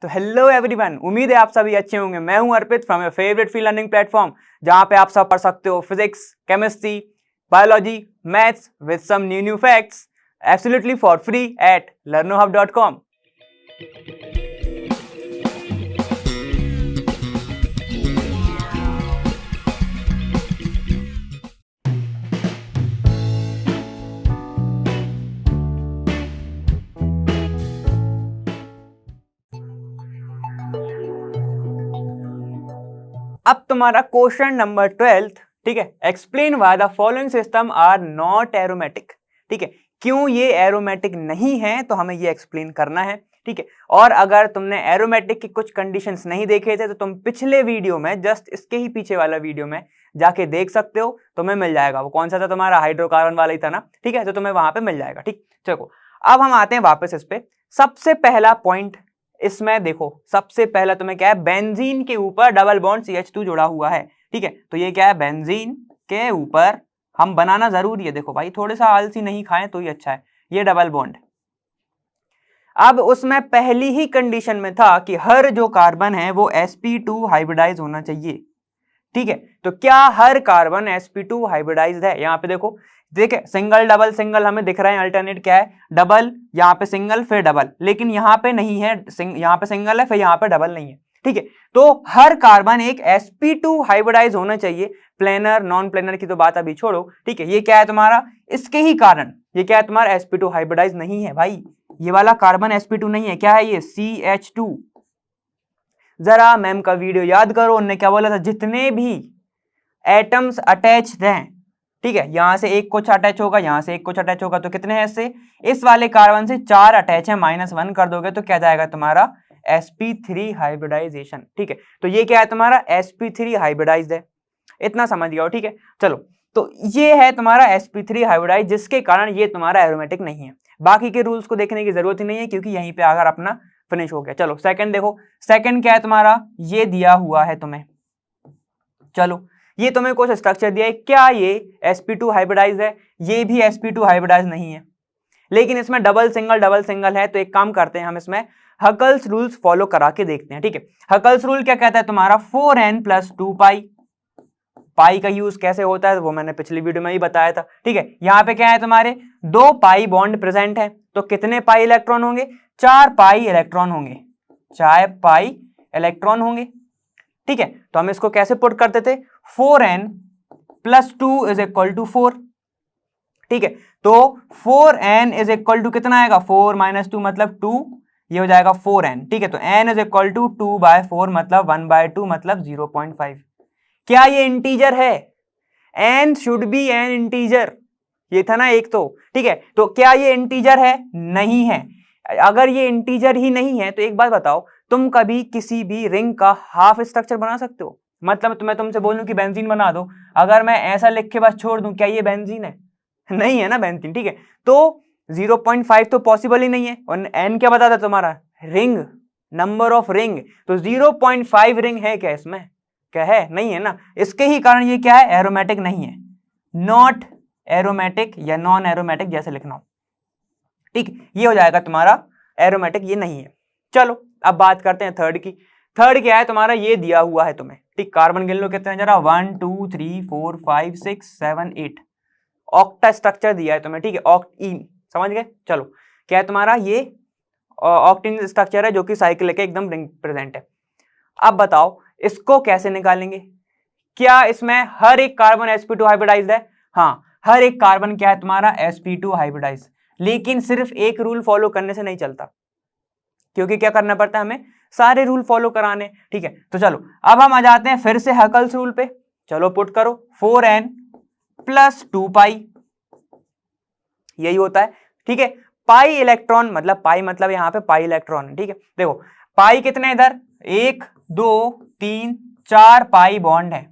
तो hello everyone, उम्मीद है आप सभी अच्छे होंगे। मैं हूं Arpit from your favourite free learning platform, जहां पे आप सब पढ़ सकते हो physics, chemistry, biology, maths with some new facts absolutely for free at learnohub.com। अब तुम्हारा क्वेश्चन नंबर 12, ठीक है। Explain why the following system are not aromatic. ठीक है, क्यों ये एरोमेटिक नहीं है, तो हमें ये एक्सप्लेन करना है। ठीक है, और अगर तुमने एरोमेटिक की कुछ कंडीशंस नहीं देखे थे तो तुम पिछले वीडियो में, जस्ट इसके ही पीछे वाला वीडियो में जाके देख सकते हो, तुम्हें मिल जाएगा। वो कौन सा था तुम्हारा, हाइड्रोकार्बन वाला ही था ना। ठीक है, तो तुम्हें वहां पे मिल जाएगा। ठीक, चलो अब हम आते हैं वापस इस पे। सबसे पहला पॉइंट इसमें देखो, सबसे पहला तुम्हें क्या है, बेंजीन के ऊपर डबल बॉन्ड CH2 जुड़ा हुआ है। ठीक है, तो ये क्या है, बेंजीन के ऊपर हम बनाना जरूरी है। देखो भाई, थोड़ा सा आलसी नहीं खाएं तो ही अच्छा है। ये डबल बॉन्ड, अब उसमें पहली ही कंडीशन में था कि हर जो कार्बन है वो sp2 हाइब्रिडाइज होना चाहिए। ठीक है, तो क्या हर कार्बन sp2 हाइब्रिडाइज्ड है? यहाँ पे देखो, देखिए सिंगल डबल सिंगल हमें दिख रहा है, अल्टरनेट क्या है, डबल, यहाँ पे सिंगल फिर डबल, लेकिन यहाँ पे नहीं है, यहाँ पे सिंगल है फिर यहाँ पे डबल नहीं है। ठीक है, तो हर कार्बन एक sp2 हाइब्रिडाइज होना चाहिए। प्लेनर नॉन प्लेनर की तो बात अभी छोड़ो। ठीक है, ये क्या है तुम्हारा, इसके ही कारण ये क्या है तुम्हारा, sp2 हाइब्रिडाइज नहीं है भाई। ये वाला कार्बन sp2 नहीं है, क्या है ये, CH2। जरा मैम का वीडियो याद करो, उनने क्या बोला था, जितने भी एटम्स अटैच हैं, ठीक है, यहां से एक कुछ अटैच होगा, यहां से एक कुछ अटैच होगा, तो कितने हैं इससे, इस वाले कार्बन से 4 अटैच है, -1 कर दोगे तो क्या जाएगा तुम्हारा, sp3 हाइब्रिडाइजेशन। ठीक है, तो ये क्या है तुम्हारा, sp3 हाइब्रिडाइज्ड है। इतना समझ गया हो। ठीक है, चलो, तो ये है तुम्हारा sp3 हाइब्रिडाइज, जिसके कारण ये तुम्हारा एरोमेटिक नहीं है। बाकी के रूल्स को देखने की जरूरत ही नहीं है, क्योंकि यहीं पे अगर अपना फिनिश हो गया। चलो सेकंड देखो, सेकंड क्या है तुम्हारा, ये दिया हुआ है तुम्हें, चलो ये तुम्हें कुछ स्ट्रक्चर दिया है, क्या ये sp2 हाइब्रिडाइज है? ये भी sp2 हाइब्रिडाइज नहीं है, लेकिन इसमें डबल सिंगल है। तो एक काम करते हैं, हम इसमें हकल्स रूल्स फॉलो करा के देखते हैं। ठीक है, हकल्स रूल क्या कहता है तुम्हारा, 4n + 2 पाई। पाई का यूज कैसे होता है वो मैंने पिछली वीडियो में ही बताया था। ठीक है, यहाँ पे क्या है तुम्हारे 2 पाई बॉन्ड प्रेजेंट है, तो कितने पाई इलेक्ट्रॉन होंगे, 4 पाई इलेक्ट्रॉन होंगे, 4 पाई इलेक्ट्रॉन होंगे। ठीक है, तो हम इसको कैसे पुट करते थे, 4n + 2 = 4। ठीक है, तो 4n = कितना आएगा, 4 - 2 मतलब 2, ये हो जाएगा 4n। ठीक है, तो n = 2/4 मतलब 1/2 मतलब 0.5। क्या ये इंटीजर है, n should be N integer, ये था ना एक तो। ठीक है, तो क्या ये इंटीजर है, नहीं है। अगर ये इंटीजर ही नहीं है तो एक बात बताओ, तुम कभी किसी भी रिंग का हाफ स्ट्रक्चर बना सकते हो? मतलब मैं तुमसे बोलूं कि बेंजीन बना दो, अगर मैं ऐसा लिख के बस छोड़ दूं, क्या ये बेंजीन है? नहीं है ना बेंजीन। ठीक है, तो 0.5 तो पॉसिबल ही नहीं है। और n क्या बताता तुम्हारा, रिंग, नंबर ऑफ रिंग, तो 0.5 रिंग है क्या इसमें, क्या है, नहीं है ना। इसके ही कारण ये क्या है, एरोमेटिक नहीं है, नॉट एरोमेटिक या नॉन एरोमेटिक जैसे लिखना हो। ठीक, ये हो जाएगा तुम्हारा एरोमेटिक, ये नहीं है। चलो अब बात करते हैं थर्ड की। थर्ड क्या है तुम्हारा, ये दिया हुआ है तुम्हें। ठीक, कार्बन गिन लो कितने हैं जरा, 1 2 3 4 5 6 7 8, ऑक्टा स्ट्रक्चर दिया है तुम्हें। ठीक है, ऑक्टीन, समझ गए। चलो क्या है तुम्हारा, ये ऑक्टीन स्ट्रक्चर है जो कि साइक्लिक है, एकदम रिंग प्रेजेंट है। अब बताओ इसको कैसे निकालेंगे, क्या इसमें हर एक कार्बन sp2 हाइब्रिडाइज्ड है? हाँ, हर एक कार्बन क्या है तुम्हारा, sp2 हाइब्रिडाइज्ड, लेकिन सिर्फ एक रूल फॉलो करने से नहीं चलता, क्योंकि क्या करना पड़ता है हमें, सारे रूल फॉलो कराने। ठीक है, तो चलो अब हम आ जाते हैं फिर से हकल्स रूल पे। चलो पुट करो, 4n + 2 पाई, यही होता है। ठीक है, पाई इलेक्ट्रॉन मतलब पाई मतलब यहाँ पे पाई इलेक्ट्रॉन है। ठीक है, देखो पाई कितने इधर, 1 2 3 4 पाई बॉन्ड है,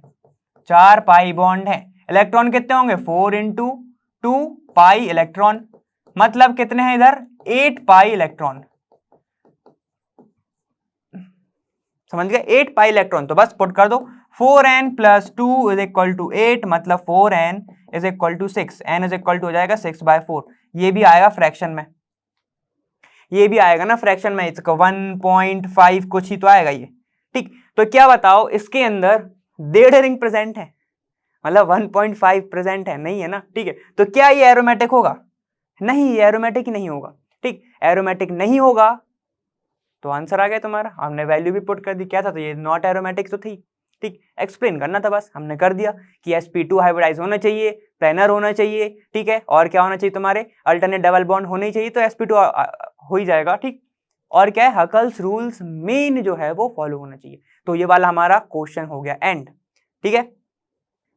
4 पाई बॉन्ड है। इलेक्ट्रॉन कितने होंगे, 4 × 2 पाई इलेक्ट्रॉन, मतलब कितने हैं इधर, 8 पाई इलेक्ट्रॉन। समझ गए, 8 पाई इलेक्ट्रॉन। तो बस पुट कर दो, 4n + 2 = 8 मतलब 4n = 6, n = हो जाएगा 6/4, ये भी आएगा फ्रैक्शन में। ये भी आएगा ना फ्रैक्शन में, इसका 1.5 कुछ ही तो आएगा ये, ठीक। तो क्या बताओ इसके अंदर 1.5 रिंग प्रेजेंट है, मतलब 1.5 प्रेजेंट है, नहीं है ना, ठीक है। तो क्या ये एरोमेटिक होगा? नहीं, ये एरोमेटिक ही नहीं होगा, ठीक। एरोमेटिक नहीं होगा तो आंसर आ गया तुम्हारा, हमने वैल्यू भी पुट कर दी। क्या था? तो ये नॉट एरोमेटिक तो थी, ठीक। एक्सप्लेन करना था बस, हमने कर दिया कि sp2 हाइब्रिडाइज होना चाहिए, प्लेनर होना चाहिए, ठीक है। और क्या होना चाहिए तुम्हारे? अल्टरनेट डबल बॉन्ड होने चाहिए, तो sp2 हो ही जाएगा, ठीक। और क्या है? हकल्स रूल्स मेन जो है वो फॉलो होना चाहिए। तो ये वाला हमारा क्वेश्चन हो गया एंड, ठीक है।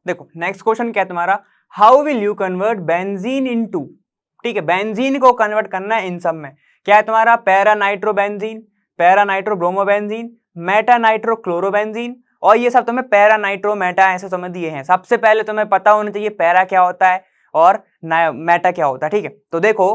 देखो नेक्स्ट क्वेश्चन क्या है तुम्हारा, how will you convert benzene into, ठीक है, बेंजीन को कन्वर्ट करना है इन सब में। क्या है तुम्हारा? Para nitro benzene, para nitro bromo benzene, Meta nitro chloro benzene, और ये सब तुम्हें पैरा नाइट्रो मेटा ऐसे समझ दिए हैं। सबसे पहले तुम्हें पता होना चाहिए पैरा क्या होता है और मेटा क्या होता है, ठीक है। तो देखो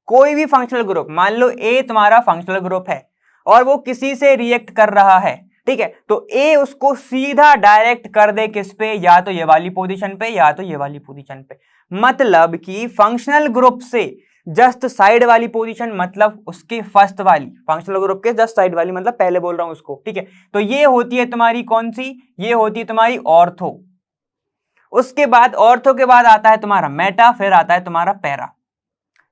कोई भी फंक्शनल ग्रुप, मान लो ए तुम्हारा फंक्शनल ग्रुप है और वो किसी से रिएक्ट कर रहा है, ठीक है, तो ए उसको सीधा डायरेक्ट कर दे किस पे? या तो ये वाली पोजीशन पे या तो ये वाली पोजीशन पे। मतलब कि फंक्शनल ग्रुप से जस्ट साइड वाली पोजीशन, मतलब उसके फर्स्ट वाली, फंक्शनल ग्रुप के जस्ट साइड वाली, मतलब पहले बोल रहा हूं उसको, ठीक है। तो ये होती है तुम्हारी कौन सी? ये होती है तुम्हारी ऑर्थो। उसके बाद ऑर्थो के बाद आता है तुम्हारा मेटा, फिर आता है तुम्हारा पैरा।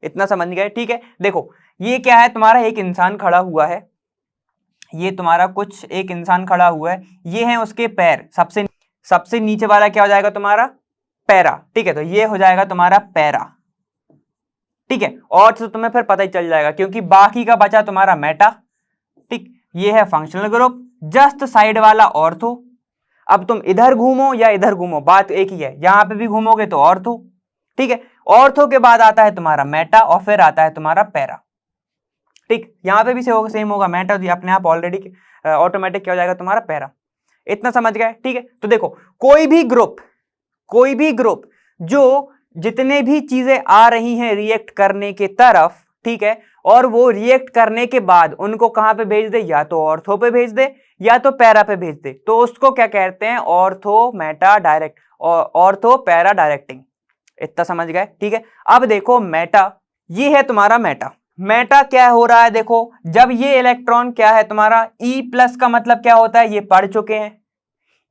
इतना समझ गए, ठीक है। देखो ये क्या है तुम्हारा, एक इंसान खड़ा हुआ है, ये तुम्हारा कुछ एक इंसान खड़ा हुआ है, ये है उसके पैर, सबसे नीचे वाला क्या हो जाएगा तुम्हारा? पैरा, ठीक है। तो ये हो जाएगा तुम्हारा पैरा, ठीक है। और तो तुम्हें फिर पता ही चल जाएगा क्योंकि बाकी का बचा तुम्हारा मेटा, ठीक। ये है फंक्शनल ग्रुप, जस्ट साइड वाला ऑर्थो। अब तुम इधर घूमो या इधर घूमो, बात एक ही है, यहां पे भी घूमोगे तो ऑर्थो, ठीक है। ऑर्थो के बाद आता है तुम्हारा मेटा और फिर आता है तुम्हारा पैरा, ठीक। यहां पे भी सेम होगा, मेटा अपने आप ऑलरेडी ऑटोमेटिक क्या हो जाएगा तुम्हारा? पैरा। इतना समझ गए, ठीक है। तो देखो कोई भी ग्रुप जो जितने भी चीजें आ रही हैं रिएक्ट करने के तरफ, ठीक है, और वो रिएक्ट करने के बाद उनको कहां पे भेज दे? या तो ऑर्थो पे भेज दे या तो पैरा पे भेज दे, तो उसको क्या कहते हैं? Ortho Meta direct, ortho para directing. इतना समझ गए, ठीक है। अब देखो मेटा, ये है तुम्हारा मेटा। मेटा क्या हो रहा है? देखो जब ये इलेक्ट्रॉन क्या है तुम्हारा E प्लस का मतलब क्या होता है? ये पढ़ चुके हैं।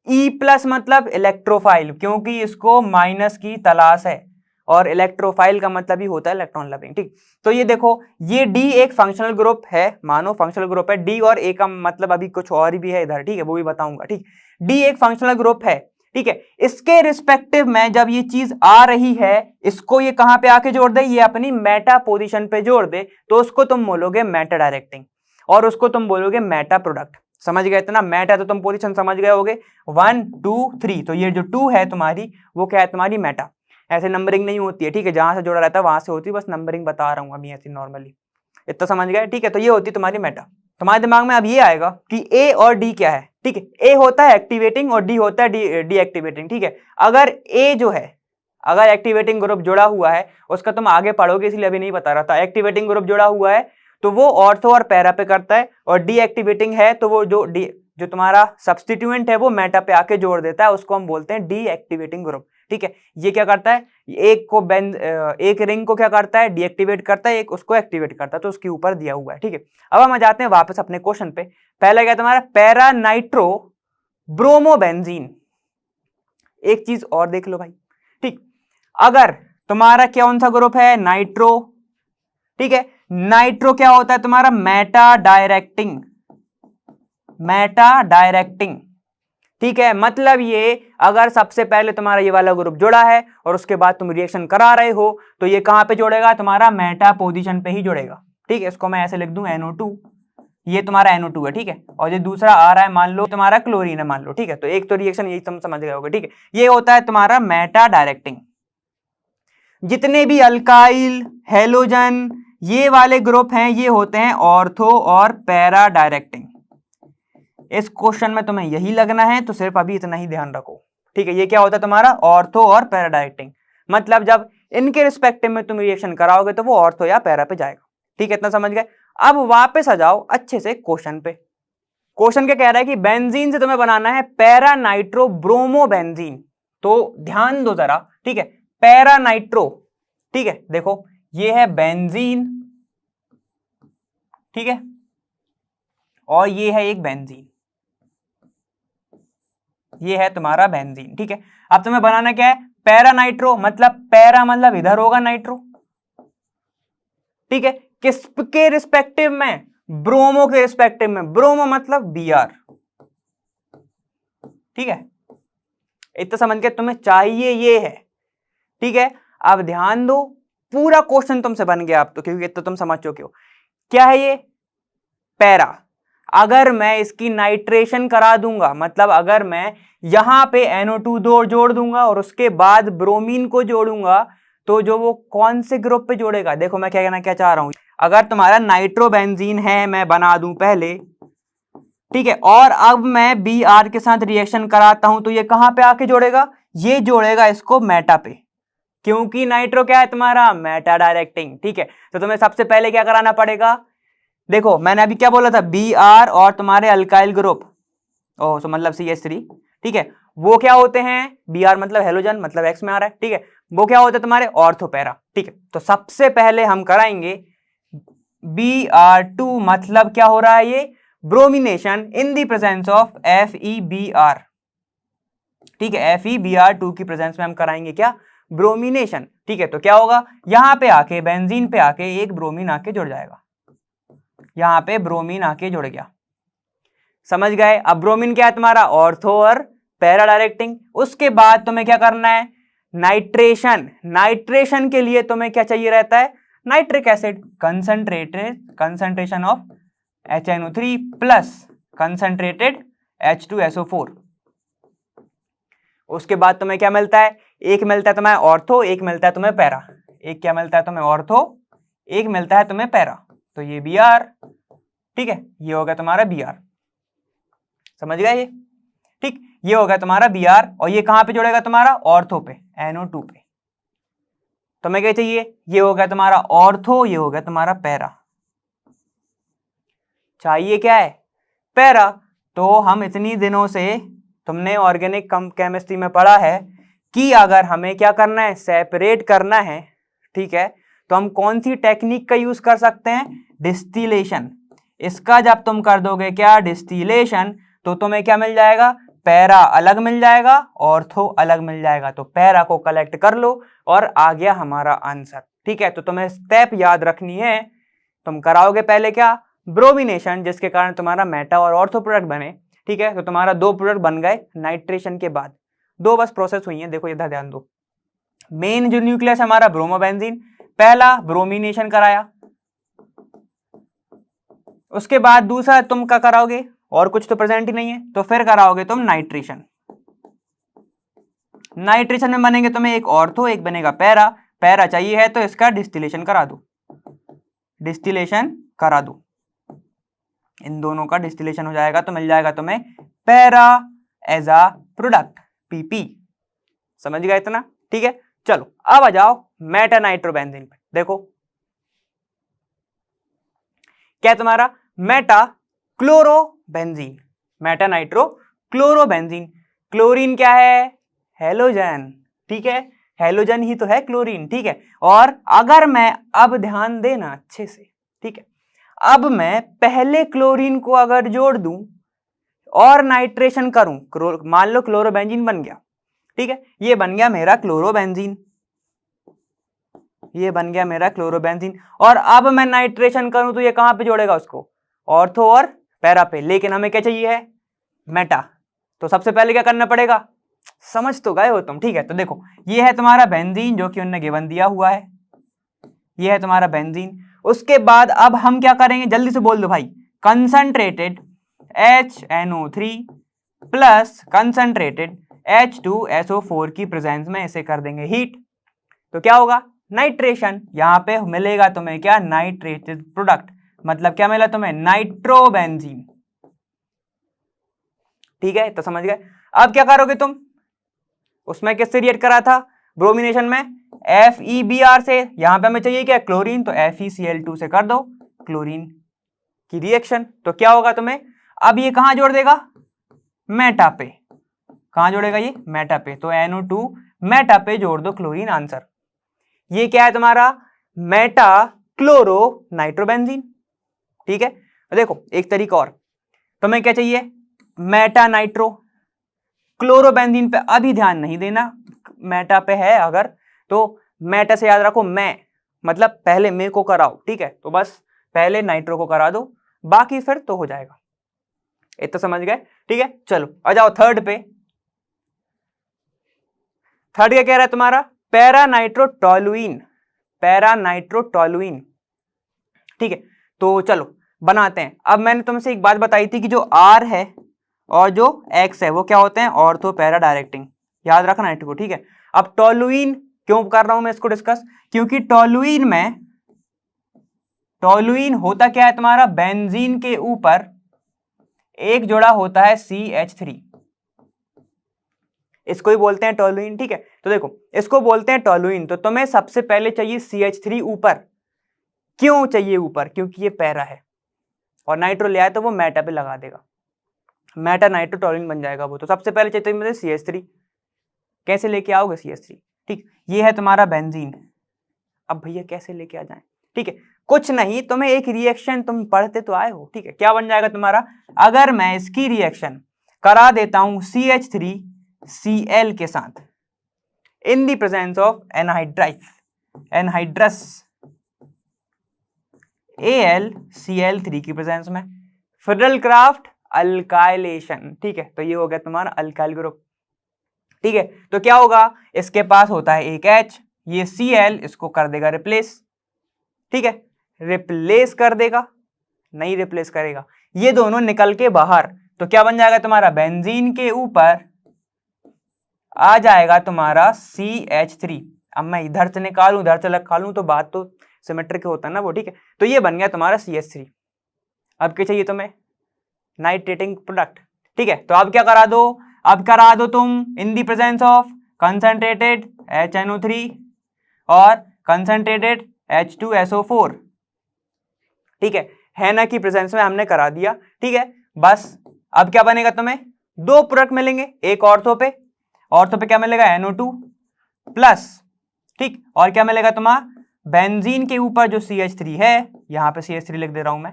E प्लस मतलब इलेक्ट्रोफाइल, क्योंकि इसको माइनस की तलाश है, और इलेक्ट्रोफाइल का मतलब ही होता है इलेक्ट्रॉन लविंग, ठीक। तो ये देखो ये D एक फंक्शनल ग्रुप है, मानो फंक्शनल ग्रुप है D, और A का मतलब अभी कुछ और भी है इधर, ठीक है, वो भी बताऊंगा, ठीक। D एक फंक्शनल ग्रुप है, ठीक है। इसके रिस्पेक्टिव में जब ये चीज आ रही है, इसको ये कहां पे आके जोड़ दे? ये अपनी मेटा पोजीशन पे जोड़ दे, तो उसको तुम बोलोगे मेटा डायरेक्टिंग, और उसको तुम बोलोगे मेटा प्रोडक्ट। समझ गए? इतना मेटा तो तुम पोजीशन समझ गए होगे, 1 2 3। तो ये जो 2 है तुम्हारी, वो क्या है तुम्हारी? मेटा। ऐसे नंबरिंग नहीं होती है, ठीक है, जहां से जोड़ा रहता है वहां से होती है, बस नंबरिंग बता रहा हूं अभी ऐसी नॉर्मली। इतना समझ गए, ठीक है। तो ये होती है तुम्हारी मेटा। तुम्हारे दिमाग में अब ये आएगा कि ए और डी क्या है, ठीक है। ए होता है एक्टिवेटिंग और डी होता है डीएक्टिवेटिंग, ठीक है। अगर ए जो है, अगर एक्टिवेटिंग ग्रुप जुड़ा हुआ है, उसका तुम आगे पढ़ोगे इसलिए अभी नहीं बता रहा था, एक्टिवेटिंग ग्रुप जुड़ा हुआ है तो वो ऑर्थो और पैरा पे करता है, और डीएक्टिवेटिंग है तो वो जो तुम्हारा सब्स्टिट्यूएंट है वो मेटा पे आके जोड़ देता है, उसको हम बोलते हैं डीएक्टिवेटिंग ग्रुप, ठीक है। ये क्या करता है? एक रिंग को क्या करता है? डीएक्टिवेट करता है, एक उसको एक्टिवेट करता है, तो उसके ऊपर दिया हुआ है, ठीक है। अब हम आ जाते हैं वापस अपने क्वेश्चन पे। पहला क्या तुम्हारा? Para nitro bromo benzene. एक चीज और देख लो भाई, ठीक। अगर तुम्हारा कौन सा ग्रुप है? नाइट्रो, ठीक है। नाइट्रो क्या होता है तुम्हारा? मेटा डायरेक्टिंग, मेटा डायरेक्टिंग, ठीक है। मतलब ये अगर सबसे पहले तुम्हारा ये वाला ग्रुप जुड़ा है और उसके बाद तुम रिएक्शन करा रहे हो, तो ये कहां पे जोड़ेगा? तुम्हारा मेटा पोजीशन पे ही जोड़ेगा, ठीक है। इसको मैं ऐसे लिख दूं NO2, ये तुम्हारा NO2 है, ठीक है। और ये दूसरा आ रहा है, मान लो तुम्हारा क्लोरीन है, मान लो, ठीक है। तो एक तो रिएक्शन यही तुम समझ गए होगे, ठीक है। ये होता है तुम्हारा मेटा डायरेक्टिंग। जितने भी अल्काइल, हेलोजन, ये वाले ग्रुप हैं, ये होते हैं ऑर्थो और पैरा डायरेक्टिंग। इस क्वेश्चन में तुम्हें यही लगना है, तो सिर्फ अभी इतना ही ध्यान रखो, ठीक है। ये क्या होता है तुम्हारा? ऑर्थो और पैरा डायरेक्टिंग। मतलब जब इनके रिस्पेक्टिव में तुम रिएक्शन कराओगे तो वो ऑर्थो या पैरा पे जाएगा, ठीक है। इतना समझ गए? अब वापस आ जाओ अच्छे से क्वेश्चन पे। क्वेश्चन क्या कह रहा है कि बेंजीन से तुम्हें बनाना है पैरा नाइट्रो ब्रोमो बेंजीन। तो ध्यान दो जरा, ठीक है। पैरा नाइट्रो, ठीक है, देखो ये है बेंजीन, ठीक है, और ये है एक बेंजीन, ये है तुम्हारा बेंजीन। ठीक है, अब तुम्हें बनाना क्या है, पैरा नाइट्रो, मतलब पैरा मतलब इधर होगा नाइट्रो। ठीक है, किसके रिस्पेक्टिव में, ब्रोमो के रिस्पेक्टिव में, ब्रोमो मतलब Br। ठीक है, इतना समझ के तुम्हें चाहिए ये है। ठीक है, अब ध्यान दो, पूरा क्वेश्चन तुमसे बन गया अब तो, क्योंकि इतना तुम समझ चुके हो। क्या है ये, पैरा। अगर मैं इसकी नाइट्रेशन करा दूंगा, मतलब अगर मैं यहां पे NO2 जोड़ दूंगा और उसके बाद ब्रोमीन को जोड़ूंगा, तो जो वो कौन से ग्रुप पे जोड़ेगा, देखो मैं क्या कहना क्या चाह रहा हूं। अगर तुम्हारा नाइट्रोबेंजीन है, मैं बना दूं पहले, ठीक है, और अब मैं Br के साथ रिएक्शन कराता हूं, तो ये कहां पे आके जोड़ेगा, ये जोड़ेगा इसको मेटा पे, क्योंकि नाइट्रो क्या है तुम्हारा, मेटा डायरेक्टिंग। ठीक है, तो तुम्हें सबसे पहले क्या कराना पड़ेगा, देखो मैंने अभी क्या बोला था, Br और तुम्हारे अल्काइल ग्रुप, ओ तो मतलब CH3, ठीक है, वो क्या होते हैं, Br मतलब हेलोजन, मतलब X में आ रहा है। ठीक है, वो क्या होते हैं तुम्हारे ऑर्थोपैरा। ठीक है, तो सबसे पहले हम कराएंगे Br2, मतलब क्या हो रहा है ये, bromination in the presence of FeBr। ठीक है, FeBr2 की प्रेजेंस में हम कराएंगे क्या, ब्रोमिनेशन। ठीक है, तो क्या होगा, यहां पे आके बेंजीन पे आके एक ब्रोमीन आके जुड़ जाएगा, यहां पे ब्रोमीन आके जुड़ गया, समझ गए। अब ब्रोमीन क्या है तुम्हारा, ऑर्थो और पैरा डायरेक्टिंग। उसके बाद तुम्हें क्या करना है, नाइट्रेशन। नाइट्रेशन के लिए तुम्हें क्या चाहिए रहता है, nitric acid, concentration of HNO3 plus concentrated H2SO4। उसके बाद तुम्हें क्या मिलता है, एक मिलता है तुम्हें ऑर्थो, एक मिलता है तुम्हें पैरा। एक क्या मिलता है तुम्हें ऑर्थो, एक मिलता है तुम्हें पैरा, तो ये Br। ठीक है, ये हो गया तुम्हारा Br, समझ गए ये। ठीक, ये हो गया तुम्हारा Br, और ये कहां पे जुड़ेगा तुम्हारा, ऑर्थो पे, NO2 पे। तुम्हें क्या चाहिए, ये हो गया तुम्हारा ऑर्थो, ये हो गया तुम्हारा पैरा। चाहिए क्या है, पैरा। तो हम इतनी दिनों से, तुमने ऑर्गेनिक केमिस्ट्री में पढ़ा है कि अगर हमें क्या करना है, सेपरेट करना है, ठीक है, तो हम कौन सी टेक्निक का यूज कर सकते हैं, डिस्टिलेशन। इसका जब तुम कर दोगे क्या, डिस्टिलेशन, तो तुम्हें क्या मिल जाएगा, पैरा अलग मिल जाएगा, ऑर्थो अलग मिल जाएगा। तो पैरा को कलेक्ट कर लो और आ गया हमारा आंसर। ठीक है, तो तुम्हें स्टेप याद रखनी है। तुम कराओगे पहले क्या, ब्रोमिनेशन, जिसके कारण तुम्हारा मेटा और ऑर्थो प्रोडक्ट बने। ठीक है, तो तुम्हारा 2 प्रोडक्ट बन गए नाइट्रेशन के बाद, 2 बस प्रोसेस हुई है। देखो इधर ध्यान दो, मेन जो न्यूक्लियस हमारा ब्रोमोबेंजीन, पहला ब्रोमिनेशन कराया, उसके बाद दूसरा तुम क्या कराओगे, और कुछ तो प्रेजेंट ही नहीं है, तो फिर कराओगे तुम नाइट्रेशन। नाइट्रेशन में बनेंगे तुम्हें एक ऑर्थो, एक बनेगा पैरा। पैरा चाहिए है तो इसका डिस्टिलेशन करा दो, डिस्टिलेशन करा दो, इन दोनों का डिस्टिलेशन हो जाएगा, तो मिल जाएगा तुम्हें para as a product, PP। समझ गए इतना। ठीक है, चलो अब आ जाओ मेटा नाइट्रोबेंजीन पे। देखो क्या तुम्हारा, Meta chlorobenzene, Meta nitro chlorobenzene. Chlorine क्या है, हेलोजन। ठीक है, हेलोजन ही तो है क्लोरीन। ठीक है, और अगर मैं, अब ध्यान देना अच्छे से, ठीक है, अब मैं पहले क्लोरीन को अगर जोड़ दूं और नाइट्रेशन करूं, मान लो क्लोरोबेंजीन बन गया। ठीक है, ये बन गया मेरा क्लोरोबेंजीन, ये बन गया मेरा क्लोरोबेंजीन, और अब मैं नाइट्रेशन करूं तो ये कहां पे जोड़ेगा उसको, ऑर्थो और पैरा पे। लेकिन हमें क्या चाहिए है, मेटा। तो सबसे पहले क्या करना पड़ेगा, समझ तो गए हो तुम। ठीक है, तो देखो ये है तुम्हारा बेंजीन जो कि उन्होंने गिवन दिया हुआ है, ये है तुम्हारा बेंजीन। उसके बाद अब हम क्या करेंगे, जल्दी से बोल दो भाई, concentrated HNO3 plus concentrated H2SO4 की प्रेजेंस में इसे कर देंगे हीट, तो क्या होगा, नाइट्रेशन। यहां पे मिलेगा तुम्हें क्या, नाइट्रेटेड प्रोडक्ट, मतलब क्या मिला तुम्हें, नाइट्रोबेंजीन। ठीक है, तो समझ गए। अब क्या करोगे तुम, उसमें किससे रिएक्ट करा था, ब्रोमिनेशन में FeBr से। यहां पे हमें चाहिए क्या, क्लोरीन, तो FeCl2 से कर दो क्लोरीन की रिएक्शन। तो क्या होगा तुम्हें, अब ये कहां जोड़ देगा, मेटा पे। कहां जोड़ेगा ये, मेटा पे, तो NO2 मेटा पे जोड़ दो क्लोरीन, आंसर। ये क्या है तुम्हारा, मेटा क्लोरो नाइट्रोबेंजीन। ठीक है। देखो एक तरीका और, तुम्हें क्या चाहिए, मेटा नाइट्रो, क्लोरोबेंजीन पे अभी ध्यान नहीं देना, मेटा पे है अगर तो मेटा से याद रखो, मैं मतलब पहले मे को कराओ, ठीक है, तो बस पहले नाइट्रो को करा दो, बाकी फिर तो हो जाएगा। इतना समझ गए, ठीक है। चलो आ जाओ थर्ड पे। थर्ड क्या कह रहा है तुम्हारा, पैरानाइट्रोटोलुइन, पैरानाइट्रोटोलुइन, ठीक है। तो चलो बनाते हैं। अब मैंने तुमसे एक बात बताई थी कि जो आर है और जो एक्स है वो क्या होते हैं, ऑर्थो पैरा डायरेक्टिंग, याद रखना है, ठीक है। अब टोलुइन क्यों कर रहा हूं मैं इसको डिस्कस, क्योंकि टोलुइन होता क्या है तुम्हारा, बेंजीन के ऊपर एक जोड़ा होता है CH3, इसको ही बोलते हैं टोलुइन, ठीक है। तो देखो इसको बोलते हैं टोलुइन, तो तुम्हें सबसे पहले चाहिए CH3 ऊपर। क्यों चाहिए ऊपर, क्योंकि ये पैरा है और नाइट्रो ले आए तो वो मेटा पे लगा देगा, मेटा नाइट्रोटोलुइन बन जाएगा वो। तो सबसे पहले चाहिए मुझे CH3, कैसे लेके आओगे CH3, ठीक, ये है तुम्हारा बेंजीन। अब भैया कैसे लेके आ जाए, ठीक है, कुछ नहीं, तुम्हें एक रिएक्शन तुम पढ़ते तो आए हो, ठीक है, क्या बन जाएगा तुम्हारा, अगर मैं इसकी रिएक्शन करा देता हूं CH3Cl के साथ in the presence of anhydrous AlCl3 की प्रेजेंस में, फिडलक्राफ्ट अल्काइलेशन, ठीक है, तो ये हो गया तुम्हारा अल्काइल ग्रुप, ठीक है। तो क्या होगा, इसके पास होता है एक H, ये Cl इसको कर देगा रिप्लेस, ठीक है, रिप्लेस कर देगा, नहीं रिप्लेस करेगा, ये दोनों निकल के बाहर, तो क्या बन जाएगा तुम्हारा, बेंजीन के ऊपर आ जाएगा तुम्हारा CH3। अब मैं इधर से निकालूं इधर से निकालूं तो बात तो सिमेट्रिक होता है ना वो, ठीक है। तो ये बन गया तुम्हारा CH3। अब क्या चाहिए तुम्हें, नाइट्रेटिंग प्रोडक्ट, ठीक है। तो अब क्या करा दो, अब करा दो तुम in the presence of concentrated HNO3 और कंसंट्रेटेड H2SO4, ठीक है ना, की प्रेजेंस में हमने करा दिया, ठीक है। बस अब क्या बनेगा, तुम्हें दो प्रोडक्ट मिलेंगे, एक ऑर्थो पे क्या मिलेगा NO2 प्लस, ठीक, और क्या मिलेगा तुम्हारा बेंजीन के ऊपर जो CH3 है, यहां पे CH3 लिख दे रहा हूं मैं,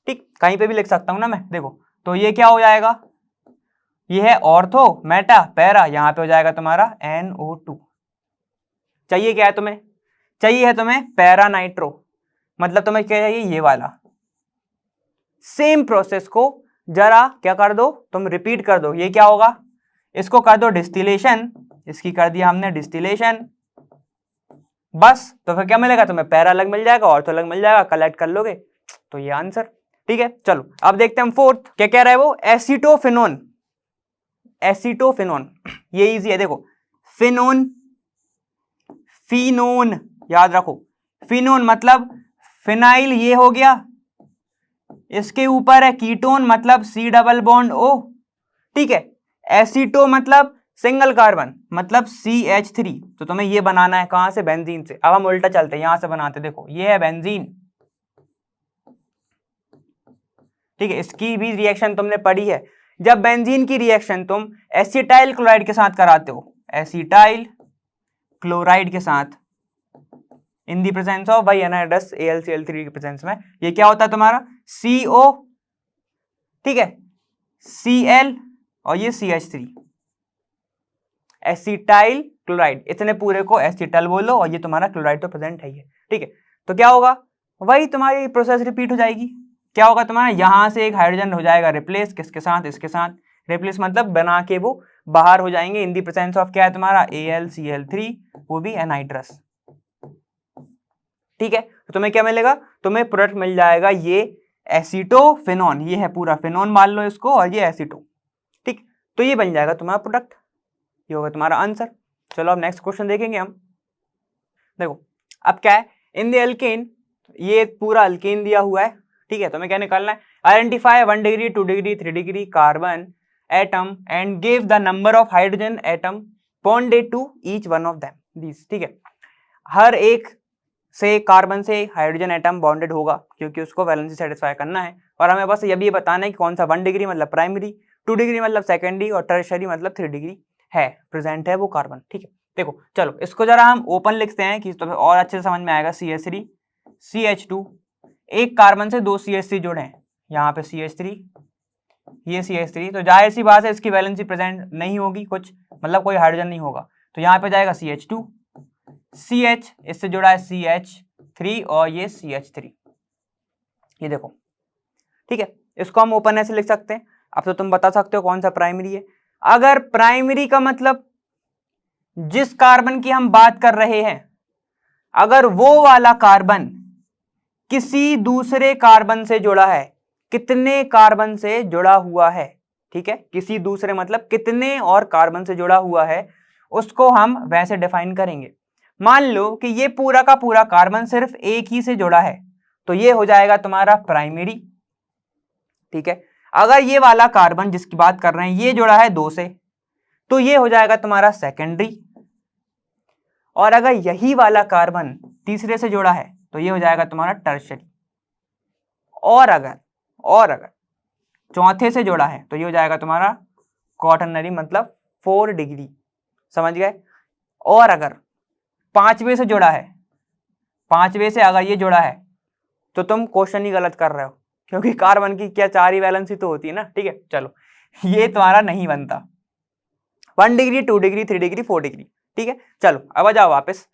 ठीक, कहीं पे भी लिख सकता हूं ना मैं, देखो तो ये क्या हो जाएगा, ये है ऑर्थो मेटा पैरा, यहां पे हो जाएगा तुम्हारा NO2। चाहिए क्या है तुम्हें, चाहिए है तुम्हें पैरा नाइट्रो, मतलब तुम्हें क्या चाहिए, ये वाला। सेम प्रोसेस को जरा क्या कर दो तुम, रिपीट कर दो, ये क्या होगा, इसको कर दो डिस्टिलेशन, इसकी कर दिया हमने डिस्टिलेशन, बस तो फिर क्या मिलेगा तुम्हें, पैरा अलग मिल जाएगा, ऑर्थो अलग मिल जाएगा, कलेक्ट कर लोगे, तो ये आंसर, ठीक है। चलो अब देखते हैं हम फोर्थ, क्या कह रहा है वो, एसीटोफिनोन, एसीटोफिनोन, ये इजी है, देखो फिनोन, फिनोन याद रखो, फिनोन मतलब फिनाइल, ये हो गया, इसके ऊपर है कीटोन मतलब C+O, ठीक है, एसीटो मतलब सिंगल कार्बन मतलब CH3, तो तुम्हें ये बनाना है कहां से, बेंजीन से। अब हम उल्टा चलते हैं, यहां से बनाते, देखो ये है बेंजीन, ठीक है, इसकी भी रिएक्शन तुमने पढ़ी है, जब बेंजीन की रिएक्शन तुम एसिटाइल क्लोराइड के साथ कराते हो, एसिटाइल क्लोराइड के साथ इन दी प्रेजेंस ऑफ भाई एनहाइड्रस AlCl3 की प्रेजेंस में, ये क्या होता है तुम्हारा CO, ठीक है, Cl और ये CH3, एसिटाइल क्लोराइड, इतने पूरे को एसिटाइल बोलो और ये तुम्हारा क्लोराइड तो प्रेजेंट है ही है, ठीक है। तो क्या होगा, वही तुम्हारी प्रोसेस रिपीट हो जाएगी, क्या होगा तुम्हारा, यहां से एक हाइड्रोजन हो जाएगा रिप्लेस, किसके साथ, इसके साथ, रिप्लेस मतलब बना के वो बाहर हो जाएंगे इन दी प्रेजेंस ऑफ क्या है तुम्हारा AlCl3, वो भी एनहाइड्रस, ठीक है। तो तुम्हें क्या मिलेगा, तुम्हें प्रोडक्ट मिल जाएगा ये एसीटोफिनोन, ये है पूरा फिनोन मान लो इसको, और ये एसीटो, ठीक, तो ये बन जाएगा तुम्हारा प्रोडक्ट, ये होगा तुम्हारा आंसर। चलो अब नेक्स्ट क्वेश्चन देखेंगे हम, देखो अब क्या है, इन द एल्केन, ये पूरा अल्केन दिया हुआ है, ठीक है, तुम्हें क्या निकालना है, identify 1 degree 2 degree 3 degree carbon atom and give the number of hydrogen atom bonded to each one of them this, ठीक है, हर एक से कार्बन से हाइड्रोजन एटम बॉन्डेड होगा, क्योंकि उसको वैलेंसी सेटिस्फाई करना है, और हमें बस ये भी बताना है कि कौन सा 1 डिग्री मतलब प्राइमरी, 2 डिग्री मतलब सेकेंडरी, और टर्शरी मतलब 3 डिग्री है, प्रेजेंट है वो कार्बन, ठीक है। देखो चलो इसको जरा हम ओपन लिखते हैं कि तुम्हें और अच्छे से समझ में आएगा, CH3 CH2 एक कार्बन से 2 CH3 जुड़े हैं, यहाँ पे CH3, ये CH3, तो जाहिर सी बात है इसकी वैलेंसी प्रेजेंट नहीं होगी कुछ, मतलब कोई हाइड्रोजन नहीं होगा, तो यहाँ पे जाएगा CH2, CH इससे जुड़ा है CH3 और ये CH3, ये देखो, ठीक है। इसको हम ओपन ऐसे लिख सकते हैं। अब तो तुम बता सकते हो कौन सा प्राइमरी है। अगर प्राइमरी का मतलब जिस कार्बन की हम बात कर रहे हैं, अगर वो वाला कार्बन किसी दूसरे कार्बन से जुड़ा है, कितने कार्बन से जुड़ा हुआ है, ठीक है, किसी दूसरे मतलब कितने और कार्बन से जुड़ा हुआ है, उसको हम वैसे डिफाइन करेंगे। मान लो कि ये पूरा का पूरा कार्बन सिर्फ एक ही से जुड़ा है, तो ये हो जाएगा तुम्हारा प्राइमरी, ठीक है। अगर ये वाला कार्बन जिसकी बात कर रहे हैं ये जुड़ा है 2 से, तो ये हो जाएगा तुम्हारा सेकेंडरी। और अगर यही वाला कार्बन तीसरे से जुड़ा है तो ये हो जाएगा तुम्हारा टर्शियरी। और अगर चौथे से जुड़ा है तो ये हो जाएगा तुम्हारा क्वाटरनरी, मतलब 4 डिग्री, समझ गए। और अगर 5वें से जुड़ा है, 5वें से अगर ये जुड़ा है तो तुम क्वेश्चन ही गलत कर रहे हो, क्योंकि कार्बन की क्या 4 ही वैलेंसी तो होती है ना, ठीक है। चलो ये तुम्हारा नहीं बनता, 1 डिग्री, 2 डिग्री, 3 डिग्री, 4 डिग्री, ठीक है। चलो अब आ जाओ वापस,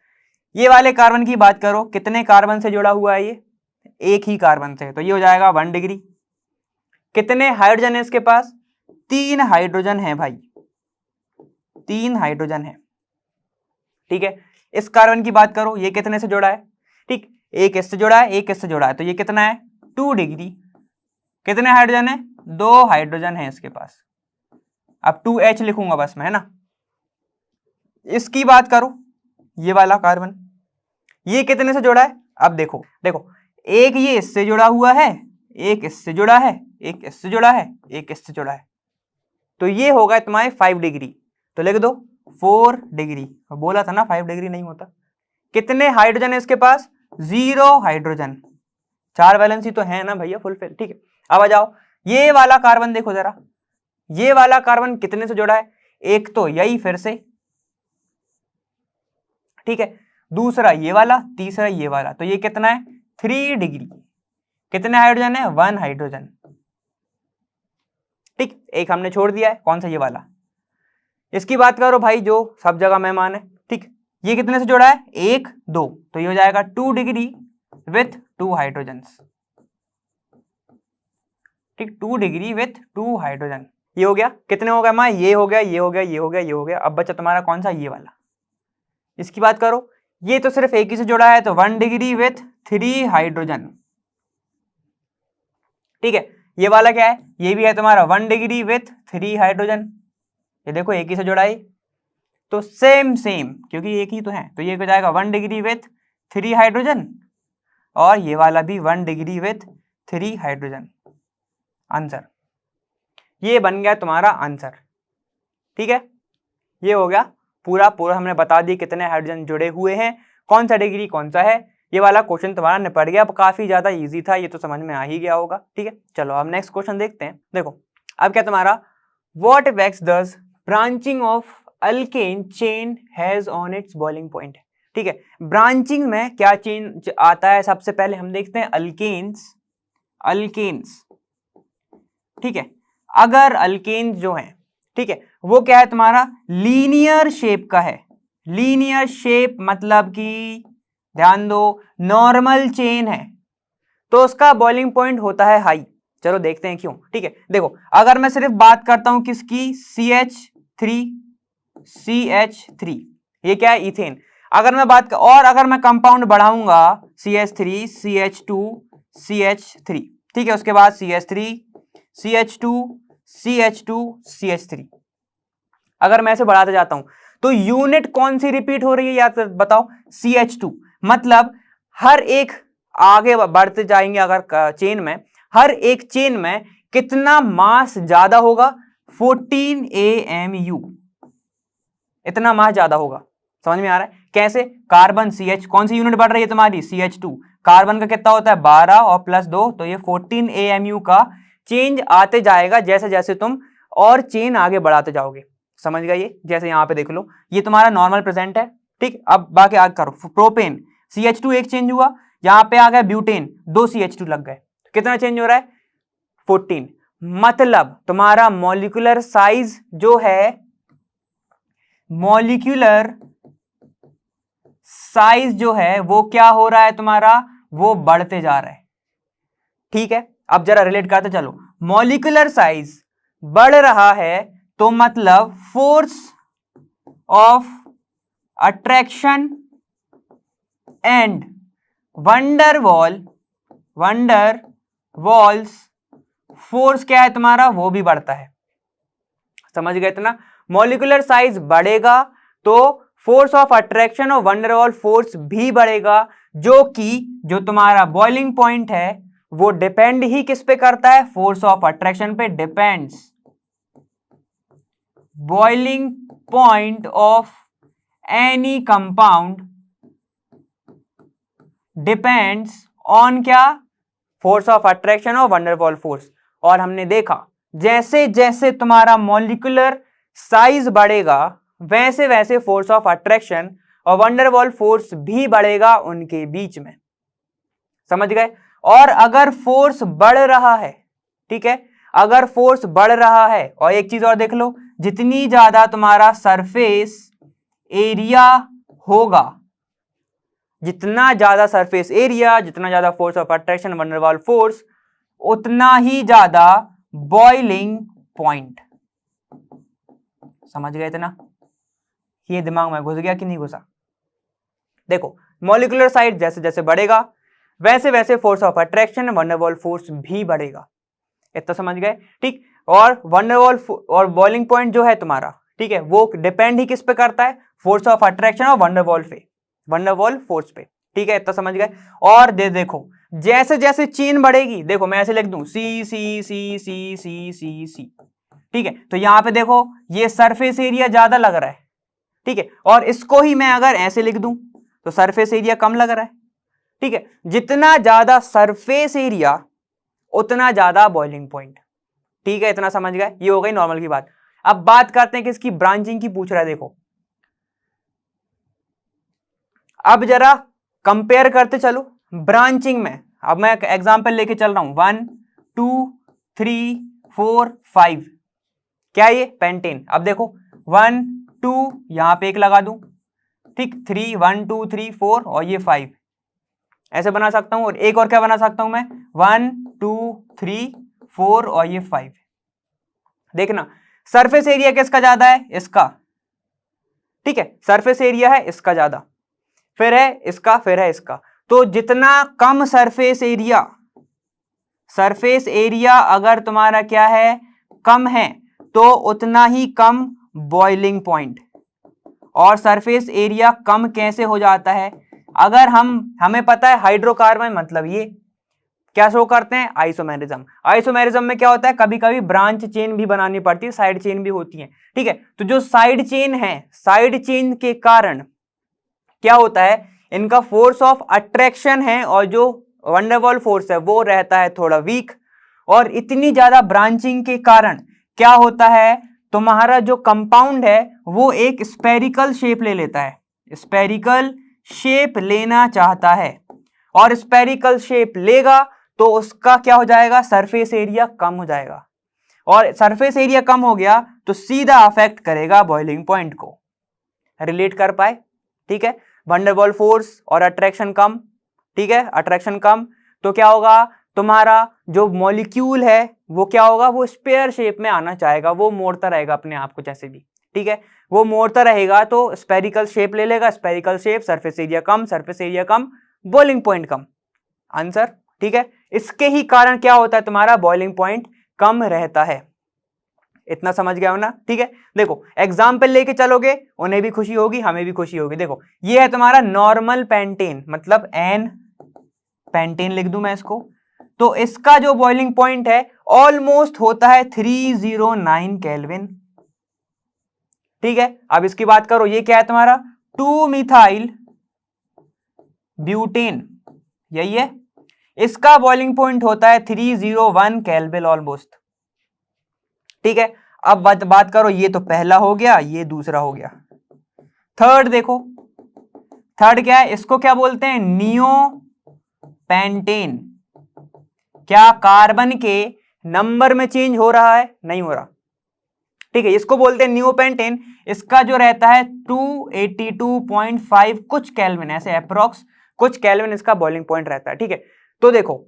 ये वाले कार्बन की बात करो, कितने कार्बन से जुड़ा हुआ है ये, एक ही कार्बन से, तो ये हो जाएगा 1 डिग्री। कितने हाइड्रोजन है इसके पास, 3 हाइड्रोजन है भाई, 3 हाइड्रोजन है, ठीक है। इस कार्बन की बात करो, ये कितने से जुड़ा है, ठीक, एक इससे जुड़ा है, एक इससे जुड़ा है, तो ये कितना है 2 डिग्री। कितने हाइड्रोजन है, 2 हाइड्रोजन है इसके पास। अब 2H लिखूंगा बस मैं, है ना। इसकी बात करो, ये वाला कार्बन, ये कितने से जुड़ा है, अब देखो एक ये इससे जुड़ा हुआ है, एक इससे जुड़ा है, एक इससे जुड़ा है, एक इससे जुड़ा है, तो ये होगा तुम्हारे 5 डिग्री, तो लिख दो 4 डिग्री। बोला था ना 5 डिग्री नहीं होता। कितने हाइड्रोजन है इसके पास, 0 हाइड्रोजन, 4 वैलेंसी तो है ना भैया फुलफिल, ठीक है। अब आ जाओ, ये वाला कार्बन देखो जरा, ये वाला कार्बन कितने से जुड़ा है, एक तो यही फिर से, ठीक है, दूसरा ये वाला, तीसरा ये वाला, तो ये कितना है 3 डिग्री। कितने हाइड्रोजन है, 1 हाइड्रोजन, ठीक। एक हमने छोड़ दिया है, कौन सा, ये वाला। इसकी बात करो भाई जो सब जगह मेहमान है, ठीक, ये कितने से जुड़ा है, 1 2, तो ये हो जाएगा 2 डिग्री विथ 2 हाइड्रोजन, ठीक, 2 डिग्री विथ 2 हाइड्रोजन। ये हो गया, कितने हो गया माँ, ये हो गया, ये हो गया, ये हो गया, ये हो गया। अब बचा तुम्हारा कौन सा, ये वाला। इसकी बात करो, ये तो सिर्फ एक ही से जुड़ा है, तो 1 डिग्री विथ 3 हाइड्रोजन, ठीक है। ये वाला क्या है, ये भी है तुम्हारा 1 डिग्री विथ 3 हाइड्रोजन, ये देखो एक ही से जुड़ा है, तो सेम क्योंकि एक ही तो है, तो ये हो जाएगा 1 डिग्री विथ 3 हाइड्रोजन, और ये वाला भी 1 डिग्री विथ 3 हाइड्रोजन। आंसर ये बन गया तुम्हारा आंसर, ठीक है। ये हो गया पूरा हमने बता दी कितने हाइड्रोजन जुड़े हुए हैं, कौन सा डिग्री कौन सा है। ये वाला क्वेश्चन तुम्हारा निपट गया, अब काफी ज्यादा इजी था, ये तो समझ में आ ही गया होगा, ठीक है। चलो अब नेक्स्ट क्वेश्चन देखते हैं। देखो अब क्या तुम्हारा, what effects does branching of alkane chain has on it's boiling point, ठीक है। ब्रांचिंग में क्या चेंज आता है, सबसे पहले हम देखते हैं अल्केन्स, ठीक है। अगर अल्केन्स जो है, ठीक है, वो क्या है तुम्हारा, लीनियर शेप का है। लीनियर शेप मतलब कि ध्यान दो नॉर्मल चेन है, तो उसका बॉइलिंग पॉइंट होता है हाई। चलो देखते हैं क्यों, ठीक है। देखो अगर मैं सिर्फ बात करता हूं किसकी, CH3, ये क्या है, इथेन। अगर मैं अगर मैं कंपाउंड बढ़ाऊंगा CH3, CH2, CH3, ठीक है, उसके बाद CH3, CH2, CH2, CH3, अगर मैं ऐसे बढ़ाते जाता हूं तो यूनिट कौन सी रिपीट हो रही है याद बताओ, CH2। मतलब हर एक आगे बढ़ते जाएंगे अगर चेन में, हर एक चेन में कितना मास ज्यादा होगा, 14 AMU, इतना मास ज्यादा होगा। समझ में आ रहा है कैसे, कार्बन CH, कौन सी यूनिट बढ़ रही है तुम्हारी, CH2, कार्बन का कितना होता है 12 और प्लस 2, तो ये 14 AMU का चेंज आते जाएगा जैसे जैसे तुम और चेन आगे बढ़ाते जाओगे। समझ गए ये, जैसे यहाँ पे देख लो ये तुम्हारा नॉर्मल प्रेजेंट है, ठीक। अब बाकी आगे करो, प्रोपेन CH2 एक चेंज हुआ, यहां पे आ गया ब्यूटेन, 2 CH2 लग गए, कितना चेंज हो रहा है 14। मतलब तुम्हारा मॉलिक्यूलर साइज जो है, मॉलिक्यूलर साइज जो है वो क्या हो रहा है तुम्हारा, वो बढ़ते जा रहा है। ठीक है, अब जरा रिलेट करते चलो, मॉलिक्यूलर साइज बढ़ रहा है तो मतलब force of attraction and Van der Waals force क्या है तुम्हारा, वो भी बढ़ता है। समझ गए इतना? मॉलिक्यूलर साइज बढ़ेगा तो फोर्स ऑफ अट्रैक्शन और वंडरवॉल फोर्स भी बढ़ेगा, जो तुम्हारा बॉइलिंग पॉइंट है वो डिपेंड ही किस पे करता है, फोर्स ऑफ अट्रैक्शन पे depends. Boiling point of any compound depends on क्या, फोर्स ऑफ अट्रैक्शन और वंडरवॉल फोर्स। और हमने देखा जैसे जैसे तुम्हारा मॉलिक्यूलर साइज बढ़ेगा वैसे वैसे फोर्स ऑफ अट्रैक्शन और वंडरवॉल फोर्स भी बढ़ेगा उनके बीच में। समझ गए? और अगर फोर्स बढ़ रहा है, ठीक है, अगर फोर्स बढ़ रहा है, और एक चीज और देख लो, जितनी ज्यादा तुम्हारा सरफेस एरिया होगा, जितना ज्यादा सरफेस एरिया, जितना ज्यादा force of attraction van der Waals force, उतना ही ज्यादा बॉइलिंग पॉइंट। समझ गए इतना? ये दिमाग में घुस गया कि नहीं घुसा? देखो, मॉलिक्यूलर साइज जैसे जैसे बढ़ेगा वैसे वैसे force of attraction van der Waals force भी बढ़ेगा। इतना समझ गए? ठीक। और वंडरवॉल और बॉइलिंग पॉइंट जो है तुम्हारा, ठीक है, वो डिपेंड ही किस पे करता है, फोर्स ऑफ अट्रैक्शन और वंडरवॉल फोर्स पे। ठीक है, इतना समझ गए? और देखो जैसे जैसे चेन बढ़ेगी, देखो मैं ऐसे लिख दूं सी सी सी सी सी सी सी, ठीक है, तो यहां पे देखो ये सरफेस एरिया ज्यादा लग रहा है, ठीक है, और इसको ही मैं अगर ऐसे लिख दूं तो सरफेस एरिया कम लग रहा है। ठीक है, जितना ज्यादा सरफेस एरिया उतना ज्यादा बॉइलिंग पॉइंट। ठीक है, इतना समझ गए? ये हो गई नॉर्मल की बात। अब बात करते हैं कि इसकी ब्रांचिंग की पूछ रहा है। देखो अब जरा कंपेयर करते चलो ब्रांचिंग में। अब मैं एग्जांपल लेके चल रहा हूं, 1 2 3 4 5, क्या ये पेंटेन। अब देखो 1 2 यहां पे एक लगा दूं, ठीक, 3 1 2 3 4 और ये 5 ऐसे बना सकता हूं। और एक और क्या बना सकता हूं मैं, 1 2 3 4 और ये 5। देखना सरफेस एरिया किसका ज्यादा है, इसका। ठीक है, सरफेस एरिया है इसका ज्यादा, फिर है इसका, फिर है इसका। तो जितना कम सरफेस एरिया अगर तुम्हारा क्या है, कम है, तो उतना ही कम बॉइलिंग पॉइंट। और सरफेस एरिया कम कैसे हो जाता है, अगर हमें पता है हाइड्रोकार्बन मतलब ये क्या शो करते हैं, आइसोमेरिज्म। आइसोमेरिज्म में क्या होता है, कभी कभी ब्रांच चेन भी बनानी पड़ती है, साइड चेन भी होती है। ठीक है, तो जो साइड चेन है, साइड चेन के कारण क्या होता है, इनका फोर्स ऑफ अट्रैक्शन है और जो वंडरवॉल फोर्स है वो रहता है थोड़ा वीक। और इतनी ज्यादा ब्रांचिंग के कारण क्या होता है, तुम्हारा जो कंपाउंड है वो एक स्पेरिकल शेप ले लेता है, स्पेरिकल शेप लेना चाहता है। और स्पेरिकल शेप लेगा तो उसका क्या हो जाएगा, सरफेस एरिया कम हो जाएगा। और सरफेस एरिया कम हो गया तो सीधा अफेक्ट करेगा बॉइलिंग पॉइंट को। रिलेट कर पाए? ठीक है, वंडरवॉल फोर्स और अट्रैक्शन कम, ठीक है, अट्रैक्शन कम तो क्या होगा, तुम्हारा जो मॉलिक्यूल है वो क्या होगा, वो स्पेयर शेप में आना चाहेगा, वो मोड़ता रहेगा अपने आप को जैसे भी। ठीक है, वो मोड़ता रहेगा तो स्पेरिकल शेप ले लेगा, स्पेरिकल शेप, सरफेस एरिया कम, सरफेस एरिया कम, बॉइलिंग पॉइंट कम। आंसर? ठीक है, इसके ही कारण क्या होता है, तुम्हारा बॉइलिंग पॉइंट कम रहता है। इतना समझ गया हो ना? ठीक है, देखो एग्जाम्पल लेके चलोगे, उन्हें भी खुशी होगी, हमें भी खुशी होगी। देखो ये है तुम्हारा नॉर्मल पेंटेन, मतलब एन पेंटेन लिख दूं मैं इसको, तो इसका जो बॉइलिंग पॉइंट है ऑलमोस्ट होता है 309 केल्विन। ठीक है, अब इसकी बात करो, ये क्या है तुम्हारा 2 मिथाइल ब्यूटेन, यही है, इसका बॉइलिंग पॉइंट होता है 301 केल्विन ऑलमोस्ट। ठीक है, अब बात करो, ये तो पहला हो गया, ये दूसरा हो गया। थर्ड देखो, थर्ड क्या है, इसको क्या बोलते हैं, नियो पेंटेन, क्या कार्बन के नंबर में चेंज हो रहा है? नहीं हो रहा। ठीक है, इसको बोलते हैं नियोपेंटेन। इसका जो रहता है 282.5 कुछ केल्विन, ऐसे अप्रोक्स कुछ केल्विन इसका बॉइलिंग पॉइंट रहता है। ठीक है, तो देखो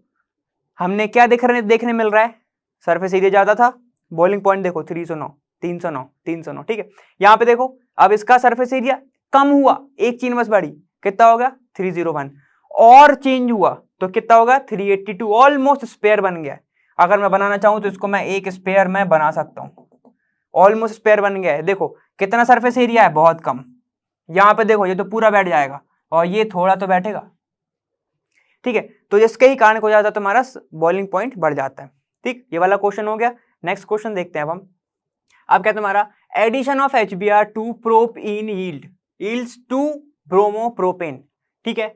हमने क्या देखने मिल रहा है, सरफेस एरिया ज्यादा था, बॉइलिंग पॉइंट देखो 309, 309, 309। ठीक है, यहां पे देखो अब इसका सरफेस एरिया कम हुआ, एक चीन बस बढ़ी, कितना हो गया 301, और चेंज हुआ तो कितना होगा 382, ऑलमोस्ट स्पेयर बन गया। अगर मैं बनाना चाहूं तो इसको मैं एक स्पेयर में बना सकता हूं, ऑलमोस्ट स्पेयर बन गया है। देखो कितना सरफेस एरिया है, बहुत कम। यहां पे देखो ये तो पूरा बैठ जाएगा और ये थोड़ा तो बैठेगा। ठीक है, तो इसके ही कारण हो जाता है तुम्हारा बॉइलिंग पॉइंट बढ़ जाता है। ठीक, ये वाला क्वेश्चन हो गया। नेक्स्ट क्वेश्चन देखते हैं अब क्या तुम्हारा, addition of HBr to propene yields two bromopropane. ठीक है,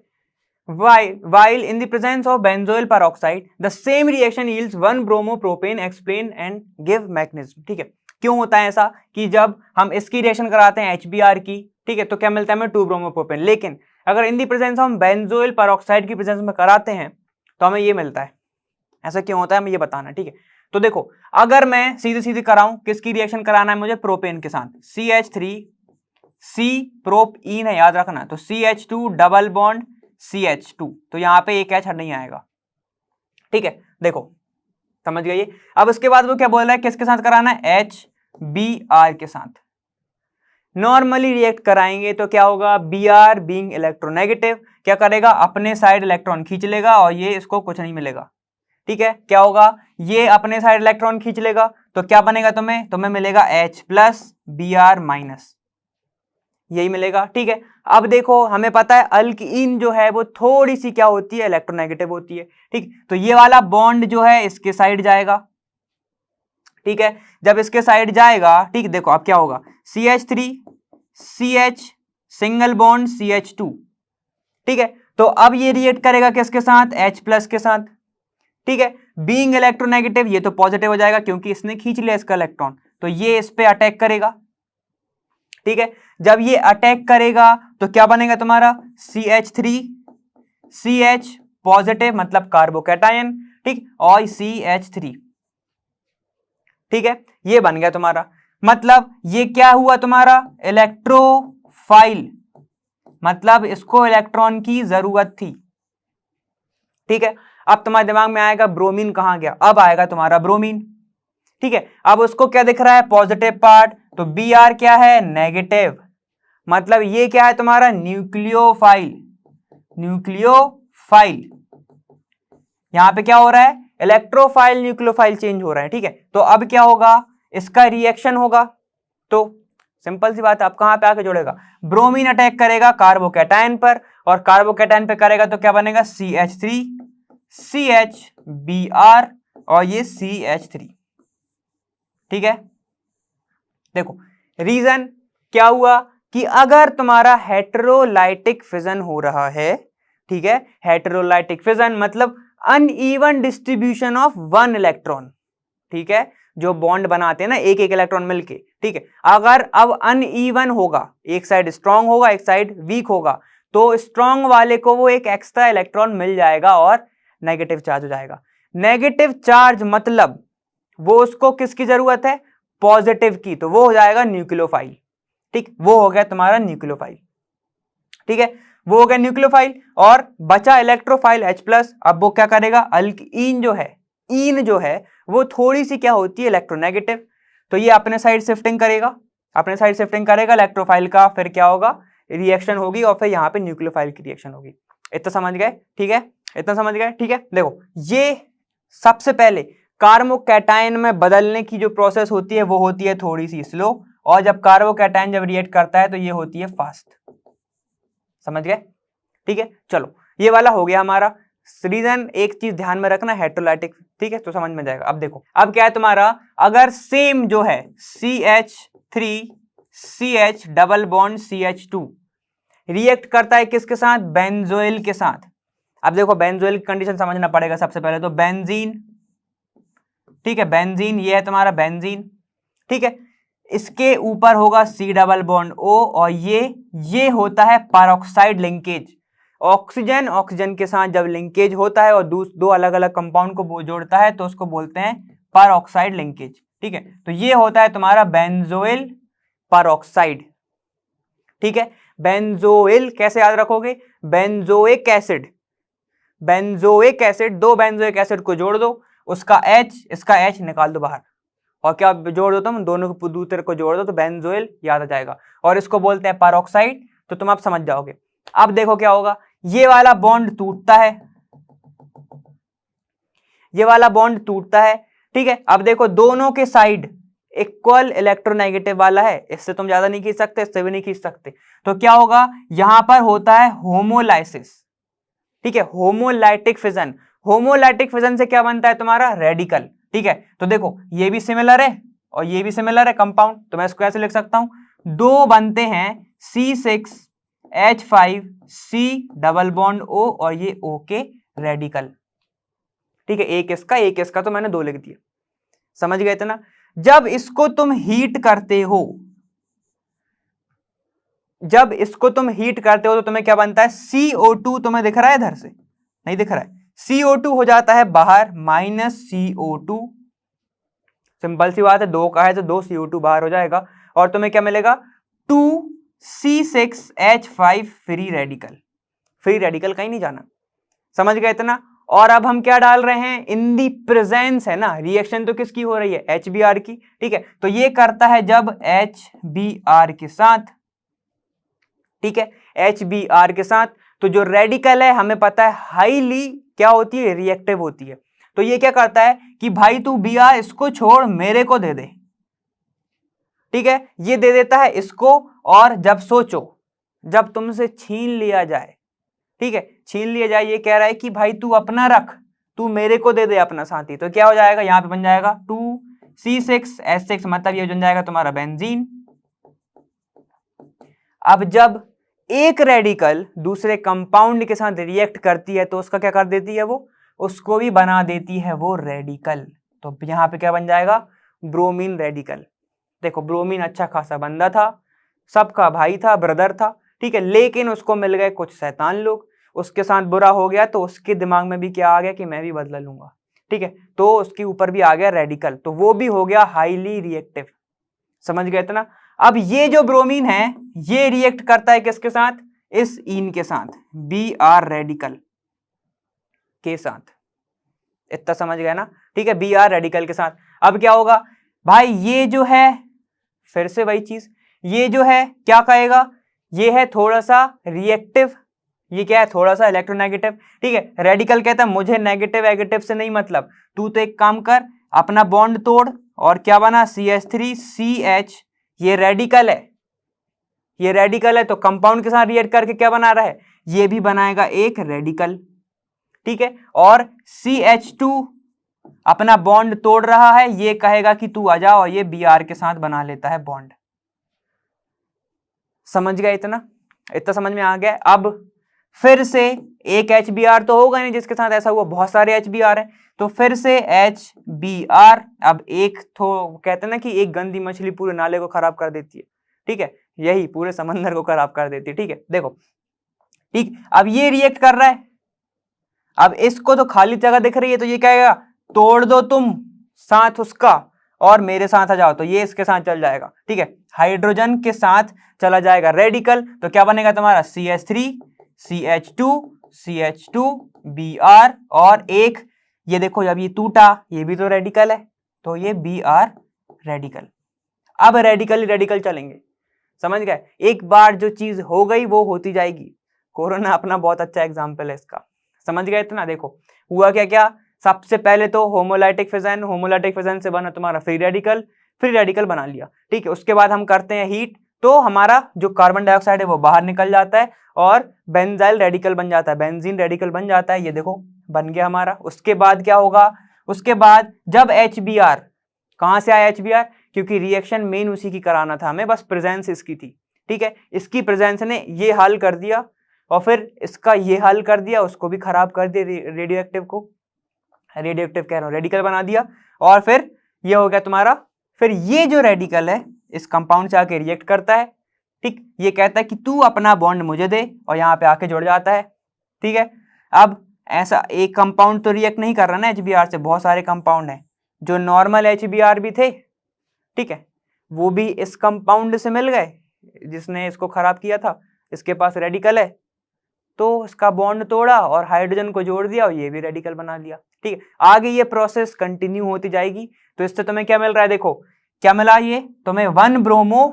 while in the presence of benzoyl peroxide the same reaction yields 1 bromopropane, explain and give mechanism। ठीक है, क्यों होता है ऐसा कि जब हम इसकी रिएक्शन कराते हैं HBr की, ठीक है, तो क्या मिलता है हमें 2 ब्रोमोप्रोपेन, लेकिन अगर इन दी प्रेजेंस हम बेंजोइल पेरोक्साइड की प्रेजेंस में कराते हैं तो हमें ये मिलता है। ऐसा क्यों होता है हमें ये बताना। ठीक है, तो देखो अगर मैं सीधी कराऊं, किसकी रिएक्शन कराना है मुझे, प्रोपेन के साथ, CH3C प्रोपीन है, याद रखना, तो CH2 डबल बॉन्ड CH2, तो यहां पे एक H नहीं आएगा। ठीक है, देखो समझ गए। अब उसके बाद वो क्या बोल रहा है, किसके साथ कराना है, HBr के साथ। नॉर्मली रिएक्ट कराएंगे तो क्या होगा, Br बीइंग इलेक्ट्रोनेगेटिव क्या करेगा, अपने साइड इलेक्ट्रॉन खींच लेगा और ये इसको कुछ नहीं मिलेगा। ठीक है, क्या होगा, ये अपने साइड इलेक्ट्रॉन खींच लेगा तो क्या बनेगा, तुम्हें मिलेगा H प्लस Br माइनस, यही मिलेगा। ठीक है, अब देखो हमें पता है अल्कीन जो है वो थोड़ी सी क्या होती है, इलेक्ट्रोनेगेटिव होती है। ठीक, तो ये वाला बॉन्ड जो है इसके साइड जाएगा। ठीक है, जब इसके साइड जाएगा, ठीक, देखो अब क्या होगा, CH3 CH single bond CH2। ठीक है, तो अब ये रिएक्ट करेगा किसके साथ, H प्लस के साथ। ठीक है, बीइंग इलेक्ट्रोनेगेटिव ये तो पॉजिटिव हो जाएगा क्योंकि इसने खींच लिया इसका इलेक्ट्रॉन, तो ये इस पे अटैक करेगा। ठीक है, जब ये अटैक करेगा तो क्या बनेगा तुम्हारा, CH3 CH पॉजिटिव मतलब कार्बोकैटायन, ठीक, और CH3। ठीक है, ये बन गया तुम्हारा, मतलब ये क्या हुआ तुम्हारा, इलेक्ट्रोफाइल, मतलब इसको इलेक्ट्रॉन की जरूरत थी। ठीक है, अब तुम्हारे दिमाग में आएगा ब्रोमीन कहां गया, अब आएगा तुम्हारा ब्रोमीन। ठीक है, अब उसको क्या दिख रहा है, पॉजिटिव पार्ट, तो Br क्या है, नेगेटिव, मतलब ये क्या है तुम्हारा, न्यूक्लियोफाइल। यहां पे क्या हो रहा है, इलेक्ट्रोफाइल न्यूक्लियोफाइल चेंज हो रहा है। ठीक है, तो अब क्या होगा, इसका रिएक्शन होगा, तो सिंपल सी बात है, अब कहां पे आके जुड़ेगा, ब्रोमीन अटैक करेगा कार्बोकैटायन पर, और कार्बोकैटायन पे करेगा तो क्या बनेगा, CH3 CH Br और ये CH3। ठीक है, देखो रीजन क्या हुआ कि अगर तुम्हारा हेटेरोलाइटिक फिजन हो रहा है, ठीक है, हेटेरोलाइटिक फिजन मतलब अनइवन डिस्ट्रीब्यूशन ऑफ 1 इलेक्ट्रॉन। ठीक है, जो बॉन्ड बनाते हैं ना एक एक इलेक्ट्रॉन मिलके, ठीक है, अगर अब अनइवन होगा, एक साइड स्ट्रांग होगा एक साइड वीक होगा, तो स्ट्रांग वाले को वो एक एक्स्ट्रा इलेक्ट्रॉन मिल जाएगा और नेगेटिव चार्ज हो जाएगा। नेगेटिव चार्ज मतलब वो उसको किसकी जरूरत है, पॉजिटिव की, तो वो हो जाएगा न्यूक्लियोफाइल। ठीक, वो हो गया तुम्हारा न्यूक्लियोफाइल। ठीक है, वो हो गया न्यूक्लियोफाइल, और बचा इलेक्ट्रोफाइल H प्लस। अब वो क्या करेगा, अल्कीन जो है, इन जो है वो थोड़ी सी क्या होती है, इलेक्ट्रोनेगेटिव, तो ये अपने साइड शिफ्टिंग करेगा, इलेक्ट्रोफाइल का फिर क्या होगा, रिएक्शन होगी और फिर यहाँ पे न्यूक्लियोफाइल की रिएक्शन होगी। इतना समझ गए, ठीक है, इतना समझ गए। ठीक है, देखो ये सबसे पहले कार्बोकैटायन में बदलने की जो प्रोसेस होती है वो होती है थोड़ी सी स्लो, और जब कार्बोकैटायन जब रिएक्ट करता है तो ये होती है फास्ट। समझ गए, ठीक है, चलो ये वाला हो गया हमारा रीजन। एक चीज ध्यान में रखना, हेटेरोलाइटिक, ठीक है, तो समझ में जाएगा। अब देखो अब क्या है तुम्हारा, अगर सेम जो है CH3 CH double bond CH2 react करता है किसके साथ, बेंजोइल के साथ। अब देखो बेंजोइल की कंडीशन समझना पड़ेगा सबसे पहले, तो बेंजीन, ठीक है, बेंजीन ये है तुम्हारा बेंजीन। ठीक है, इसके ऊपर होगा C डबल बॉन्ड O, और ये होता है पेरोक्साइड लिंकेज, ऑक्सीजन ऑक्सीजन के साथ जब लिंकेज होता है और दो अलग अलग कंपाउंड को जोड़ता है तो उसको बोलते हैं पर ऑक्साइड लिंकेज। ठीक है, तो ये होता है तुम्हारा बेंजोइल पर ऑक्साइड। ठीक है, बेंजोइल कैसे याद रखोगे, बेंजोइक एसिड, बेंजोइक एसिड, दो बेंजोइक एसिड को जोड़ दो, उसका H इसका H निकाल दो बाहर, और क्या जोड़ दो तुम, दोनों को दूसरे को जोड़ दो तो बेंजोइल याद आ जाएगा, और इसको बोलते हैं पेरोक्साइड। तो तुम आप समझ जाओगे। अब देखो क्या होगा, ये वाला बॉन्ड टूटता है, ये वाला बॉन्ड टूटता है। ठीक है, अब देखो दोनों के साइड इक्वल इलेक्ट्रोनेगेटिव वाला है, इससे तुम ज्यादा नहीं खींच सकते, इससे भी नहीं खींच सकते, तो क्या होगा, यहां पर होता है होमोलाइसिस। ठीक है, होमोलाइटिक फिजन, होमोलाइटिक फिजन से क्या बनता है तुम्हारा, रेडिकल। ठीक है, तो देखो ये भी सिमिलर है और ये भी सिमिलर है कंपाउंड, तो मैं इसको ऐसे लिख सकता हूं, दो बनते हैं C6H5C डबल बॉन्ड O और ये O के रेडिकल। ठीक है, एक इसका तो मैंने दो लिख दिया, समझ गए थे ना। जब इसको तुम हीट करते हो, जब इसको तुम हीट करते हो तो तुम्हें क्या बनता है, CO2, तुम्हें दिख रहा है इधर से, नहीं दिख रहा है, CO2 हो जाता है बाहर -CO2, सिंपल सी बात है, दो का है तो दो CO2 बाहर हो जाएगा, और तुम्हें क्या मिलेगा, 2C6H5 free radical, free radical कहीं नहीं जाना, समझ गए इतना। और अब हम क्या डाल रहे हैं, इन दी प्रेजेंस है ना, रिएक्शन तो किसकी हो रही है, HBr की। ठीक है, तो ये करता है जब HBr के साथ, ठीक है, HBr के साथ, तो जो रेडिकल है हमें पता है हाईली क्या होती है, रिएक्टिव होती है। तो ये क्या करता है कि भाई तू Br इसको छोड़ मेरे को दे दे। ठीक है, ये दे देता है इसको, और जब सोचो जब तुमसे छीन लिया जाए, ठीक है, छीन लिया जाए, ये कह रहा है कि भाई तू अपना रख, तू मेरे को दे दे अपना साथी, तो क्या हो जाएगा, यहां पे बन जाएगा 2C6H6, मतलब ये बन जाएगा तुम्हारा बेंजीन। अब जब एक रेडिकल दूसरे कंपाउंड के साथ रिएक्ट करती है तो उसका क्या कर देती है, वो उसको भी बना देती है वो रेडिकल। तो यहां पे क्या बन जाएगा, ब्रोमीन रेडिकल। देखो ब्रोमीन अच्छा खासा बंदा था, सबका भाई था, ब्रदर था, ठीक है, लेकिन उसको मिल गए कुछ शैतान लोग, उसके साथ बुरा हो गया, तो उसके दिमाग में भी क्या आ गया कि मैं भी बदला लूंगा। ठीक है, तो उसके ऊपर भी आ गया रेडिकल, तो वो भी हो गया हाईली रिएक्टिव, समझ गए इतना। अब ये जो ब्रोमीन है ये रिएक्ट करता है किसके साथ, इस ईन के साथ, Br रेडिकल के साथ, इतना समझ गए ना। ठीक है, Br रेडिकल के साथ। अब क्या होगा भाई, ये जो है फिर से वही चीज, ये जो है क्या कहेगा, ये है थोड़ा सा रिएक्टिव, ये क्या है थोड़ा सा इलेक्ट्रोनेगेटिव। ठीक है, रेडिकल कहता है मुझे नेगेटिव एगेटिव से नहीं मतलब, तू तो एक काम कर, अपना बॉन्ड तोड़, और क्या बना CH3CH, ये रेडिकल है, ये रेडिकल है, तो कंपाउंड के साथ रिएक्ट करके क्या बना रहा है, ये भी बनाएगा एक रेडिकल। ठीक है, और CH2 अपना बॉन्ड तोड़ रहा है, ये कहेगा कि तू आ जा, और ये Br के साथ बना लेता है बॉन्ड। समझ गए इतना, इतना समझ में आ गया। अब फिर से एक HBr तो होगा नहीं जिसके साथ ऐसा हुआ, बहुत सारे HBr है, तो फिर से HBr। अब एक तो कहते हैं ना कि एक गंदी मछली पूरे नाले को खराब कर देती है, ठीक है, यही पूरे समंदर को खराब कर देती है। ठीक है, देखो, ठीक, अब ये रिएक्ट कर रहा है, अब इसको तो खाली जगह दिख रही है, तो ये कहेगा तोड़ दो तुम साथ उसका और मेरे साथ आ जाओ, तो ये इसके साथ चल जाएगा। ठीक है, हाइड्रोजन के साथ चला जाएगा रेडिकल, तो क्या बनेगा तुम्हारा CH3 CH2 CH2 Br, और एक ये देखो जब ये टूटा, ये भी तो रेडिकल है, तो ये Br रेडिकल। अब रेडिकल ही रेडिकल चलेंगे, समझ गए। एक बार जो चीज हो गई वो होती जाएगी, कोरोना अपना बहुत अच्छा एग्जाम्पल है इसका, समझ गए इतना। देखो हुआ क्या क्या, सबसे पहले तो होमोलाइटिक फिजन, होमोलाइटिक फिजन से बना तुम्हारा फ्री रेडिकल, फ्री रेडिकल बना लिया। ठीक है, उसके बाद हम करते हैं हीट, तो हमारा जो कार्बन डाइऑक्साइड है वो बाहर निकल जाता है और बेंजाइल रेडिकल बन जाता है, बेंजीन रेडिकल बन जाता है, ये देखो बन गया हमारा। उसके बाद क्या होगा, उसके बाद जब HBr, कहां से आया HBr, क्योंकि रिएक्शन मेन उसी की कराना था हमें, बस प्रेजेंस इसकी थी। ठीक है, इसकी प्रेजेंस ने ये हल कर दिया, और फिर इसका ये हल कर दिया, उसको भी खराब कर दिया, रेडियो एक्टिव को, रेडियो एक्टिव कह रहा हूं, रेडिकल बना दिया, और फिर ये हो गया तुम्हारा। फिर ये जो रेडिकल है इस कंपाउंड से आके रिएक्ट करता है, ठीक, ये कहता है कि तू अपना बॉन्ड मुझे दे, और यहाँ पे आके जुड़ जाता है, ठीक है। अब ऐसा एक कंपाउंड तो रिएक्ट नहीं कर रहा ना HBr से, बहुत सारे कंपाउंड हैं जो नॉर्मल HBr भी थे, ठीक है, वो भी इस कंपाउंड से मिल गए जिसने इसको खराब किया था, इसके पास रेडिकल है तो इसका बॉन्ड तोड़ा और हाइड्रोजन को जोड़ दिया और ये भी रेडिकल बना लिया, ठीक है। आगे ये प्रोसेस कंटिन्यू होती जाएगी। तो इससे तुम्हें क्या मिल रहा है, देखो क्या मिला, ये तुम्हें 1 ब्रोमो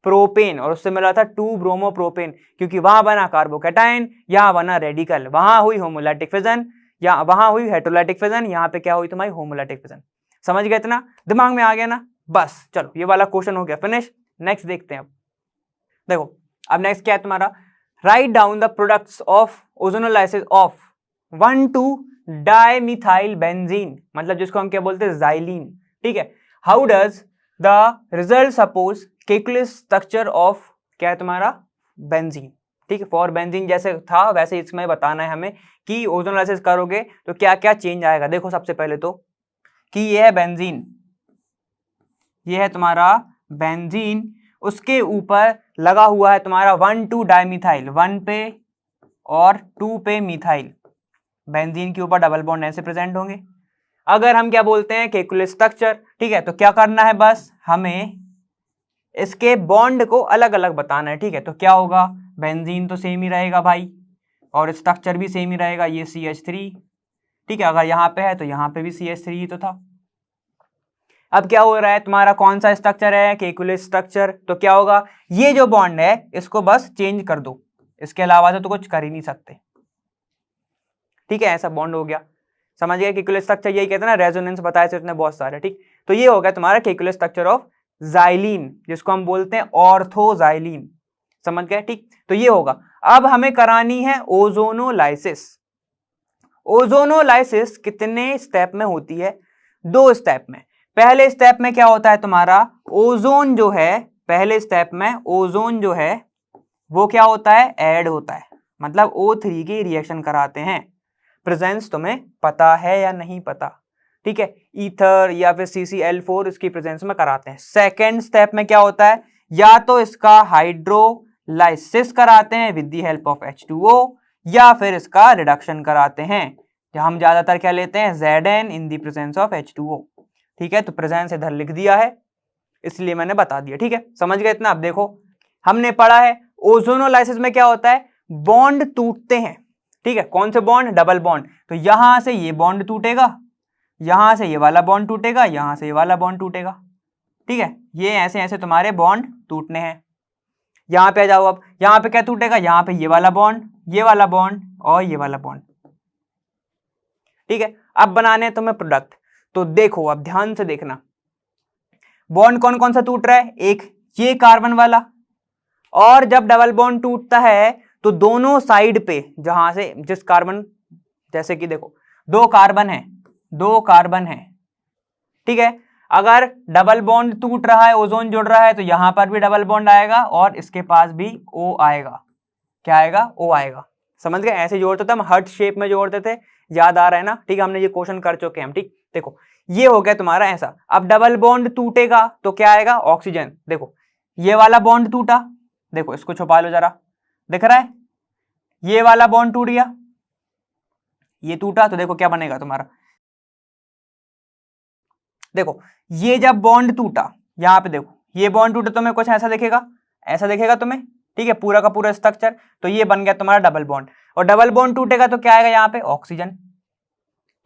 प्रोपेन और उससे मिला था 2 ब्रोमो प्रोपेन, क्योंकि वहां बना कार्बोकैटायन, यहां बना रेडिकल, वहां हुई होमोलैटिक फिजन, या वहां हुई हेटेरोलाइटिक फिजन, यहाँ पे क्या हुई तुम्हारी होमोलैटिक फिजन। समझ गए इतना, दिमाग में आ गया ना? बस चलो ये वाला क्वेश्चन हो गया फिनिश। नेक्स्ट देखते हैं। अब देखो अब नेक्स्ट क्या है तुम्हारा, write down the products of ozonolysis of one two dimethyl benzene, मतलब जिसको हम क्या बोलते हैं, जाइलीन, ठीक है। How does the result suppose Kekule's structure of, क्या है तुम्हारा, बेंजीन, ठीक है। फॉर बेंजीन जैसे था वैसे इसमें बताना है हमें कि ओजोनोलाइसिस करोगे तो क्या क्या चेंज आएगा। देखो सबसे पहले तो कि ये है बेंजीन, ये है तुम्हारा बेंजीन, उसके ऊपर लगा हुआ है तुम्हारा 1,2-डाइमिथाइल, 1 पे और 2 पे मिथाइल, बेंजीन के ऊपर डबल बॉन्ड ऐसे प्रेजेंट होंगे। अगर हम क्या बोलते हैं, केकुलस स्ट्रक्चर, ठीक है, तो क्या करना है, बस हमें इसके बॉन्ड को अलग अलग बताना है, ठीक है। तो क्या होगा, बेंजीन तो सेम ही रहेगा भाई और स्ट्रक्चर भी सेम ही रहेगा, ये CH3, ठीक है। अगर यहाँ पे है तो यहाँ पे भी CH3 ही तो था। अब क्या हो रहा है तुम्हारा, कौन सा स्ट्रक्चर है, केकुलस स्ट्रक्चर, तो क्या होगा, ये जो बॉन्ड है इसको बस चेंज कर दो, इसके अलावा तो कुछ कर ही नहीं सकते, ठीक है। ऐसा बॉन्ड हो गया, समझ गए। केकुलस स्ट्रक्चर यही कहते हैं ना, रेजोनेंस बताए थे उसने बहुत सारे, ठीक। तो ये हो गया तुम्हारा केकुलस स्ट्रक्चर ऑफ जाइलीन, जिसको हम बोलते हैं ऑर्थोजाइलीन, समझ गए, ठीक। तो ये होगा। अब हमें करानी है ओजोनोलाइसिस। ओजोनोलाइसिस कितने स्टेप में होती है, 2 स्टेप में। पहले स्टेप में क्या होता है तुम्हारा, ओजोन जो है, पहले स्टेप में ओजोन जो है वो क्या होता है, ऐड होता है, मतलब O3 की रिएक्शन कराते हैं। प्रेजेंस तुम्हें पता है या नहीं पता, ठीक है, ईथर या फिर CCl4 इसकी प्रेजेंस में कराते हैं। सेकेंड स्टेप में क्या होता है, या तो इसका हाइड्रोलाइसिस कराते हैं with the help of H2O, या फिर इसका रिडक्शन कराते हैं। हम ज्यादातर क्या लेते हैं, Zn in the presence of H2O, ठीक है। तो प्रेजेंस इधर लिख दिया है इसलिए मैंने बता दिया, ठीक है। समझ गए इतना। अब देखो हमने पढ़ा है ओजोनोलाइसिस में क्या होता है, बॉन्ड टूटते हैं, ठीक है। कौन से बॉन्ड, डबल बॉन्ड। तो यहां से ये बॉन्ड टूटेगा, यहां से ये वाला बॉन्ड टूटेगा, यहां से ये वाला बॉन्ड टूटेगा, ठीक है। ये ऐसे ऐसे तुम्हारे बॉन्ड टूटने हैं। यहां पे आ जाओ, अब यहां पे क्या टूटेगा, यहां पे ये वाला बॉन्ड, ये वाला बॉन्ड और ये वाला बॉन्ड, ठीक है। अब बनाने हैं तुम्हें प्रोडक्ट, तो देखो अब ध्यान से देखना, बॉन्ड कौन कौन सा टूट रहा है, एक ये कार्बन वाला, और जब डबल बॉन्ड टूटता है तो दोनों साइड पे, जहां से जिस कार्बन, जैसे कि देखो 2 कार्बन है, 2 कार्बन है, ठीक है। अगर डबल बॉन्ड टूट रहा है, ओजोन जुड़ रहा है, तो यहां पर भी डबल बॉन्ड आएगा और इसके पास भी O आएगा। क्या आएगा, O आएगा। समझ गए, ऐसे जोड़ते थे हम, हार्ट शेप में जोड़ते थे, याद आ रहा है ना, ठीक है, हमने ये क्वेश्चन कर चुके हैं हम, ठीक। देखो ये हो गया तुम्हारा ऐसा। अब डबल बॉन्ड टूटेगा तो क्या आएगा, ऑक्सीजन। देखो ये वाला बॉन्ड टूटा, देखो इसको छुपा लो जरा, दिख रहा है, ये वाला बॉन्ड टूट गया, ये टूटा, तो देखो क्या बनेगा तुम्हारा, देखो ये जब बॉन्ड टूटा, यहां पे देखो ये बॉन्ड टूटा, तुम्हें कुछ ऐसा दिखेगा, ऐसा दिखेगा तुम्हें, ठीक है, पूरा का पूरा स्ट्रक्चर। तो ये बन गया तुम्हारा डबल बॉन्ड, और डबल बॉन्ड टूटेगा तो क्या आएगा, यहाँ पे ऑक्सीजन,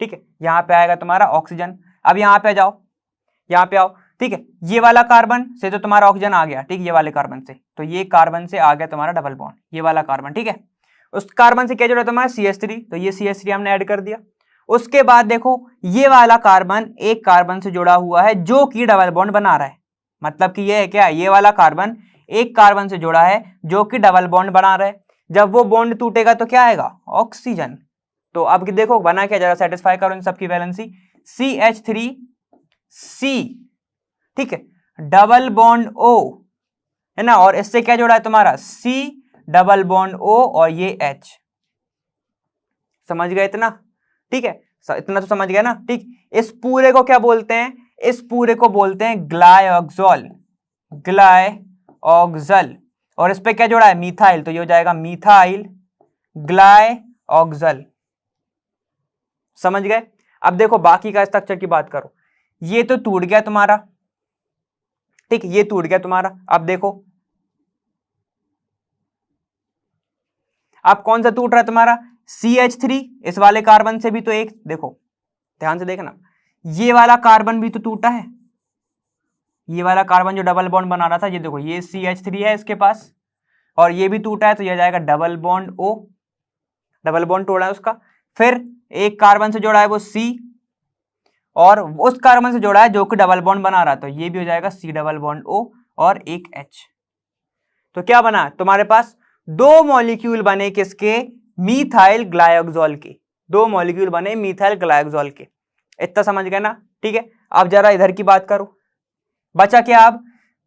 ठीक है, यहाँ पे आएगा तुम्हारा ऑक्सीजन। अब यहाँ पे आ जाओ, यहाँ पे आओ, ठीक है, ये वाला कार्बन से तो तुम्हारा ऑक्सीजन आ गया, ठीक, ये वाले कार्बन से, तो ये कार्बन से आ गया तुम्हारा डबल बॉन्ड, ये वाला कार्बन, ठीक है। उस कार्बन से क्या जुड़ा तुम्हारा, CH3, तो ये CH3 हमने ऐड कर दिया। उसके बाद देखो ये वाला कार्बन एक कार्बन से जुड़ा हुआ है जो कि डबल बॉन्ड बना रहा है, मतलब कि ये है क्या, ये वाला कार्बन एक कार्बन से जुड़ा है जो कि डबल बॉन्ड बना रहा है। जब वो बॉन्ड टूटेगा तो क्या आएगा, ऑक्सीजन। तो अब देखो बना क्या, जरा सेटिस्फाई करो इन सबकी वैलेंसी, CH3C, ठीक है, डबल बॉन्ड O है ना, और इससे क्या जुड़ा है तुम्हारा, C डबल बॉन्ड O और ये H। समझ गए इतना, ठीक है, इतना तो समझ गया ना, ठीक। इस पूरे को क्या बोलते हैं, इस पूरे को बोलते हैं ग्लाइऑक्सॉल, ग्लाइऑक्सल, और इस पे क्या जुड़ा है, मिथाइल, तो ये हो जाएगा मिथाइल ग्लाइऑक्सल ऑक्सल। समझ गए? अब देखो बाकी का स्ट्रक्चर की बात करो, ये तो टूट गया तुम्हारा, ठीक, ये टूट गया तुम्हारा। अब देखो अब कौन सा टूट रहा है तुम्हारा, CH3, इस वाले कार्बन से भी तो एक, देखो ध्यान से देखना, ये वाला कार्बन भी तो टूटा है, ये वाला कार्बन जो डबल बॉन्ड बना रहा था, ये देखो ये CH3 है इसके पास, और ये भी टूटा है, तो ये जाएगा double bond O, double bond तोड़ा है उसका। फिर एक कार्बन से जोड़ा है वो C, और उस कार्बन से जोड़ा है जो कि डबल बॉन्ड बना रहा है, तो ये भी हो जाएगा C डबल बॉन्ड O और एक H। तो क्या बना तुम्हारे पास, दो मॉलिक्यूल बने किसके, मीथाइल ग्लाइकोजॉल के, दो मॉलिक्यूल बने मीथाइल ग्लाइकोजॉल के। इतना समझ गए ना? ठीक है, अब जरा इधर की बात करो, बचा क्या, अब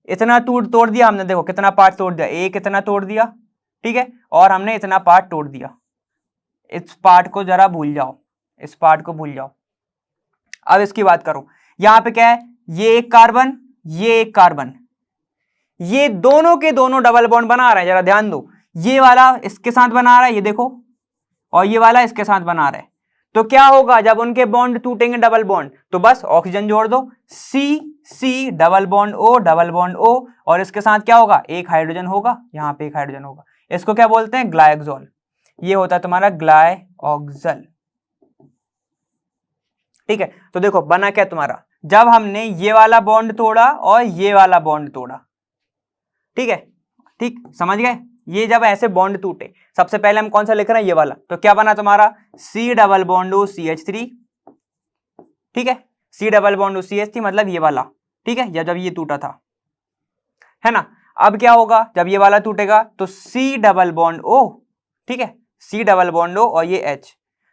इतना तोड़ दिया हमने, देखो कितना पार्ट तोड़ दिया, एक इतना तोड़ दिया, ठीक है, और हमने इतना पार्ट तोड़ दिया। इस पार्ट को जरा भूल जाओ, इस पार्ट को भूल जाओ। अब इसकी बात करो, यहां पे क्या है, ये एक कार्बन, ये एक कार्बन, ये दोनों के दोनों डबल बॉन्ड बना रहे हैं, जरा ध्यान दो, ये वाला इसके साथ बना रहा है, ये देखो, और ये वाला इसके साथ बना रहा है। तो क्या होगा जब उनके बॉन्ड टूटेंगे डबल बॉन्ड, तो बस ऑक्सीजन जोड़ दो, C double bond O double bond O, और इसके साथ क्या होगा, एक हाइड्रोजन होगा, यहां पे एक हाइड्रोजन होगा। इसको क्या बोलते हैं, ग्लाइकोजॉल। ये होता है तुम्हारा ग्लाइकोजल। ठीक है, तो देखो बना क्या तुम्हारा, जब हमने ये वाला बॉन्ड तोड़ा और ये वाला बॉन्ड तोड़ा, ठीक है, ठीक समझ गए, ये जब ऐसे बॉन्ड टूटे, सबसे पहले हम कौन सा लिख रहे हैं, ये वाला, तो क्या बना तुम्हारा C double bond O CH3, ठीक है, C double bond O CH3 मतलब ये वाला, ठीक है, या जब ये टूटा था, है ना। अब क्या होगा जब ये वाला टूटेगा, तो C डबल बॉन्ड O, ठीक है, C डबल बॉन्ड O और ये H,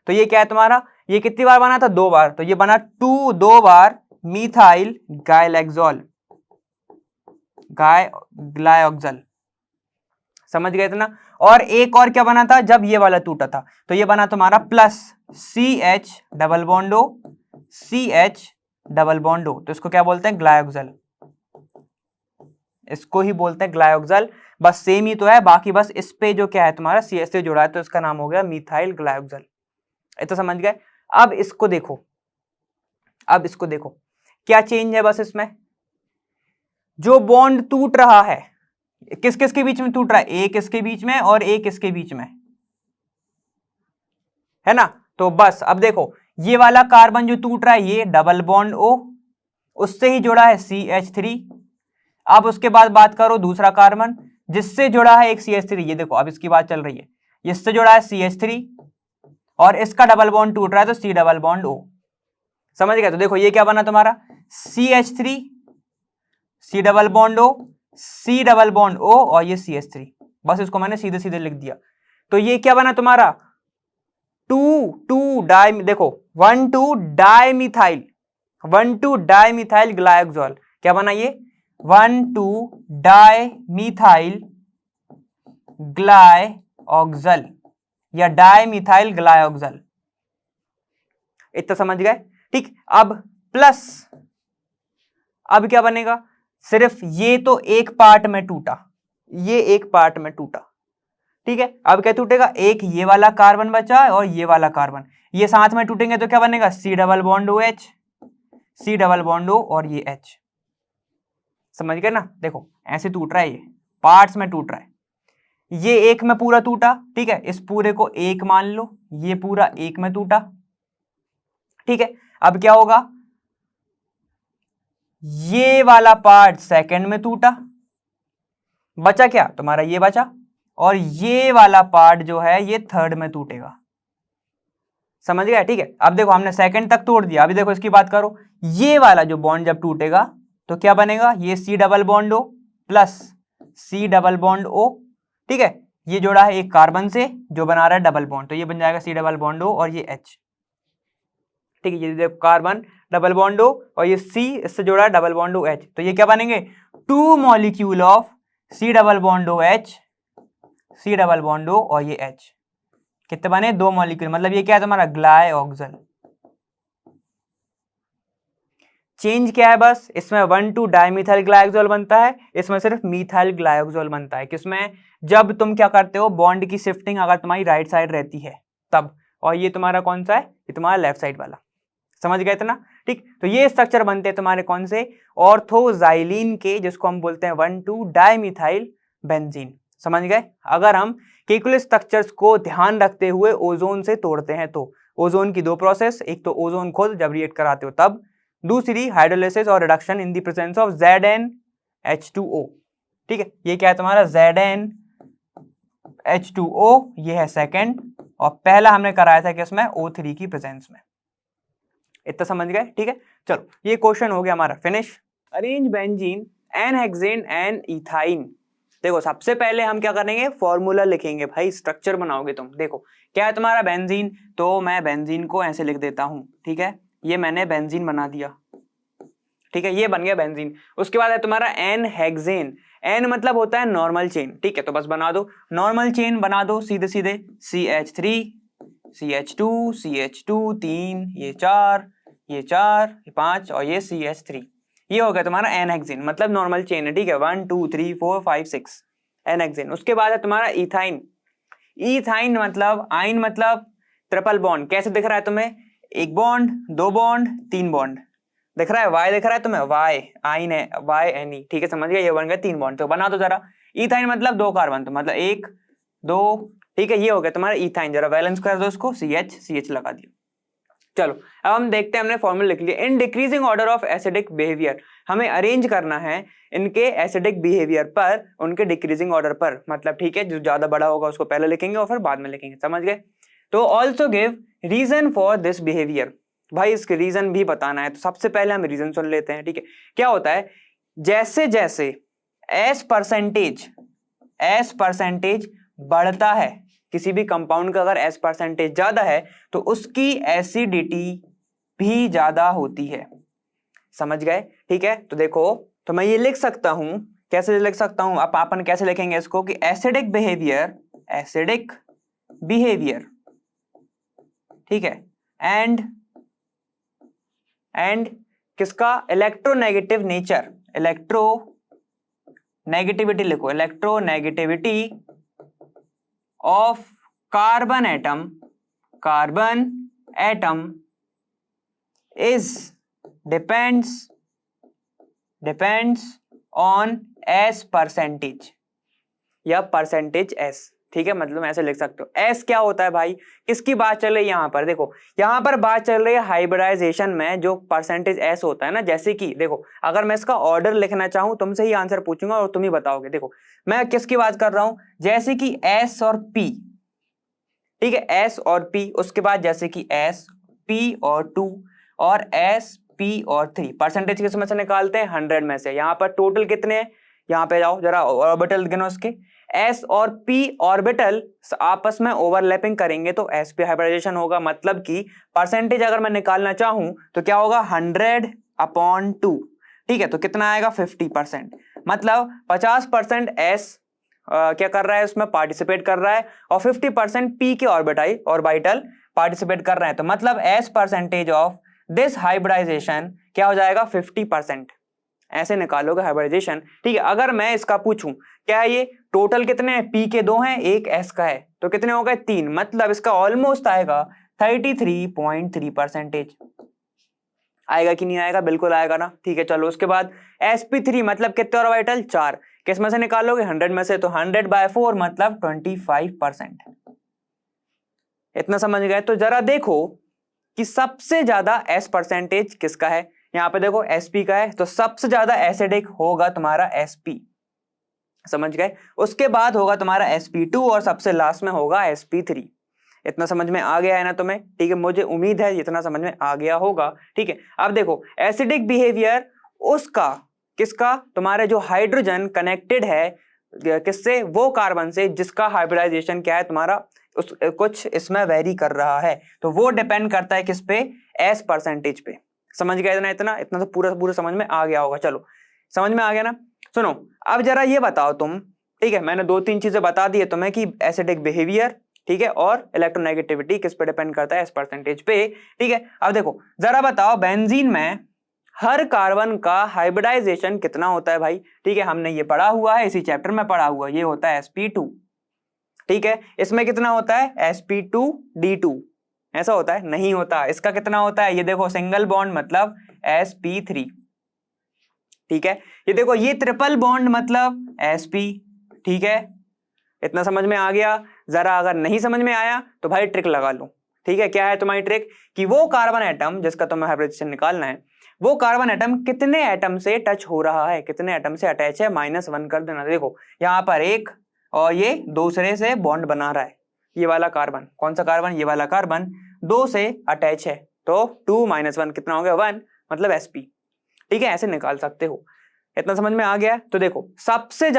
तो ये क्या है तुम्हारा, ये कितनी बार बना था, दो बार, तो ये बना दो बार मीथाइल ग्लाइकोजॉल, ग्लाइकोजल। समझ गए इतना। और एक और क्या बना था जब ये वाला टूटा था, तो ये बना तुम्हारा plus CH double bond O, CH double bond O, तो इसको क्या बोलते हैं, ग्लाइकोजल, इसको ही बोलते हैं ग्लाइकोजल। बस सेम ही तो है, बाकी बस इस पे जो क्या है तुम्हारा CH से जुड़ा है, तो इसका नाम हो गया मीथाइल ग्लाइकोजल। इतना समझ गए। अब इसको देखो, अब इसको देखो क्या चेंज है, बस इसमें जो बॉन्ड टूट रहा है, किस किस के बीच में टूट रहा है, एक इसके बीच में और एक इसके बीच में, है ना। तो बस अब देखो ये वाला कार्बन जो टूट रहा है, ये डबल बॉन्ड O, उससे ही जुड़ा है CH3। अब उसके बाद बात करो दूसरा कार्बन जिससे जुड़ा है एक CH3, ये देखो अब इसकी बात चल रही है, इससे जुड़ा है CH3 और इसका डबल बॉन्ड टूट रहा है, तो C डबल बॉन्ड O। समझ गए। तो देखो ये क्या बना तुम्हारा CH3, C double bond O, C double bond O और ये CH3, बस इसको मैंने सीधे सीधे लिख दिया। तो ये क्या बना तुम्हारा 2 डाई, देखो 1 डाइमिथाइल ग्लाइकोजॉल, क्या बना ये 1 डाइमिथाइल ग्लाइकोजल या डाइमिथाइल ग्लाइकोजल। इतना समझ गए, ठीक। अब प्लस, अब क्या बनेगा, सिर्फ ये तो एक पार्ट में टूटा, ये एक पार्ट में टूटा, ठीक है। अब क्या टूटेगा, एक ये वाला कार्बन बचा और ये वाला कार्बन, ये साथ में टूटेंगे तो क्या बनेगा C double bond OH, C double bond O और ये H। समझ गए ना। देखो ऐसे टूट रहा है, ये पार्ट्स में टूट रहा है, ये एक में पूरा टूटा, ठीक है, इस पूरे को एक मान लो, ये पूरा एक में टूटा, ठीक है। अब क्या होगा, ये वाला पार्ट सेकंड में टूटा, बचा क्या तुम्हारा ये बचा, और ये वाला पार्ट जो है ये थर्ड में टूटेगा। समझ गया, ठीक है। अब देखो हमने सेकंड तक तोड़ दिया, अभी देखो इसकी बात करो, ये वाला जो बॉन्ड जब टूटेगा तो क्या बनेगा, ये C double bond O plus C double bond O, ठीक है, ये जोड़ा है एक कार्बन से जो बना रहा है डबल बॉन्ड, तो ये बन जाएगा C डबल बॉन्ड O और ये H, ठीक है। ये देखो कार्बन डबल बॉन्ड O और ये C इससे जोड़ा है डबल बॉन्ड O H, तो ये क्या बनेंगे 2 molecule of C double bond O H, C double bond O और ये H, कितने बने 2 मॉलिक्यूल, मतलब ये क्या है तुम्हारा ग्लाइकोजल। चेंज क्या है, बस इसमें 1 डाइमिथाइल ग्लाइकोजॉल बनता है, इसमें सिर्फ मीथाइल ग्लाइकोजॉल बनता है। किसमें, जब तुम क्या करते हो बॉन्ड की शिफ्टिंग अगर तुम्हारी राइट साइड रहती है, तब, और ये तुम्हारा कौन सा है, ये तुम्हारा लेफ्ट साइड वाला, समझ गए इतना, ठीक। तो ये स्ट्रक्चर बनते हैं तुम्हारे कौन से, ऑर्थोजाइलिन के, जिसको हम बोलते हैं 1,2 डाइमिथाइल बेंजीन, समझ गए। अगर हम केकुलर स्ट्रक्चर्स को ध्यान रखते हुए ओजोन से तोड़ते हैं तो ओजोन की दो प्रोसेस, एक तो ओजोन खुद जब रिएक्ट कराते हो तब, दूसरी हाइड्रोलिसिस और reduction in the presence of ZnH2O, ठीक है। ये क्या है तुम्हारा ZnH2O, ये है सेकंड, और पहला हमने कराया था किसमें, O3 की प्रेजेंस में। इतना समझ गए, ठीक है। चलो ये क्वेश्चन हो गया हमारा finish. Arrange benzene N hexane N ethyne. देखो सबसे पहले हम क्या करेंगे, फॉर्मूला लिखेंगे भाई, स्ट्रक्चर बनाओगे तुम। देखो क्या है तुम्हारा बेंजीन, तो मैं बेंजीन को ऐसे लिख देता हूं, ठीक है। ये मैंने बेंजीन बना दिया, ठीक है, ये बन गया बेंजीन। उसके बाद है तुम्हारा एन हेक्सेन, एन मतलब होता है नॉर्मल चेन, ठीक है। तो बस बना दो नॉर्मल चेन, बना दो सीधे सीधे, CH3 CH2 CH2 3, ये 4, ये 4, ये 5 और ये CH3, ये हो गया तुम्हारा एन हेक्सेन, मतलब नॉर्मल चेन है, ठीक है। 1 2 3 4 5 6 एन हेक्सेन। उसके बाद है तुम्हारा इथाइन, इथाइन मतलब आइन मतलब ट्रिपल बॉन्ड। कैसे दिख रहा है तुम्हें, एक बॉन्ड, दो बॉन्ड, तीन बॉन्ड दिख रहा है, वाई दिख रहा है तुम्हें, वाई आइन है, YNE, ठीक है, समझ गए, ये बन गया तीन बॉन्ड। तो बना दो जरा, इथाइन मतलब दो कार्बन, तो मतलब 1 2, ठीक है, ये हो गया तुम्हारा इथाइन। जरा बैलेंस कर दो इसको, CH लगा दिया। चलो अब हम देखते हैं, हमने फॉर्मूला लिख लिया। In decreasing order of acidic behaviour, हमें अरेंज करना है इनके एसिडिक बिहेवियर पर, उनके डिक्रीजिंग ऑर्डर पर, मतलब ठीक है, जो ज्यादा बड़ा होगा उसको पहले लिखेंगे और फिर बाद में लिखेंगे, समझ गए। तो also give reason for this behaviour, भाई इसके रीजन भी बताना है। तो सबसे पहले हम रीजन सुन लेते हैं, ठीक है। क्या होता है, जैसे जैसे एस परसेंटेज बढ़ता है, किसी भी कंपाउंड का अगर एस परसेंटेज ज्यादा है तो उसकी एसिडिटी भी ज्यादा होती है, समझ गए, ठीक है। तो देखो, तो मैं ये लिख सकता हूं, कैसे लिख सकता हूं, अपन कैसे लिखेंगे इसको कि एसिडिक बिहेवियर, ठीक है, एंड किसका, इलेक्ट्रोनेगेटिव नेचर, इलेक्ट्रोनेगेटिविटी लिखो, electronegativity of carbon atom is depends on S percentage या परसेंटेज S, ठीक है। मतलब ऐसे लिख सकते हो, S क्या होता है भाई, किसकी बात चल रही है यहाँ पर, देखो यहाँ पर बात चल रही है हाइब्रिडाइजेशन में जो परसेंटेज S होता है ना। जैसे कि देखो, अगर मैं इसका ऑर्डर लिखना चाहूं, तुमसे ही आंसर पूछूंगा और तुम ही बताओगे। देखो मैं किसकी बात कर रहा हूं, जैसे कि S और P, ठीक है, S और P, उसके बाद जैसे कि S P और 2 और S P और 3, परसेंटेज किस में से निकालते हैं, 100 में से। यहाँ पर टोटल कितने हैं, यहाँ पे जाओ जरा ऑर्बिटल गिनो उसके, S और P ऑर्बिटल आपस में ओवरलैपिंग करेंगे तो sp हाइब्रिडाइजेशन होगा। मतलब कि परसेंटेज अगर मैं निकालना चाहूं तो क्या होगा, 100/2, ठीक है। तो कितना आएगा, 50%, मतलब 50% S क्या कर रहा है, उसमें पार्टिसिपेट कर रहा है, और 50% P के ऑर्बिटल पार्टिसिपेट कर रहे हैं। तो मतलब S percentage of this hybridisation क्या हो जाएगा, 50%, ऐसे निकालोगे हाइब्रिडाइजेशन, ठीक है। अगर मैं इसका पूछूं, क्या है ये टोटल कितने हैं, P के 2 हैं, एक S का है, तो कितने हो गए, 3, मतलब इसका ऑलमोस्ट आएगा 33.3%। आएगा कि नहीं आएगा, बिल्कुल आएगा ना, ठीक है। चलो उसके बाद sp3 मतलब कितने ऑर्बिटल, 4, किस में से निकालोगे, 100 में से, तो 100/4 मतलब 25%। इतना समझ गए। तो जरा देखो कि सबसे ज्यादा S परसेंटेज किसका है, यहाँ पे देखो sp का है, तो सबसे ज्यादा एसिडिक होगा तुम्हारा sp, समझ गए। उसके बाद होगा तुम्हारा sp2 और सबसे लास्ट में होगा sp3। इतना समझ में आ गया है ना तुम्हें, ठीक है, मुझे उम्मीद है इतना समझ में आ गया होगा, ठीक है। अब देखो एसिडिक बिहेवियर उसका, किसका, तुम्हारे जो हाइड्रोजन कनेक्टेड है किससे, वो कार्बन से जिसका हाइब्रिडाइजेशन क्या है तुम्हारा, उस कुछ इसमें वेरी कर रहा है, तो वो डिपेंड करता है किस पे, S परसेंटेज पे। समझ गए ना, इतना तो पूरा समझ में आ गया होगा। चलो समझ में आ गया ना। सुनो अब जरा ये बताओ तुम, ठीक है, मैंने 2-3 चीजें बता दी है तुम्हें कि एसिडिक बिहेवियर, ठीक है, और इलेक्ट्रोनेगेटिविटी किस पे डिपेंड करता है, S परसेंटेज पे, ठीक है। अब देखो जरा बताओ, बेंजीन में हर कार्बन का हाइब्रिडाइजेशन कितना होता है भाई, ठीक है, हमने ये पढ़ा हुआ है, इसी चैप्टर में पढ़ा हुआ है, ये होता है sp2, ठीक है, इसमें कितना होता है sp2d2, ऐसा होता है? नहीं होता। इसका कितना होता है? ये देखो सिंगल बॉन्ड मतलब sp3, ठीक है। ये देखो ये ट्रिपल बॉन्ड मतलब sp, ठीक है। इतना समझ में आ गया? जरा अगर नहीं समझ में आया तो भाई ट्रिक लगा लो, ठीक है। क्या है तुम्हारी ट्रिक? कि वो कार्बन एटम जिसका तुम्हें हाइब्रिडेशन निकालना है, वो कार्बन एटम कितने एटम से टच हो रहा है, कितने एटम से अटैच है, -1 कर देना। देखो यहाँ पर एक और ये दूसरे से बॉन्ड बना रहा है, ये वाला कार्बन, कौन सा कार्बन? ये वाला कार्बन 2 से अटैच है, तो 2 - 1 कितना हो गया? 1, मतलब sp, ठीक है। ऐसे निकाल सकते हो। इतना समझ में आ गया? तो देखो सबसे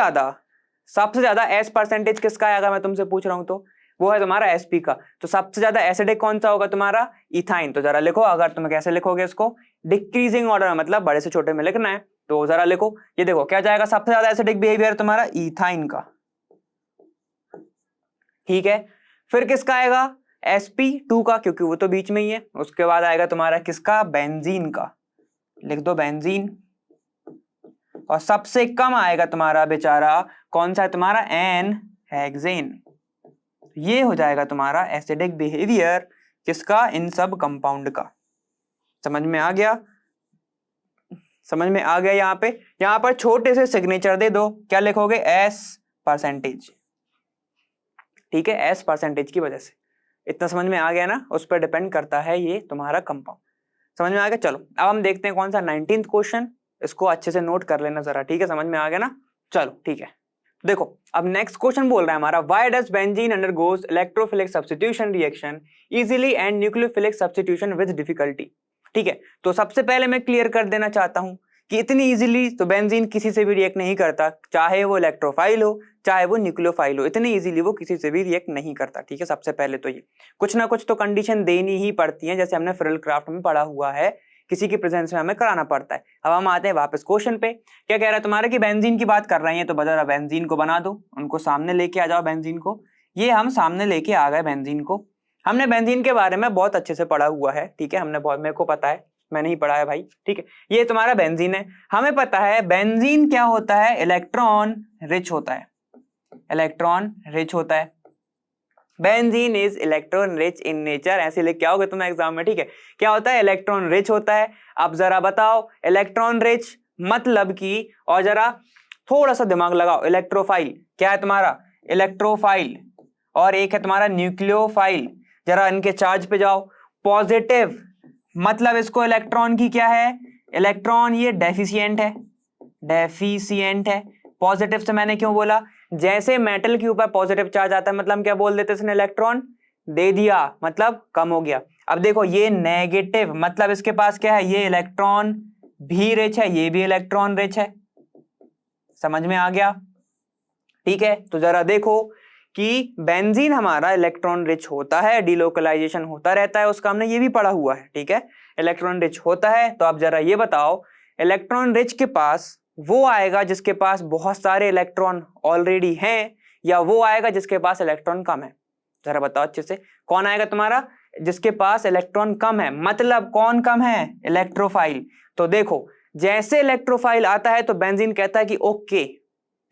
ज्यादा एस परसेंटेज किसका है? अगर मैं तुमसे पूछ रहा हूं तो वो है तुम्हारा sp का। तो सबसे ज्यादा एसिडिक कौन सा होगा? तुम्हारा इथाइन। तो जरा लिखो, अगर तुम कैसे लिखोगे इसको? डिक्रीजिंग ऑर्डर में, मतलब बड़े से छोटे में लिखना है। तो जरा लिखो, ये देखो क्या जाएगा? सबसे ज्यादा एसिडिक बिहेवियर तुम्हारा इथाइन का, ठीक है। फिर किसका आएगा? sp2 का, क्योंकि वो तो बीच में ही है। उसके बाद आएगा तुम्हारा किसका? बेंजीन का, लिख दो बेंजीन। और सबसे कम आएगा तुम्हारा बेचारा कौन सा है? तुम्हारा एन हेक्सेन। ये हो जाएगा तुम्हारा एसिडिक बिहेवियर किसका? इन सब कंपाउंड का। समझ में आ गया? समझ में आ गया? यहाँ पर छोटे से सिग्नेचर दे दो, क्या लिखोगे? एस परसेंटेज, ठीक है, एस परसेंटेज की वजह से। इतना समझ में आ गया ना? उस पर डिपेंड करता है ये तुम्हारा कंपाउंड। समझ में आ गया? चलो अब हम देखते हैं कौन सा 19th क्वेश्चन, इसको अच्छे से नोट कर लेना जरा, ठीक है। समझ में आ गया ना? चलो ठीक है, देखो अब नेक्स्ट क्वेश्चन बोल रहा है हमारा, why does benzene undergoes electrophilic substitution reaction easily and nucleophilic substitution with difficulty, ठीक है। तो सबसे पहले मैं क्लियर कर देना चाहता हूं कि इतनी इजीली तो बेंजीन किसी से भी रिएक्ट नहीं करता, चाहे वो इलेक्ट्रोफाइल हो चाहे वो न्यूक्लियोफाइल हो, इतनी इजीली वो किसी से भी रिएक्ट नहीं करता, ठीक है। सबसे पहले तो ये कुछ ना कुछ तो कंडीशन देनी ही पड़ती है, जैसे हमने फ्रिल क्राफ्ट में पढ़ा हुआ है, किसी की प्रेजेंस में हमें कराना पड़ता है। अब हम आते हैं वापस क्वेश्चन पे। क्या कह रहा है तुम्हारा? कि बेंजीन की बात कर रहे हैं, तो बजा बेंजीन को बना दो, उनको सामने लेके आ जाओ बेंजीन को। ये हम सामने लेके आ गए बेंजीन को। हमने बेंजीन के बारे में बहुत अच्छे से पढ़ा हुआ है, ठीक है। हमने बहुत, मेरे को पता है, मैं नहीं पढ़ा है भाई, ठीक है। ये तुम्हारा बेंजीन है, हमें पता है बेंजीन क्या होता है? इलेक्ट्रॉन रिच होता है, इलेक्ट्रॉन रिच होता है। Benzene is electron rich in nature, ऐसे लिख के आओगे तुम एग्जाम में, ठीक है। क्या होता है? इलेक्ट्रॉन रिच होता है। अब जरा बताओ इलेक्ट्रॉन रिच मतलब कि, और जरा थोड़ा सा दिमाग लगाओ, इलेक्ट्रोफाइल क्या है तुम्हारा? इलेक्ट्रोफाइल। और एक है तुम्हारा न्यूक्लियोफाइल। जरा इनके चार्ज पे जाओ। पॉजिटिव मतलब इसको इलेक्ट्रॉन की क्या है? इलेक्ट्रॉन ये डेफिशिएंट है, डेफिशिएंट है। पॉजिटिव से मैंने क्यों बोला? जैसे मेटल के ऊपर पॉजिटिव चार्ज आता है, मतलब हम क्या बोल देते हैं? इसने इलेक्ट्रॉन दे दिया, मतलब कम हो गया। अब देखो ये नेगेटिव मतलब इसके पास क्या है? ये इलेक्ट्रॉन भी रिच है, ये भी इलेक्ट्रॉन रिच है। समझ में आ गया? ठीक है, तो जरा देखो कि बेंजीन हमारा इलेक्ट्रॉन रिच होता है, डिलोकलाइजेशन होता रहता है, उसका हमने ये भी पढ़ा हुआ है, ठीक है। इलेक्ट्रॉन रिच होता है। तो अब जरा ये बताओ, इलेक्ट्रॉन रिच के पास वो आएगा जिसके पास बहुत सारे इलेक्ट्रॉन ऑलरेडी हैं, या वो आएगा जिसके पास इलेक्ट्रॉन कम है? जरा बताओ अच्छे से, कौन आएगा तुम्हारा? जिसके पास इलेक्ट्रॉन कम है। मतलब कौन कम है? इलेक्ट्रोफाइल। तो देखो जैसे इलेक्ट्रोफाइल आता है तो बेंजीन कहता है कि ओके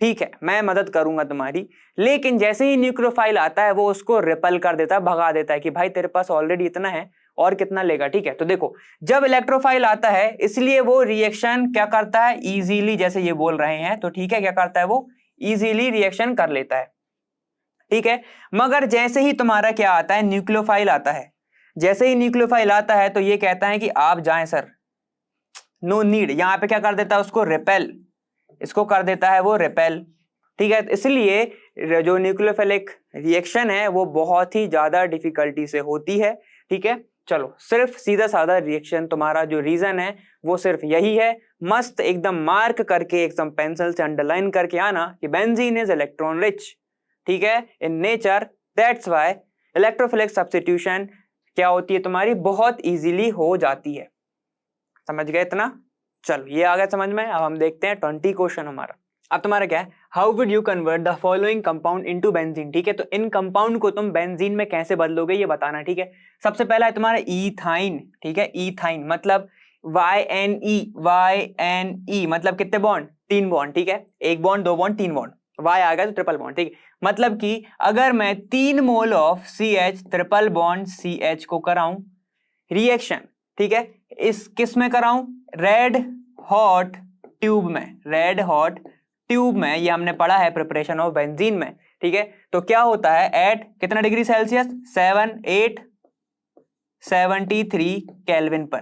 ठीक है मैं मदद करूंगा तुम्हारी, लेकिन जैसे ही न्यूक्लियोफाइल आता है वो उसको रिपल कर देता है, भगा देता है कि भाई तेरे पास ऑलरेडी इतना है और कितना लेगा, ठीक है। तो देखो जब इलेक्ट्रोफाइल आता है इसलिए वो रिएक्शन क्या करता है? इजीली, जैसे ये बोल रहे हैं तो ठीक है, क्या करता है वो? इजीली रिएक्शन कर लेता है, ठीक है। मगर जैसे ही तुम्हारा क्या आता है? न्यूक्लियोफाइल आता है। जैसे ही न्यूक्लियोफाइल आता है तो ये कहता है कि आप जाएं सर, नो नीड। यहां पे क्या कर देता है? उसको रिपेल, इसको कर देता है वो रिपेल, ठीक है। इसलिए जो न्यूक्लियोफिलिक रिएक्शन है वो बहुत ही ज्यादा डिफिकल्टी से होती है, ठीक है। चलो सिर्फ सीधा साधा रिएक्शन तुम्हारा जो रीजन है वो सिर्फ यही है। मस्त एकदम मार्क करके एकदम पेंसिल से अंडरलाइन करके आना कि बेंजीन इज इलेक्ट्रॉन रिच, ठीक है, in nature. That's why electrophilic substitution क्या होती है तुम्हारी? बहुत इजीली हो जाती है। समझ गए इतना? चलो ये आ गया समझ में। अब हम देखते हैं 20 क्वेश्चन हमारा। अब तुम्हारा क्या है? How would you convert the following compound into benzene, ठीक है। तो इन कंपाउंड को तुम बेंजीन में कैसे बदलोगे ये बताना, ठीक है। सबसे पहला है तुम्हारा इथाइन, ठीक है। इथाइन मतलब YNE, YNE मतलब कितने बॉन्ड? 3 बॉन्ड, ठीक है। 1 बॉन्ड, 2 बॉन्ड, 3 बॉन्ड, Y आ गया तो ट्रिपल बॉन्ड, ठीक है। मतलब कि अगर मैं 3 mole of CH triple bond CH को कराऊं रिएक्शन, ठीक है, इस किस में कराऊं, रेड हॉट ट्यूब में, रेड हॉट ट्यूब में, ये हमने पढ़ा है प्रिपरेशन ऑफ बेंजीन में, ठीक है। तो क्या होता है एट कितना डिग्री सेल्सियस, 873 केल्विन पर,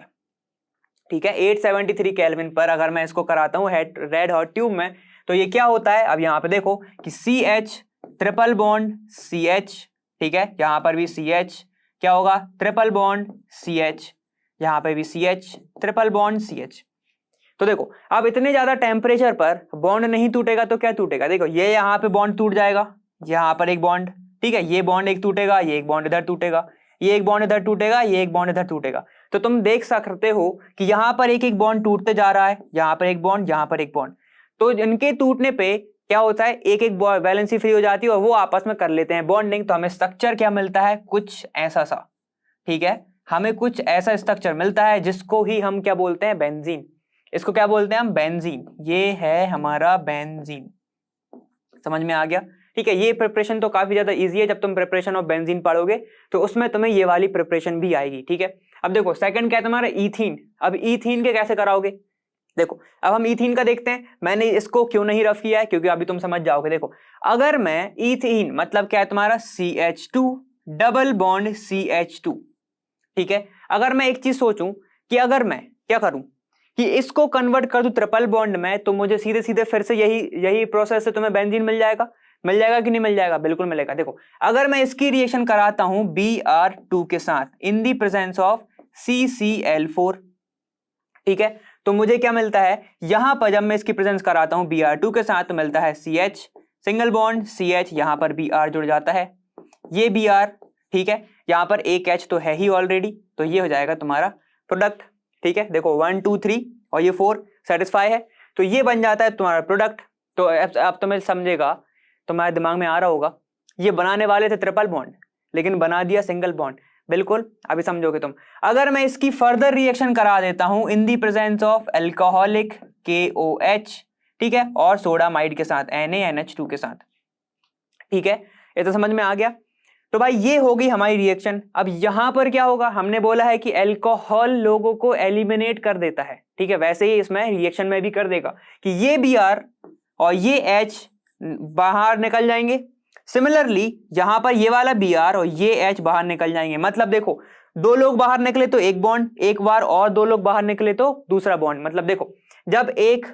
ठीक है, 873 केल्विन पर अगर मैं इसको कराता हूं रेड हॉट ट्यूब में, तो ये क्या होता है, अब यहां पे देखो कि CH ट्रिपल बॉन्ड CH, ठीक है, यहां पर भी CH क्या होगा, ट्रिपल बॉन्ड CH, यहां पे भी CH ट्रिपल बॉन्ड CH। तो देखो अब इतने ज्यादा टेम्परेचर पर बॉन्ड नहीं टूटेगा तो क्या टूटेगा, देखो ये यहां पे बॉन्ड टूट जाएगा, यहां पर एक बॉन्ड, ठीक है, ये बॉन्ड एक टूटेगा, ये एक बॉन्ड इधर टूटेगा, ये एक बॉन्ड इधर टूटेगा, ये एक बॉन्ड इधर टूटेगा। तो तुम देख सकते हो कि यहां पर एक एक बॉन्ड टूटते जा रहा है, यहां पर एक बॉन्ड, यहां पर एक बॉन्ड। तो इनके टूटने पे क्या होता है, एक एक वैलेंसी फ्री हो जाती है और वो आपस में कर लेते हैं बॉन्डिंग। तो हमें स्ट्रक्चर क्या मिलता है, कुछ ऐसा सा, ठीक है, हमें कुछ ऐसा स्ट्रक्चर मिलता है जिसको ही हम क्या बोलते हैं, बेंजीन। इसको क्या बोलते हैं हम, बेंजीन। ये है हमारा बेंजीन, समझ में आ गया, ठीक है। ये प्रिपरेशन तो काफी ज्यादा इजी है, जब तुम प्रिपरेशन ऑफ बेंजीन पढ़ोगे तो उसमें तुम्हें ये वाली प्रिपरेशन भी आएगी, ठीक है। अब देखो सेकंड क्या है तुम्हारा, ईथीन। अब ईथीन के कैसे कराओगे, देखो अब हम ईथीन का देखते हैं। मैंने इसको क्यों नहीं रफ किया है, क्योंकि अभी तुम समझ जाओगे। देखो अगर मैं ईथीन मतलब क्या है तुम्हारा, CH2 डबल बॉन्ड CH2, ठीक है। अगर मैं एक चीज सोचूं कि अगर मैं क्या करूं कि इसको कन्वर्ट कर दूं ट्रिपल बॉन्ड में, तो मुझे सीधे सीधे फिर से यही प्रोसेस से तुम्हें बेंजीन मिल जाएगा। मिल जाएगा कि नहीं मिल जाएगा, बिल्कुल मिलेगा। देखो अगर मैं इसकी रिएक्शन कराता हूं Br2 के साथ इन दी प्रेजेंस ऑफ CCl4, ठीक है, तो मुझे क्या मिलता है, यहां पर जब मैं इसकी प्रेजेंस कराता हूं Br2 के साथ तो मिलता है CH सिंगल बॉन्ड CH, यहां पर Br जुड़ जाता है, ये Br, ठीक है, यहां पर एक H तो है ही ऑलरेडी, तो ये हो जाएगा तुम्हारा प्रोडक्ट, ठीक है। देखो 1 2 3 और ये 4 सेटिस्फाई है, तो ये बन जाता है तुम्हारा प्रोडक्ट। तो अब तुम्हें समझेगा, तुम्हारे दिमाग में आ रहा होगा, ये बनाने वाले थे ट्रिपल बॉन्ड लेकिन बना दिया सिंगल बॉन्ड, बिल्कुल अभी समझोगे तुम। अगर मैं इसकी फर्दर रिएक्शन करा देता हूं in the presence of alcoholic KOH, ठीक है, और सोडामाइड के साथ NaNH2 के साथ, ठीक है, ये तो समझ में आ गया। तो भाई ये होगी हमारी रिएक्शन। अब यहां पर क्या होगा, हमने बोला है कि अल्कोहल लोगों को एलिमिनेट कर देता है, ठीक है, वैसे ही इसमें रिएक्शन में भी कर देगा कि ये Br और ये H बाहर निकल जाएंगे। सिमिलरली यहां पर ये वाला Br और ये H बाहर निकल जाएंगे। मतलब देखो दो लोग बाहर निकले तो एक बॉन्ड, एक बार और दो लोग बाहर निकले तो दूसरा बॉन्ड। मतलब देखो जब एक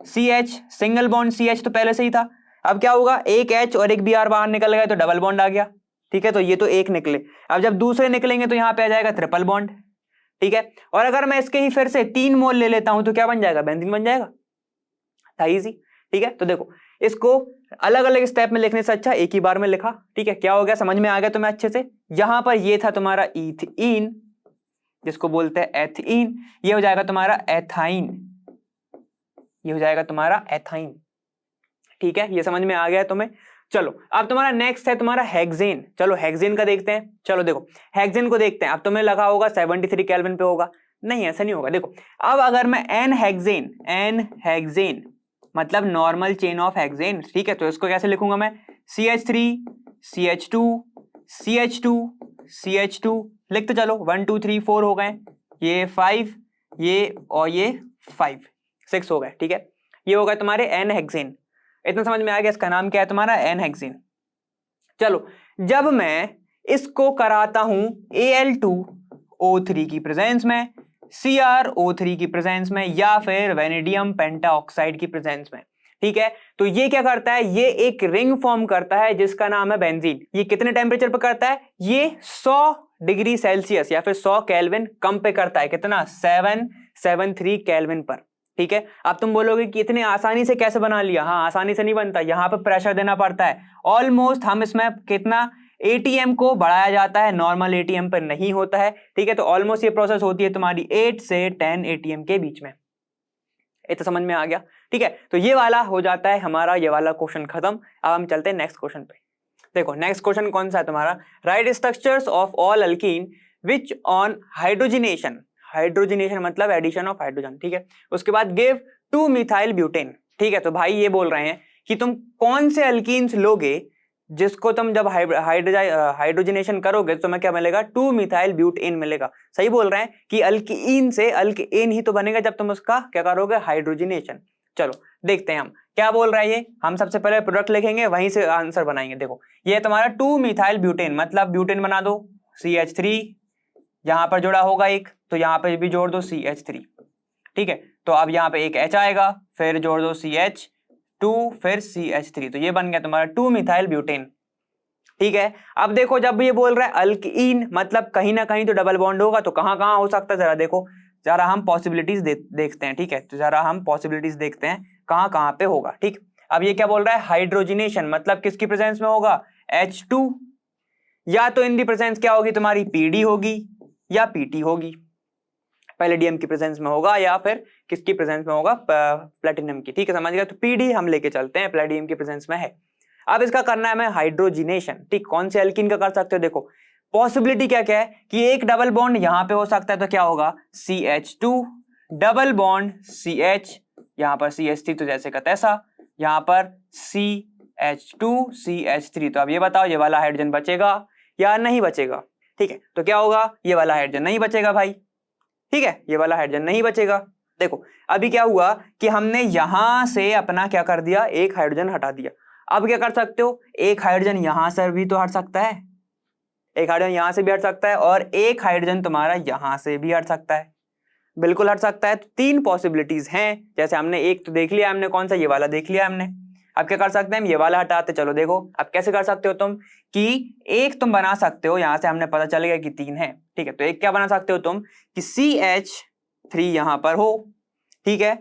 CH सिंगल बॉन्ड CH तो पहले से ही था, अब क्या होगा, एक H और एक Br बाहर निकल गए तो डबल बॉन्ड आ गया, ठीक है, तो ये तो एक निकले। अब जब दूसरे निकलेंगे तो यहां पे आ जाएगा ट्रिपल बॉन्ड, ठीक है। और अगर मैं इसके ही फिर से 3 मोल ले लेता हूं तो क्या बन जाएगा, बेंजीन बन जाएगा, था इजी, ठीक है। तो देखो इसको अलग अलग स्टेप में लिखने से अच्छा एक ही बार में लिखा, ठीक है। क्या हो गया, समझ में आ गया तुम्हें अच्छे से। यहां पर ये था तुम्हारा ईथीन जिसको बोलते हैं एथीन, ये हो जाएगा तुम्हारा एथाइन, ये हो जाएगा तुम्हारा एथाइन, ठीक है, ये समझ में आ गया तुम्हें। चलो अब तुम्हारा नेक्स्ट है तुम्हारा हेक्सेन। चलो हेक्सेन का देखते हैं। चलो देखो हेक्सेन को देखते हैं। अब तुम्हें लगा होगा 73 केल्विन पे होगा, नहीं ऐसा नहीं होगा। देखो अब अगर मैं एन हेक्सेन मतलब नॉर्मल चेन ऑफ हेक्सेन, ठीक है, तो इसको कैसे लिखूंगा मैं, CH3 CH2 CH2 CH2 लिखते चलो, 1 2 3 4 हो गए, ये 5 ये और ये 5 6 हो गए, ठीक है। ये हो गए तुम्हारे एन हेक्सेन। इतना समझ में आ गया, इसका नाम क्या है तुम्हारा, एन हेक्सेन। चलो जब मैं इसको कराता हूं Al2O3 की प्रेजेंस में, CrO3 की प्रेजेंस में, या फिर वेनेडियम पेंटाऑक्साइड की प्रेजेंस में, ठीक है, तो ये क्या करता है, ये एक रिंग फॉर्म करता है जिसका नाम है बेंजीन। ये कितने टेम्परेचर पर करता है, ये 100 डिग्री सेल्सियस या फिर 100 केल्विन कम पे करता है, कितना, 773 केल्विन पर, ठीक है। अब तुम बोलोगे कि इतने आसानी से कैसे बना लिया, हाँ आसानी से नहीं बनता, यहां पर प्रेशर देना पड़ता है। ऑलमोस्ट हम इसमें कितना ATM को बढ़ाया जाता है, नॉर्मल ATM पर नहीं होता है, ठीक है। तो ऑलमोस्ट ये प्रोसेस होती है तुम्हारी 8 से 10 ATM के बीच में। ये तो समझ में आ गया, ठीक है। तो ये वाला हो जाता है हमारा, ये वाला क्वेश्चन खत्म। अब हम चलते हैं नेक्स्ट क्वेश्चन पे। देखो नेक्स्ट क्वेश्चन कौन सा है तुम्हारा, right structures of all alkyne which on hydrogenation, hydrogenation मतलब एडिशन ऑफ हाइड्रोजन, ठीक है। उसके बाद गिव 2 मिथाइल ब्यूटेन, ठीक है। तो भाई ये बोल रहे हैं कि तुम कौन से अल्कीन्स लोगे जिसको तुम जब हाइड्रोजनेशन करोगे तो तुम्हें क्या मिलेगा, 2 मिथाइल ब्यूटेन मिलेगा। सही बोल रहे हैं कि अल्कीन से अल्केन ही तो बनेगा जब तुम उसका क्या करोगे, हाइड्रोजनेशन। चलो देखते हैं हम क्या बोल रहा है ये। हम सबसे पहले प्रोडक्ट लिखेंगे, वहीं से आंसर बनाएंगे। देखो ये तुम्हारा 2 मिथाइल ब्यूटेन, मतलब ब्यूटेन बना दो, CH3 यहां पर जोड़ा होगा एक, तो यहां पर भी जोड़ दो CH3, ठीक है। तो अब यहाँ पे एक H आएगा, फिर जोड़ दो CH2, फिर CH3, तो ये बन गया तुम्हारा 2 मिथाइल ब्यूटेन, ठीक है। अब देखो जब ये बोल रहा है अल्कीन, मतलब कहीं ना कहीं तो डबल बॉन्ड होगा, तो कहां कहां हो सकता है जरा देखो, जरा हम पॉसिबिलिटीज देखते हैं, ठीक है। तो जरा हम पॉसिबिलिटीज देखते हैं कहां कहां पे होगा, ठीक। अब ये क्या बोल रहा है, हाइड्रोजनेशन, मतलब किसकी प्रेजेंस में होगा, H2, या तो इन दी प्रेजेंस क्या होगी तुम्हारी, PD होगी या PT होगी, पैलेडियम की प्रेजेंस में होगा या फिर किसकी प्रेजेंस में होगा, प्लेटिनम की, ठीक है, समझ गया। तो PD हम लेके चलते हैं, पैलेडियम की प्रेजेंस में है। अब इसका करना है हमें हाइड्रोजनेशन, ठीक। कौन से एल्कीन का कर सकते हो, देखो पॉसिबिलिटी क्या क्या है कि एक डबल बॉन्ड यहां पे हो सकता है, तो क्या होगा, CH2 डबल बॉन्ड CH, यहां पर CH3 तो जैसे का तैसा, यहां पर CH2 CH3, तो अब ये बताओ ये वाला हाइड्रोजन बचेगा या नहीं बचेगा, ठीक है। तो क्या होगा, ये वाला हाइड्रोजन नहीं बचेगा भाई, ठीक है, ये वाला हाइड्रोजन नहीं बचेगा। देखो अभी क्या हुआ कि हमने यहां से अपना क्या कर दिया, एक हाइड्रोजन हटा दिया। अब क्या कर सकते हो, एक हाइड्रोजन यहां से भी तो हट सकता है, एक हाइड्रोजन यहां से भी हट सकता है, और एक हाइड्रोजन तुम्हारा यहां से भी हट सकता है, बिल्कुल हट सकता है। तो 3 पॉसिबिलिटीज हैं, जैसे हमने एक तो देख लिया हमने, कौन सा, ये वाला देख लिया हमने। अब क्या कर सकते हैं हम, ये वाला हटाते, चलो देखो अब कैसे कर सकते हो तुम, कि एक तुम बना सकते हो, यहां से हमने पता चल गया कि 3 है, ठीक है। तो एक क्या बना सकते हो तुम, कि CH3 यहां पर हो, ठीक है,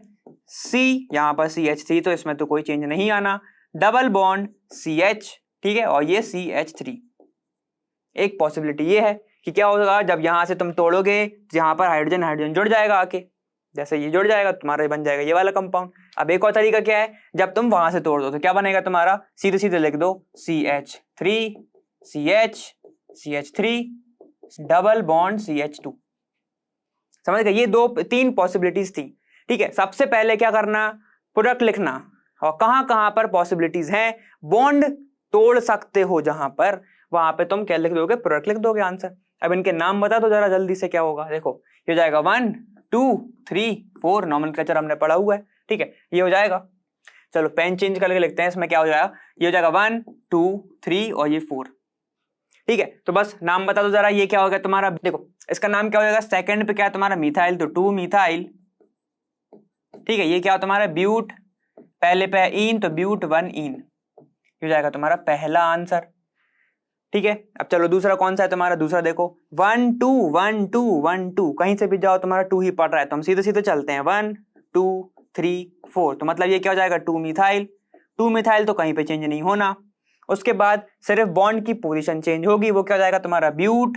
C यहां पर CH3, तो इसमें तो कोई चेंज नहीं आना, डबल बॉन्ड CH, ठीक है, और ये CH3। एक पॉसिबिलिटी ये है कि क्या होगा, जब यहां से तुम तोड़ोगे यहां पर हाइड्रोजन हाइड्रोजन जुड़ जाएगा आके, जैसे ये जुड़ जाएगा तुम्हारा बन जाएगा ये वाला कंपाउंड। अब एक और तरीका क्या है, जब तुम वहां से तोड़ दो तो क्या बनेगा तुम्हारा, सीधे सीधे लिख दो CH3 CH CH3 double bond CH2, समझ गए। ये 3 पॉसिबिलिटीज थी, ठीक है। सबसे पहले क्या करना, प्रोडक्ट लिखना, और कहां कहां पर पॉसिबिलिटीज हैं, बॉन्ड तोड़ सकते हो जहां पर, वहां पे तुम क्या लिख दोगे, प्रोडक्ट लिख दोगे आंसर। अब इनके नाम बता दो जरा जल्दी से, क्या होगा, देखो ये हो जाएगा 1 2 3 4, नॉमेनक्लेचर हमने पढ़ा हुआ है, ठीक है, ये हो जाएगा। चलो पेन चेंज करके लिखते हैं, इसमें क्या हो जाएगा, ये हो जाएगा 1 2 3 और ये 4, ठीक है। तो बस नाम बता दो जरा, ये क्या होगा तुम्हारा, देखो इसका नाम क्या हो जाएगा, सेकंड पे क्या है तुम्हारा मिथाइल, तो 2 मिथाइल, ठीक है। ये क्या हो तुम्हारा ब्यूट, पहले पे इन तो ब्यूट 1 इन, हो जाएगा तुम्हारा पहला आंसर, ठीक है। अब चलो दूसरा कौन सा है तुम्हारा, दूसरा देखो 1 2 1 2 1 2, कहीं से भी जाओ तुम्हारा 2 ही पड़ रहा है, तो हम सीधे सीधे चलते हैं 1 2 3 4, तो मतलब ये क्या हो जाएगा 2 मिथाइल, 2 मिथाइल तो कहीं पे चेंज नहीं होना। उसके बाद सिर्फ बॉन्ड की पोजीशन चेंज होगी, वो क्या हो जाएगा तुम्हारा ब्यूट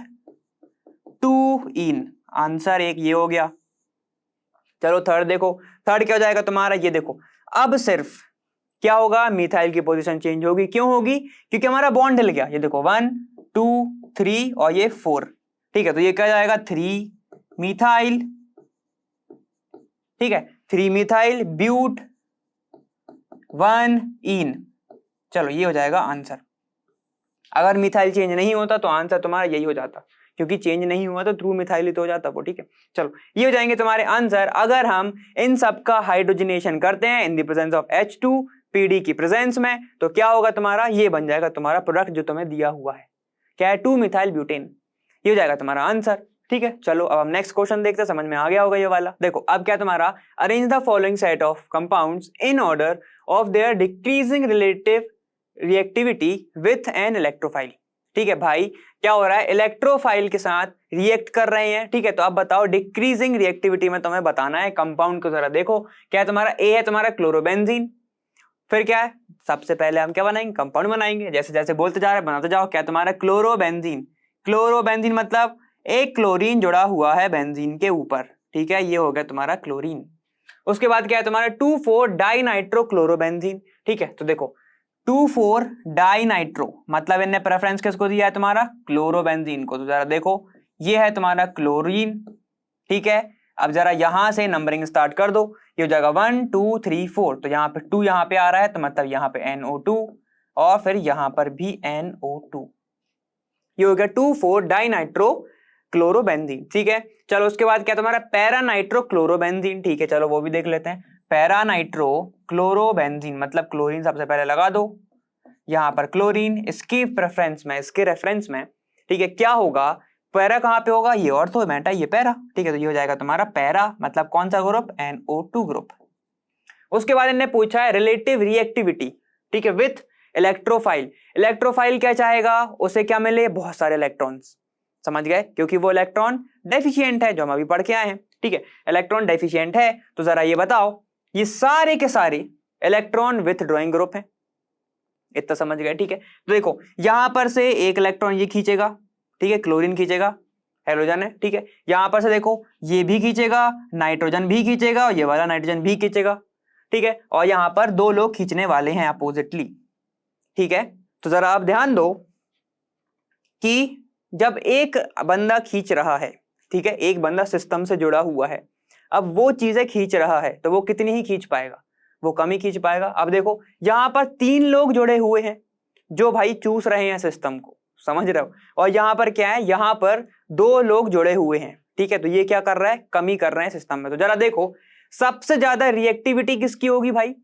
2 इन, आंसर एक ये हो गया। चलो थर्ड देखो, थर्ड क्या हो जाएगा तुम्हारा, ये देखो अब सिर्फ क्या होगा, मिथाइल की पोजीशन चेंज होगी, क्यों होगी, क्योंकि हमारा बॉन्ड हिल गया। ये देखो 1 2 3 और ये 4, ठीक है। तो ये क्या जाएगा 3 मिथाइल, ठीक है, 3 मिथाइल ब्यूट 1 इन, चलो ये हो जाएगा आंसर। अगर मिथाइल चेंज नहीं होता तो आंसर तुम्हारा यही हो जाता, क्योंकि चेंज नहीं हुआ तो ट्रू मिथाइल ही तो हो जाता वो, ठीक है। चलो ये हो जाएंगे तुम्हारे आंसर, अगर हम इन सब का हाइड्रोजनेशन करते हैं in the presence of H2 PD की प्रेजेंस में, तो क्या होगा तुम्हारा, ये बन जाएगा तुम्हारा प्रोडक्ट जो तुम्हें दिया हुआ है, क्या है 2 मिथाइल ब्यूटेन, ये हो जाएगा तुम्हारा आंसर, ठीक है। चलो अब हम नेक्स्ट क्वेश्चन देखते हैं, समझ में आ गया होगा ये वाला। देखो अब क्या तुम्हारा, arrange the following set of compounds in order of their decreasing relative reactivity with an electrophile, ठीक है भाई। क्या हो रहा है, इलेक्ट्रोफाइल के साथ रिएक्ट कर रहे हैं, ठीक है। तो अब बताओ डिक्रीजिंग रिएक्टिविटी में तुम्हें बताना है कंपाउंड को, जरा देखो क्या है तुम्हारा, ए है तुम्हारा क्लोरोबेंजीन, फिर क्या है, सबसे पहले हम क्या बनाएंगे, कंपाउंड बनाएंगे, जैसे जैसे बोलते जा रहे बनाते जाओ, क्या तुम्हारा क्लोरोबेंजीन, क्लोरोबेंजीन मतलब एक क्लोरीन जुड़ा हुआ है बेंजीन के ऊपर, ठीक है, ये हो गया तुम्हारा क्लोरीन। उसके बाद क्या है तुम्हारा 2,4 डाइनाइट्रोक्लोरोबेंजीन, ठीक है। तो देखो 2,4 डाइनाइट्रो मतलब इनने प्रेफरेंस किसको दिया है तुम्हारा, क्लोरोबेंजीन को। तो जरा देखो ये है तुम्हारा क्लोरीन, ठीक है। अब जरा यहां से नंबरिंग स्टार्ट कर दो, ये हो जाएगा 1 2 3 4, तो यहाँ पे 2 यहाँ पे आ रहा है तो मतलब यहाँ पे NO2 और फिर यहाँ पर भी NO2, ये हो गया 2,4 डाइनाइट्रो क्लोरोबेंजीन। ठीक है, चलो उसके बाद क्या तुम्हारा पैरा नाइट्रो क्लोरोबेंजीन। ठीक है, चलो वो भी देख लेते हैं। पैरा नाइट्रो क्लोरोबेंजीन मतलब क्लोरीन सबसे पहले लगा दो, यहाँ पर क्लोरीन, इसकी प्रेफरेंस में, इसके रेफरेंस में, ठीक है, क्या होगा, पैरा कहाँ पे होगा, ये ऑर्थो बेटा, ये पैरा। ठीक है, तो ये हो जाएगा तुम्हारा पैरा मतलब कौन सा ग्रुप, NO2 ग्रुप। उसके बाद इन्हें पूछा है रिलेटिव रिएक्टिविटी, ठीक है, विथ इलेक्ट्रोफाइल। इलेक्ट्रोफाइल क्या चाहेगा, उसे क्या मिले, बहुत सारे इलेक्ट्रॉन्स, समझ गए, क्योंकि वो इलेक्ट्रॉन डेफिशिएंट है, जो हम अभी पढ़ के आए हैं। ठीक है, इलेक्ट्रॉन डेफिशिएंट है, तो जरा ये बताओ, ये सारे के सारे इलेक्ट्रॉन विथ ड्रॉइंग ग्रुप है, इतना समझ गए। ठीक है, तो देखो यहां पर से एक इलेक्ट्रॉन ये खींचेगा, ठीक है, क्लोरीन खींचेगा, हाइड्रोजन है, ठीक है, यहां पर से देखो ये भी खींचेगा, नाइट्रोजन भी खींचेगा और ये वाला नाइट्रोजन भी खींचेगा। ठीक है, और यहां पर दो लोग खींचने वाले हैं अपोजिटली। ठीक है, तो जरा आप ध्यान दो कि जब एक बंदा खींच रहा है, ठीक है, एक बंदा सिस्टम से जुड़ा हुआ है, अब वो चीजें खींच रहा है तो वो कितनी ही खींच पाएगा, वो कम ही खींच पाएगा। अब देखो यहां पर 3 लोग जुड़े हुए हैं जो भाई चूस रहे हैं सिस्टम को, समझ रहे हो, और यहां पर क्या है, यहां पर 2 लोग जुड़े हुए हैं। ठीक है, तो ये क्या कर रहा है, कमी कर रहे हैं सिस्टम में। तो जरा देखो सबसे ज्यादा रिएक्टिविटी किसकी होगी भाई,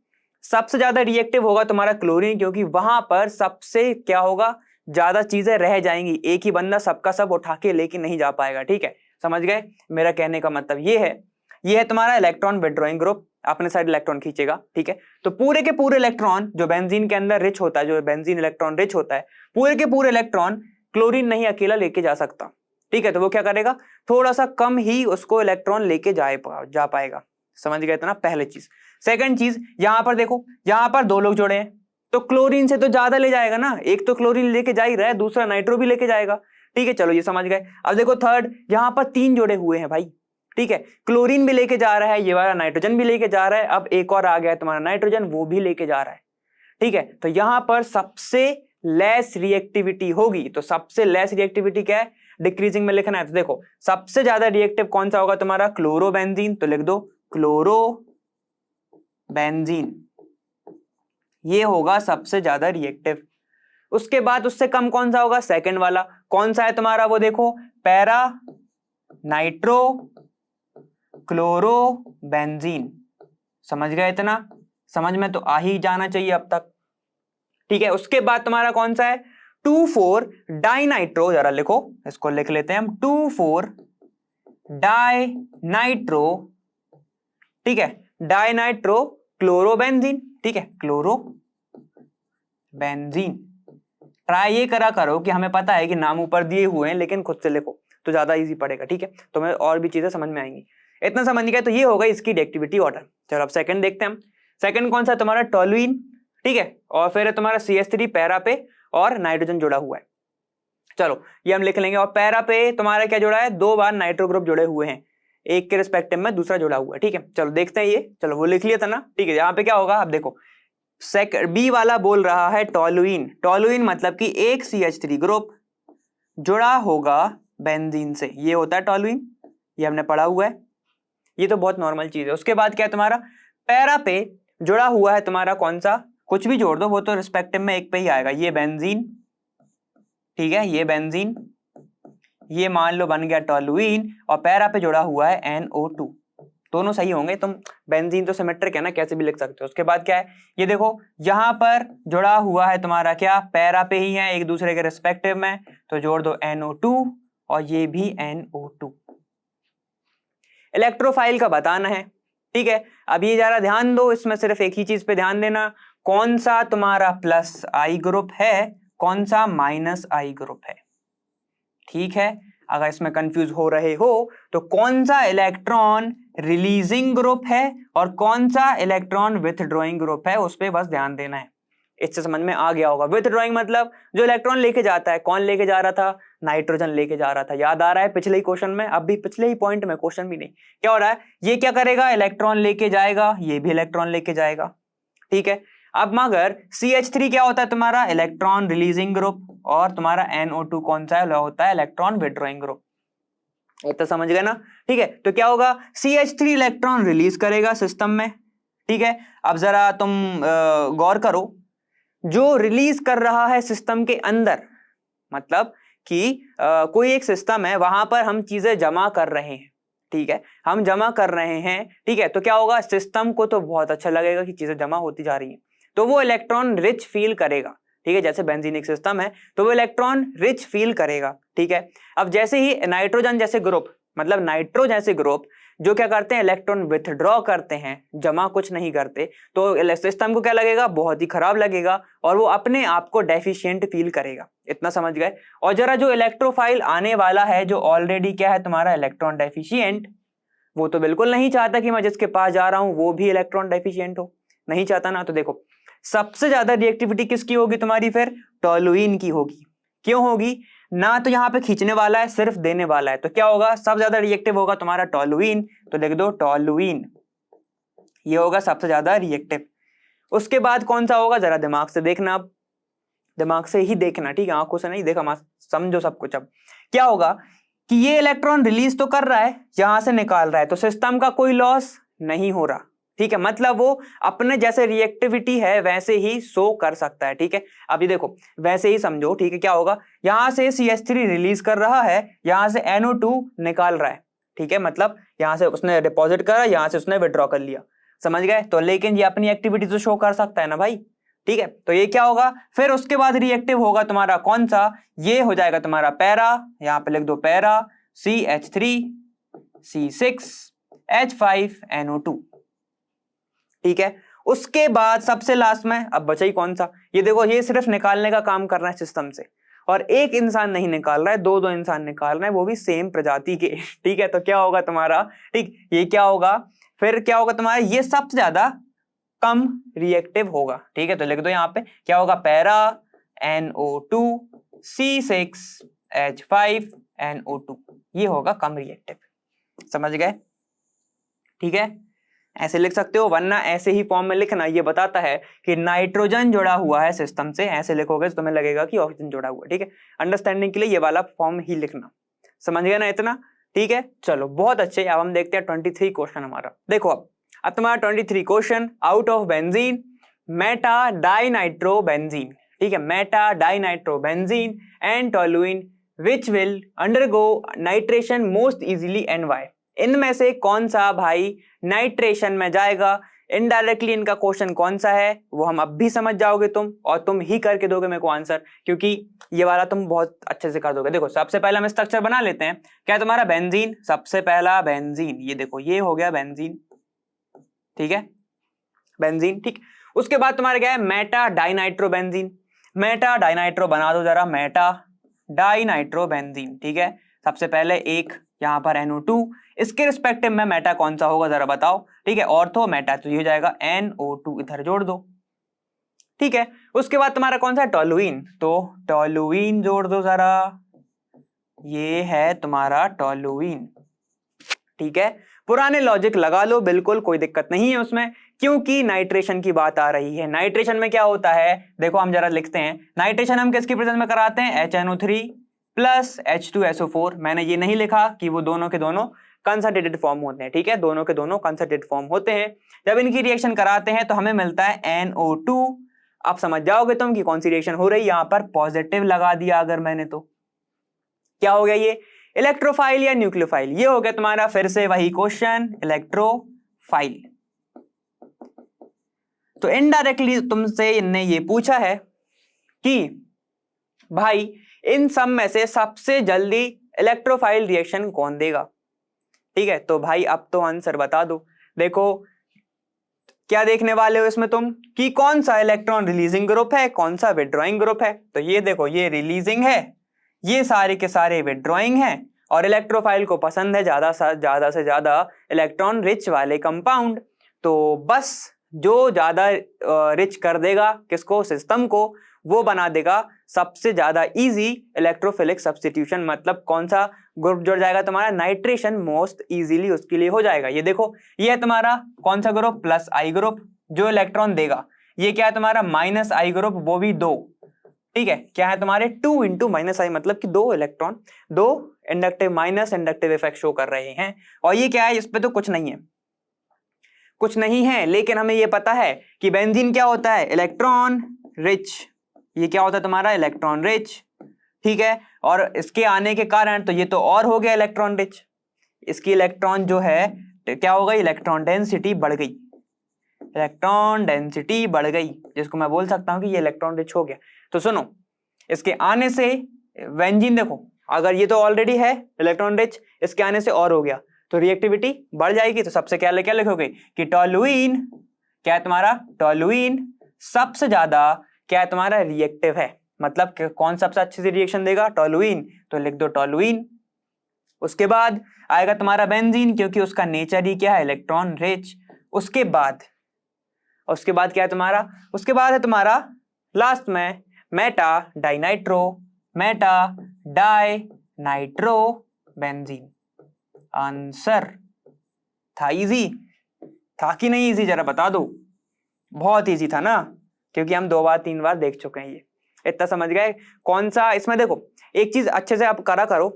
सबसे ज्यादा रिएक्टिव होगा तुम्हारा क्लोरीन, क्योंकि वहां पर सबसे क्या होगा, ज्यादा चीजें रह जाएंगी, एक ही बंदा सबका सब उठा के लेके नहीं जा पाएगा। ठीक है, समझ गए, मेरा कहने का मतलब ये है तुम्हारा इलेक्ट्रॉन विथड्रॉइंग ग्रुप, अपने साइड इलेक्ट्रॉन खींचेगा। ठीक है, तो पूरे के पूरे इलेक्ट्रॉन जो बेंजीन के अंदर रिच होता है, जो बेंजीन इलेक्ट्रॉन रिच होता है, पूरे के पूरे इलेक्ट्रॉन क्लोरीन नहीं अकेला लेके जा सकता। ठीक है, तो वो क्या करेगा, थोड़ा सा कम ही उसको इलेक्ट्रॉन लेके जा पाएगा, समझ गए इतना, पहले चीज। सेकंड चीज, यहां पर देखो, यहां पर 2 लोग जुड़े हैं तो क्लोरीन से तो ज्यादा ले जाएगा ना, एक तो क्लोरीन लेके जा ही रहा है, दूसरा नाइट्रो भी लेके जाएगा। ठीक है, चलो ये समझ गए। अब देखो थर्ड, यहां पर 3 जुड़े हुए हैं भाई, ठीक है, क्लोरीन भी लेके जा रहा है, ये वाला नाइट्रोजन भी लेके जा रहा है, अब एक और आ गया है तुम्हारा नाइट्रोजन, वो भी लेके जा रहा है। ठीक है, तो यहां पर सबसे लेस रिएक्टिविटी होगी, तो सबसे लेस रिएक्टिविटी क्या है, डिक्रीजिंग में लिखना है। तो देखो सबसे ज्यादा रिएक्टिव कौन सा होगा तुम्हारा, क्लोरोबेंजीन, तो लिख दो क्लोरोबेंजीन, ये होगा सबसे ज्यादा रिएक्टिव। उसके बाद उससे कम कौन सा होगा, सेकंड वाला, कौन सा है तुम्हारा, वो देखो पैरा नाइट्रो क्लोरोबेंजीन। समझ गए इतना, समझ में तो आ ही जाना चाहिए अब तक। ठीक है, उसके बाद तुम्हारा कौन सा है, 2,4 डाइनाइट्रो, जरा लिखो, इसको लिख लेते हैं हम, 2,4 डाइनाइट्रो, ठीक है, डाइनाइट्रो क्लोरोबेंजीन। ठीक है, क्लोरोबेंजीन। ट्राई ये करा करो कि हमें पता है कि नाम ऊपर दिए हुए हैं, लेकिन खुद से लिखो तो ज्यादा इजी पड़ेगा। ठीक है, तो मैं और भी चीजें समझ में आएंगी। इतना समझ गए, तो ये होगा इसकी रिएक्टिविटी ऑर्डर। चलो अब सेकंड देखते हैं हम। सेकंड कौन सा, तुम्हारा टोलुइन, ठीक है, और फिर है तुम्हारा CH3 पैरा पे और नाइट्रोजन जुड़ा हुआ है। चलो ये हम लिख लेंगे, और पैरा पे तुम्हारा क्या जुड़ा है, 2 बार नाइट्रो ग्रुप जुड़े हुए हैं, एक के रिस्पेक्टिव में दूसरा जुड़ा हुआ है। ठीक है, चलो देखते हैं ये, चलो वो लिख लिया था ना। ठीक है, यहाँ पे क्या होगा, अब देखो बी वाला बोल रहा है टोलुइन, टोलुइन मतलब कि एक CH3 ग्रुप जुड़ा होगा बेंजीन से, ये होता है टोलुइन, ये हमने पढ़ा हुआ है, ये तो बहुत नॉर्मल चीज है। उसके बाद क्या है तुम्हारा, पैरा पे जुड़ा हुआ है तुम्हारा कौन सा, कुछ भी जोड़ दो, वो तो रिस्पेक्टिव में एक पे ही आएगा, ये बेंजीन, ठीक है, ये बेंजीन, ये मान लो बन गया टोलुइन, और पैरा पे जुड़ा हुआ है NO2, दोनों सही होंगे। तुम बेंजीन तो सिमेट्रिक है ना, कैसे भी लिख सकते हो। उसके बाद क्या है, ये देखो यहां पर जुड़ा हुआ है तुम्हारा क्या, पैरा पे ही है, एक दूसरे के रिस्पेक्टिव में, तो जोड़ दो NO2, और ये भी NO2। इलेक्ट्रोफाइल का बताना है। ठीक है, अब ये जरा ध्यान दो, इसमें सिर्फ एक ही चीज पे ध्यान देना, कौन सा तुम्हारा +I ग्रुप है, कौन सा -I ग्रुप है। ठीक है, अगर इसमें कंफ्यूज हो रहे हो तो कौन सा इलेक्ट्रॉन रिलीजिंग ग्रुप है और कौन सा इलेक्ट्रॉन विथड्रॉइंग ग्रुप है, उस पर बस ध्यान देना है। इससे समझ में आ गया होगा। विथड्रॉइंग मतलब जो इलेक्ट्रॉन लेके जाता है, कौन लेके जा रहा था, नाइट्रोजन लेके जा रहा था, याद आ रहा है पिछले ही क्वेश्चन में, अब भी पिछले ही पॉइंट में, क्वेश्चन भी नहीं, क्या हो रहा है, ये क्या करेगा, इलेक्ट्रॉन लेके जाएगा, ये भी इलेक्ट्रॉन लेके जाएगा। ठीक है, अब मगर CH3 क्या होता है तुम्हारा, इलेक्ट्रॉन रिलीजिंग ग्रुप, और तुम्हारा NO2 कौन सा है, होता है इलेक्ट्रॉन विथड्रॉइंग ग्रुप। इतना समझ गए ना, ठीक है। तो क्या होगा, CH3 इलेक्ट्रॉन रिलीज करेगा सिस्टम में, ठीक है। अब जरा तुम गौर करो, जो रिलीज कर रहा है सिस्टम के अंदर, मतलब कि कोई एक सिस्टम है, वहां पर हम चीजें जमा कर रहे हैं, ठीक है, हम जमा कर रहे हैं, ठीक है। तो क्या होगा, सिस्टम को तो बहुत अच्छा लगेगा कि चीजें जमा होती जा रही हैं, तो वो इलेक्ट्रॉन रिच फील करेगा, ठीक है। जैसे बेंजीन एक सिस्टम है तो वो इलेक्ट्रॉन रिच फील करेगा, ठीक है। अब जैसे ही नाइट्रोजन जैसे ग्रुप, मतलब नाइट्रो जैसे ग्रुप जो क्या करते हैं, इलेक्ट्रॉन विथड्रॉ करते हैं, जमा कुछ नहीं करते, तो सिस्टम को क्या लगेगा, बहुत ही खराब लगेगा और वो अपने आप को डेफिशिएंट फील करेगा। इतना समझ गए। और जरा जो इलेक्ट्रोफाइल आने वाला है, जो ऑलरेडी क्या है तुम्हारा इलेक्ट्रॉन डेफिशिएंट, वो तो बिल्कुल नहीं चाहता कि मैं जिसके पास जा रहा हूं वो भी इलेक्ट्रॉन डेफिशिएंट हो, नहीं चाहता ना। तो देखो सबसे ज्यादा रिएक्टिविटी किसकी होगी तुम्हारी, फिर टोलुइन की होगी। क्यों होगी, ना तो यहाँ पे खींचने वाला है, सिर्फ देने वाला है, तो क्या होगा, सबसे ज्यादा रिएक्टिव होगा तुम्हारा टोलुइन, तो लिख दो टोलुइन, ये होगा सबसे ज्यादा रिएक्टिव। उसके बाद कौन सा होगा, जरा दिमाग से देखना, अब दिमाग से ही देखना, ठीक है, आंखों से नहीं देखा, समझो सब कुछ। अब क्या होगा कि ये इलेक्ट्रॉन रिलीज तो कर रहा है, यहां से निकाल रहा है, तो सिस्टम का कोई लॉस नहीं हो रहा, ठीक है, मतलब वो अपने जैसे रिएक्टिविटी है वैसे ही शो कर सकता है, ठीक है। अब ये देखो वैसे ही समझो, ठीक है, क्या होगा, यहां से CH3 रिलीज कर रहा है, यहां से NO2 निकाल रहा है, ठीक है, मतलब यहां से उसने डिपॉजिट करा, यहां से उसने विड्रॉ कर लिया, समझ गए। तो लेकिन ये अपनी एक्टिविटी तो शो कर सकता है ना भाई, ठीक है। तो ये क्या होगा, फिर उसके बाद रिएक्टिव होगा तुम्हारा कौन सा, ये हो जाएगा तुम्हारा पैरा, यहां पे लिख दो para, CH3 C6 H5 NO2, ठीक है। उसके बाद सबसे लास्ट में अब बचा ही कौन सा, ये देखो, ये सिर्फ निकालने का काम कर रहा है सिस्टम से, और एक इंसान नहीं निकाल रहा है, दो इंसान निकाल रहे हैं, वो भी सेम प्रजाति के, ठीक है। तो क्या होगा तुम्हारा, ठीक, ये क्या होगा, फिर क्या होगा तुम्हारा, ये सबसे ज्यादा कम रिएक्टिव होगा, ठीक है। तो लिख दो यहाँ पे क्या होगा, para NO2 C6 H5 NO2, ये होगा कम रिएक्टिव, समझ गए, ठीक है। ऐसे लिख सकते हो, वरना ऐसे ही फॉर्म में लिखना, ये बताता है कि नाइट्रोजन जुड़ा हुआ है सिस्टम से, ऐसे लिखोगे तो तुम्हें लगेगा कि ऑक्सीजन जुड़ा हुआ है, ठीक है। अंडरस्टैंडिंग के लिए ये वाला फॉर्म ही लिखना, समझ गए ना इतना, ठीक है। चलो बहुत अच्छे, अब हम देखते हैं 23 क्वेश्चन हमारा। देखो अब तुम्हारा 23 question, out of benzene Meta dinitro benzene, ठीक है, Meta dinitro benzene and toluene which will undergo nitration most easily and why, इनमें से कौन सा भाई नाइट्रेशन में जाएगा। इनडायरेक्टली इनका क्वेश्चन कौन सा है वो हम अब भी समझ जाओगे तुम, और तुम ही करके दोगे मेरे को आंसर, क्योंकि ये वाला तुम बहुत अच्छे से कर दोगे। देखो सबसे पहले हम स्ट्रक्चर बना लेते हैं, क्या तुम्हारा बेंजीन, सबसे पहला बेंजीन, ये देखो ये हो गया बेंजीन, ठीक है, बेंजीन, ठीक। उसके बाद तुम्हारा क्या है, Meta dinitro benzene, Meta dinitro बना दो जरा, मेटा डाइनाइट्रो बेंजीन, ठीक है। सबसे पहले एक यहां पर NO2, इसके रिस्पेक्टिव में मेटा कौन सा होगा जरा बताओ, ठीक है, ऑर्थो मेटा, तो ये हो जाएगा NO2, इधर जोड़ दो, ठीक है। उसके बाद तुम्हारा कौन सा, टोलुइन, तो टोलुइन जोड़ दो जरा, ये है तुम्हारा टोलुइन, ठीक है। पुराने लॉजिक लगा लो, बिल्कुल कोई दिक्कत नहीं है उसमें, क्योंकि नाइट्रेशन की बात आ रही है। नाइट्रेशन में क्या होता है, देखो हम जरा लिखते हैं, नाइट्रेशन हम किसकी प्रेजेंस में कराते हैं, HNO3 प्लस H2SO4। मैंने ये नहीं लिखा कि वो दोनों के दोनों कंसंट्रेटेड फॉर्म होते हैं, ठीक है, दोनों के दोनों कंसंट्रेटेड फॉर्म होते हैं। जब इनकी रिएक्शन कराते हैं तो हमें मिलता है NO2। अब समझ जाओगे तुम कि कौन सी रिएक्शन हो रही है, यहां पर पॉजिटिव लगा दिया अगर मैंने, तो क्या हो गया, ये इलेक्ट्रोफाइल या न्यूक्लियोफाइल, ये हो गया तुम्हारा फिर से वही क्वेश्चन, इलेक्ट्रोफाइल। तो इनडायरेक्टली तुमसे इनने ये पूछा है कि भाई इन सब में से सबसे जल्दी इलेक्ट्रोफाइल रिएक्शन कौन देगा, ठीक है। तो भाई अब तो आंसर बता दो। देखो क्या देखने वाले हो इसमें तुम, कि कौन सा इलेक्ट्रॉन रिलीजिंग ग्रुप है, कौन सा विड्रॉइंग ग्रुप है। तो ये देखो ये रिलीजिंग है, ये सारे के सारे विड्रॉइंग हैं, और इलेक्ट्रोफाइल को पसंद है ज्यादा से ज्यादा इलेक्ट्रॉन रिच वाले कंपाउंड। तो बस जो ज्यादा रिच कर देगा किसको, सिस्टम को, वो बना देगा सबसे ज्यादा इजी इलेक्ट्रोफिलिक सब्स्टिट्यूशन। मतलब कौन सा ग्रुप जुड़ जाएगा तुम्हारा, नाइट्रेशन मोस्ट इजीली उसके लिए हो जाएगा। ये देखो ये है तुम्हारा कौन सा ग्रुप, प्लस I ग्रुप, जो इलेक्ट्रॉन देगा। ये क्या है तुम्हारा, माइनस I ग्रुप, वो भी 2, ठीक है, क्या है तुम्हारे 2 इंटू माइनस आई, मतलब कि 2 electron, 2 inductive minus inductive effect show कर रहे हैं। और ये क्या है, इस पे तो कुछ नहीं है, कुछ नहीं है, लेकिन हमें ये पता है कि बेंजीन क्या होता है, इलेक्ट्रॉन रिच। ये क्या होता है तुम्हारा, इलेक्ट्रॉन रिच। ठीक है, और इसके आने के कारण तो ये तो और हो गया इलेक्ट्रॉन रिच, इसकी इलेक्ट्रॉन जो है क्या हो गई, इलेक्ट्रॉन डेंसिटी बढ़ गई, इलेक्ट्रॉन डेंसिटी बढ़ गई, जिसको मैं बोल सकता हूं कि ये इलेक्ट्रॉन रिच हो गया। तो सुनो, इसके आने से बेंजीन देखो, अगर ये तो ऑलरेडी है इलेक्ट्रॉन रिच, इसके आने से और हो गया तो रिएक्टिविटी बढ़ जाएगी। तो सबसे क्या लिखोगे कि टोलुइन क्या है तुम्हारा, टोलुइन सबसे ज्यादा क्या है तुम्हारा, रिएक्टिव है। मतलब कौन सबसे अच्छे से रिएक्शन देगा, टोलुइन, तो लिख दो टोलुइन। उसके बाद आएगा तुम्हारा बेंजीन, क्योंकि उसका नेचर ही क्या है, इलेक्ट्रॉन रिच। उसके बाद क्या है तुम्हारा, उसके बाद है तुम्हारा लास्ट में Meta dinitro, Meta dinitro benzene. Answer था इजी, था कि नहीं इजी, जरा बता दो। बहुत इजी था ना, क्योंकि हम 2 बार 3 बार देख चुके हैं। ये इतना समझ गए कौन सा, इसमें देखो एक चीज अच्छे से आप करो,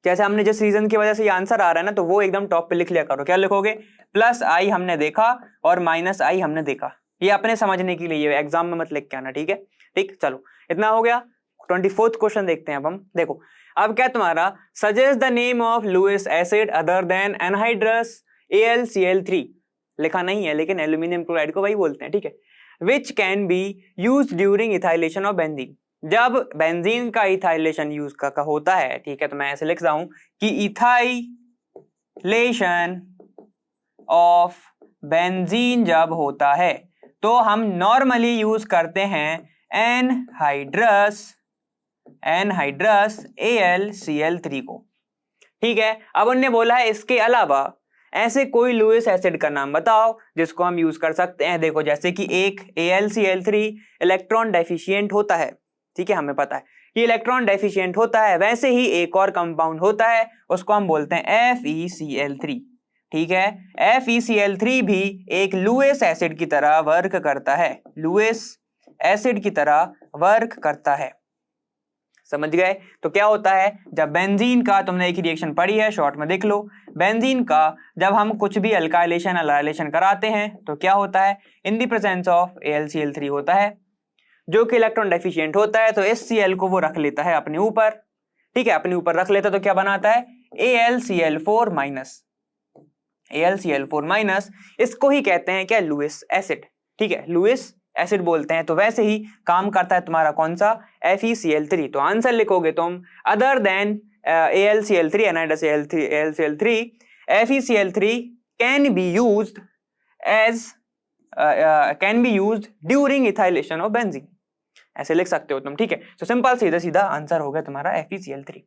जैसे हमने जिस रीजन की वजह से ये आंसर आ रहा है ना, तो वो एकदम टॉप पे लिख लिया करो। क्या लिखोगे, प्लस आई हमने देखा और माइनस आई हमने देखा, ये अपने समझने के लिए, एग्जाम में मत लिख के आना, ठीक है। ठीक, चलो इतना हो गया। 24वां क्वेश्चन देखते हैं अब हम। देखो अब क्या तुम्हारा, suggest the name of Lewis acid other than anhydrous AlCl3, लिखा नहीं है लेकिन एल्यूमिनियम क्लोराइड को वही बोलते हैं, ठीक है। Which can be use during इथाइलेशन of benzene, जब बेंजीन का इथाइलेशन यूज का होता है, ठीक है, तो मैं ऐसे लिख रहा हूं कि इथाइलेशन ऑफ बेंजीन जब होता है तो हम नॉर्मली यूज करते हैं एनहाइड्रस AlCl3 को, ठीक है। अब उन्होंने बोला है इसके अलावा ऐसे कोई लुईस एसिड का नाम बताओ जिसको हम यूज कर सकते हैं। देखो जैसे कि एक AlCl3 इलेक्ट्रॉन डेफिशिएंट होता है, ठीक है, हमें पता है कि इलेक्ट्रॉन डेफिशिएंट होता है, वैसे ही एक और कंपाउंड होता है, उसको हम बोलते हैं FeCl3, ठीक है। FeCl3 भी एक लुईस एसिड की तरह वर्क करता है, लुईस एसिड की तरह वर्क करता है, समझ गए। तो क्या होता है, जब बेंजीन का, तुमने एक रिएक्शन पढ़ी है, शॉर्ट में देख लो, बेंजीन का जब हम कुछ भी अल्काइलेशन कराते हैं तो क्या होता है, in the presence of AlCl3 होता है जो कि इलेक्ट्रॉन डेफिशिएंट होता है, तो इस Cl को वो रख लेता है अपने ऊपर, ठीक है, अपने ऊपर रख लेता है, तो क्या बनाता है, AlCl4 माइनस, इसको ही कहते हैं क्या, लुईस एसिड, ठीक है, लुईस एसिड बोलते हैं। तो वैसे ही काम करता है तुम्हारा कौन सा, FeCl3। तो आंसर लिखोगे तुम, other than AlCl3 एनाइड्रस AlCl3 FeCl3 can be used during इथाइलेशन of benzene, ऐसे लिख सकते हो तुम, ठीक है। तो सिंपल सीधा सीधा आंसर हो गया तुम्हारा FeCl3,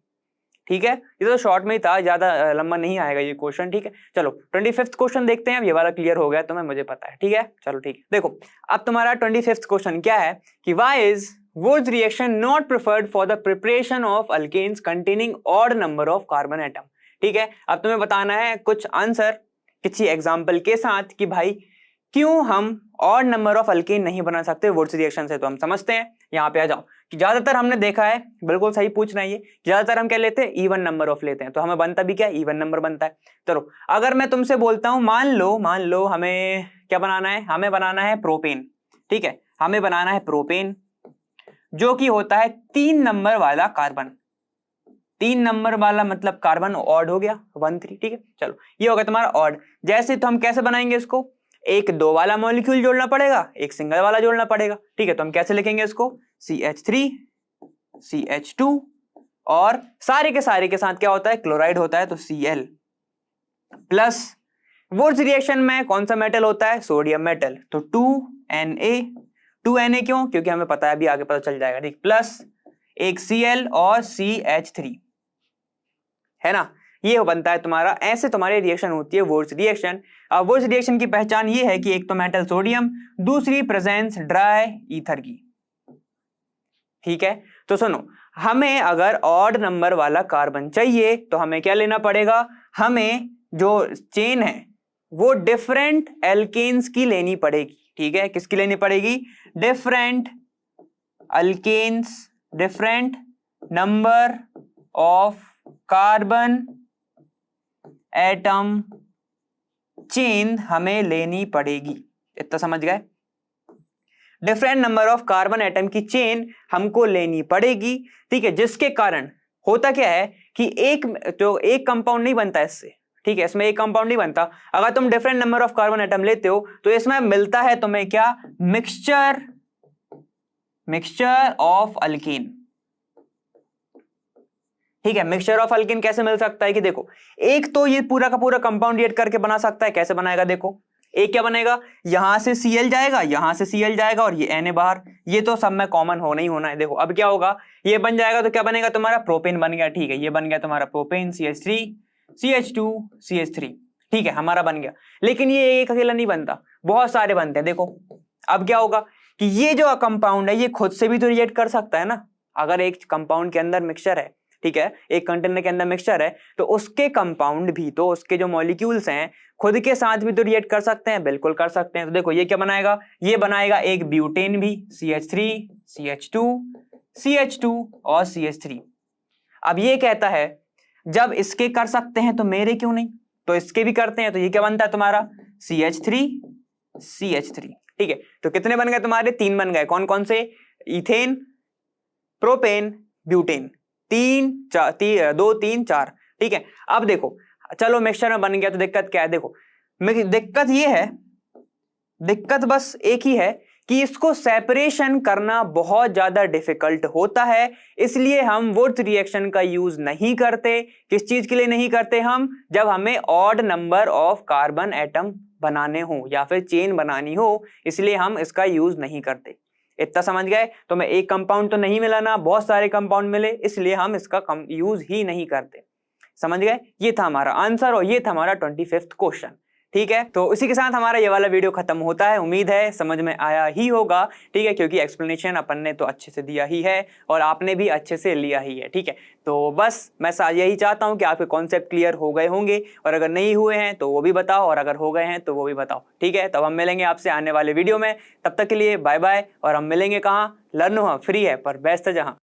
ठीक है। ये तो शॉर्ट में ही था, ज्यादा लंबा नहीं आएगा ये क्वेश्चन, ठीक है। चलो 25वां क्वेश्चन देखते हैं। अब ये वाला क्लियर हो गया तुम्हें, मुझे पता है, ठीक है। चलो ठीक है, देखो अब तुम्हारा 25वां क्वेश्चन क्या है कि why is Wurtz reaction not preferred for the preparation of alkanes containing odd number of carbon atom, ठीक है। अब तुम्हें बताना है कुछ आंसर किसी एग्जाम्पल के साथ कि भाई क्यों हम ऑड नंबर ऑफ अल्केन नहीं बना सकते वुड्स रिएक्शन से। तो हम समझते हैं, यहाँ पे आ जाओ, कि ज्यादातर हमने देखा है, बिल्कुल सही पूछ रहे हैं ये, ज्यादातर हम क्या लेते हैं, इवन नंबर ऑफ लेते हैं, तो हमें बनता भी क्या, इवन नंबर बनता है। चलो अगर मैं तुमसे बोलता हूं, मान लो हमें क्या बनाना है, हमें बनाना है प्रोपेन, ठीक है, हमें बनाना है प्रोपेन जो कि होता है 3 नंबर वाला कार्बन, 3 नंबर वाला मतलब कार्बन ऑड हो गया 1 3, ठीक है। चलो ये हो गया तुम्हारा ऑड। जैसे तो हम कैसे बनाएंगे इसको, एक 2 वाला मॉलिक्यूल जोड़ना पड़ेगा, एक सिंगल वाला जोड़ना पड़ेगा, ठीक है। तो हम कैसे लिखेंगे इसको, CH3 CH2 और सारे के साथ क्या होता है, क्लोराइड होता है, तो Cl प्लस वुड्स रिएक्शन में कौन सा मेटल होता है, सोडियम मेटल, तो 2Na क्यों, क्योंकि हमें पता है, अभी आगे पता चल जाएगा, ठीक, प्लस एक Cl और CH3, है ना। ये बनता है तुम्हारा, ऐसे तुम्हारी रिएक्शन होती है वुड्स रिएक्शन। अब वुड्स रिएक्शन की पहचान ये है कि एक तो मेटल सोडियम, दूसरी प्रेजेंस ड्राई ईथर की, ठीक है। तो सुनो, हमें अगर ऑड नंबर वाला कार्बन चाहिए तो हमें क्या लेना पड़ेगा, हमें जो चेन है वो डिफरेंट एल्केन्स की लेनी पड़ेगी, ठीक है। किसकी लेनी पड़ेगी, different alkanes different number of carbon atom chain हमें लेनी पड़ेगी। इतना समझ गए? Different number of carbon atom की चेन हमको लेनी पड़ेगी, ठीक है, जिसके कारण होता क्या है कि एक कंपाउंड नहीं बनता इससे, ठीक है, इसमें एक कंपाउंड नहीं बनता। अगर तुम different number of carbon atom लेते हो तो इसमें मिलता है तुम्हें क्या? मिक्सचर ऑफ अल्कीन, ठीक है। मिक्सचर ऑफ अल्कीन कैसे मिल सकता है कि देखो, एक तो ये पूरा का पूरा कंपाउंड ऐड करके बना सकता है। कैसे बनाएगा? देखो, एक क्या बनेगा, यहां से Cl जाएगा, यहां से Cl जाएगा और ये Na बाहर, ये तो सब में कॉमन होना ही होना है। देखो अब क्या होगा, ये बन जाएगा तो क्या बनेगा तुम्हारा? प्रोपेन बन गया, ठीक है, ये बन गया तुम्हारा प्रोपेन, CH3 CH2 CH3, ठीक है, हमारा बन गया। लेकिन ये एक अकेला नहीं बनता, बहुत सारे बनते हैं। देखो अब क्या होगा कि ये जो कंपाउंड है ये खुद से भी तो रिएक्ट कर सकता है ना। अगर एक कंपाउंड के अंदर मिक्सचर है, ठीक है, एक कंटेनर के अंदर मिक्सचर है, तो उसके कंपाउंड भी तो उसके जो मॉलिक्यूल्स हैं खुद के साथ भी तो रिएक्ट कर सकते हैं, बिल्कुल कर सकते हैं। तो देखो ये क्या बनाएगा, ये बनाएगा एक ब्यूटेन भी, CH3 CH2 CH2 और CH3। अब ये कहता है जब इसके कर सकते हैं तो मेरे क्यों नहीं, तो इसके भी करते हैं, तो ये क्या बनता है तुम्हारा? CH3 CH3, ठीक है। तो कितने बन गए तुम्हारे? 3 बन गए। कौन कौन से? इथेन, प्रोपेन, ब्यूटेन, 2 3 4, ठीक है। अब देखो चलो मिक्सचर में बन गया तो दिक्कत क्या है? देखो दिक्कत ये है, दिक्कत बस एक ही है कि इसको सेपरेशन करना बहुत ज्यादा डिफिकल्ट होता है, इसलिए हम वुड्स रिएक्शन का यूज नहीं करते। किस चीज के लिए नहीं करते हम? जब हमें odd number of carbon atom बनाने हो या फिर चेन बनानी हो, इसलिए हम इसका यूज नहीं करते। इतना समझ गए? तो मैं एक कंपाउंड तो नहीं मिला ना, बहुत सारे कंपाउंड मिले, इसलिए हम इसका यूज ही नहीं करते। समझ गए? ये था हमारा आंसर और ये था हमारा 25th क्वेश्चन, ठीक है। तो इसी के साथ हमारा ये वाला वीडियो खत्म होता है। उम्मीद है समझ में आया ही होगा, ठीक है, क्योंकि एक्सप्लेनेशन अपन ने तो अच्छे से दिया ही है और आपने भी अच्छे से लिया ही है, ठीक है। तो बस मैं यही चाहता हूं कि आपके कॉन्सेप्ट क्लियर हो गए होंगे, और अगर नहीं हुए हैं तो वो भी बताओ, और अगर हो गए हैं तो वो भी बताओ, ठीक है। तब हम मिलेंगे आपसे आने वाले वीडियो में, तब तक के लिए बाय बाय। और हम मिलेंगे कहाँ? लर्नो, हाँ फ्री है पर बेस्ट है जहाँ।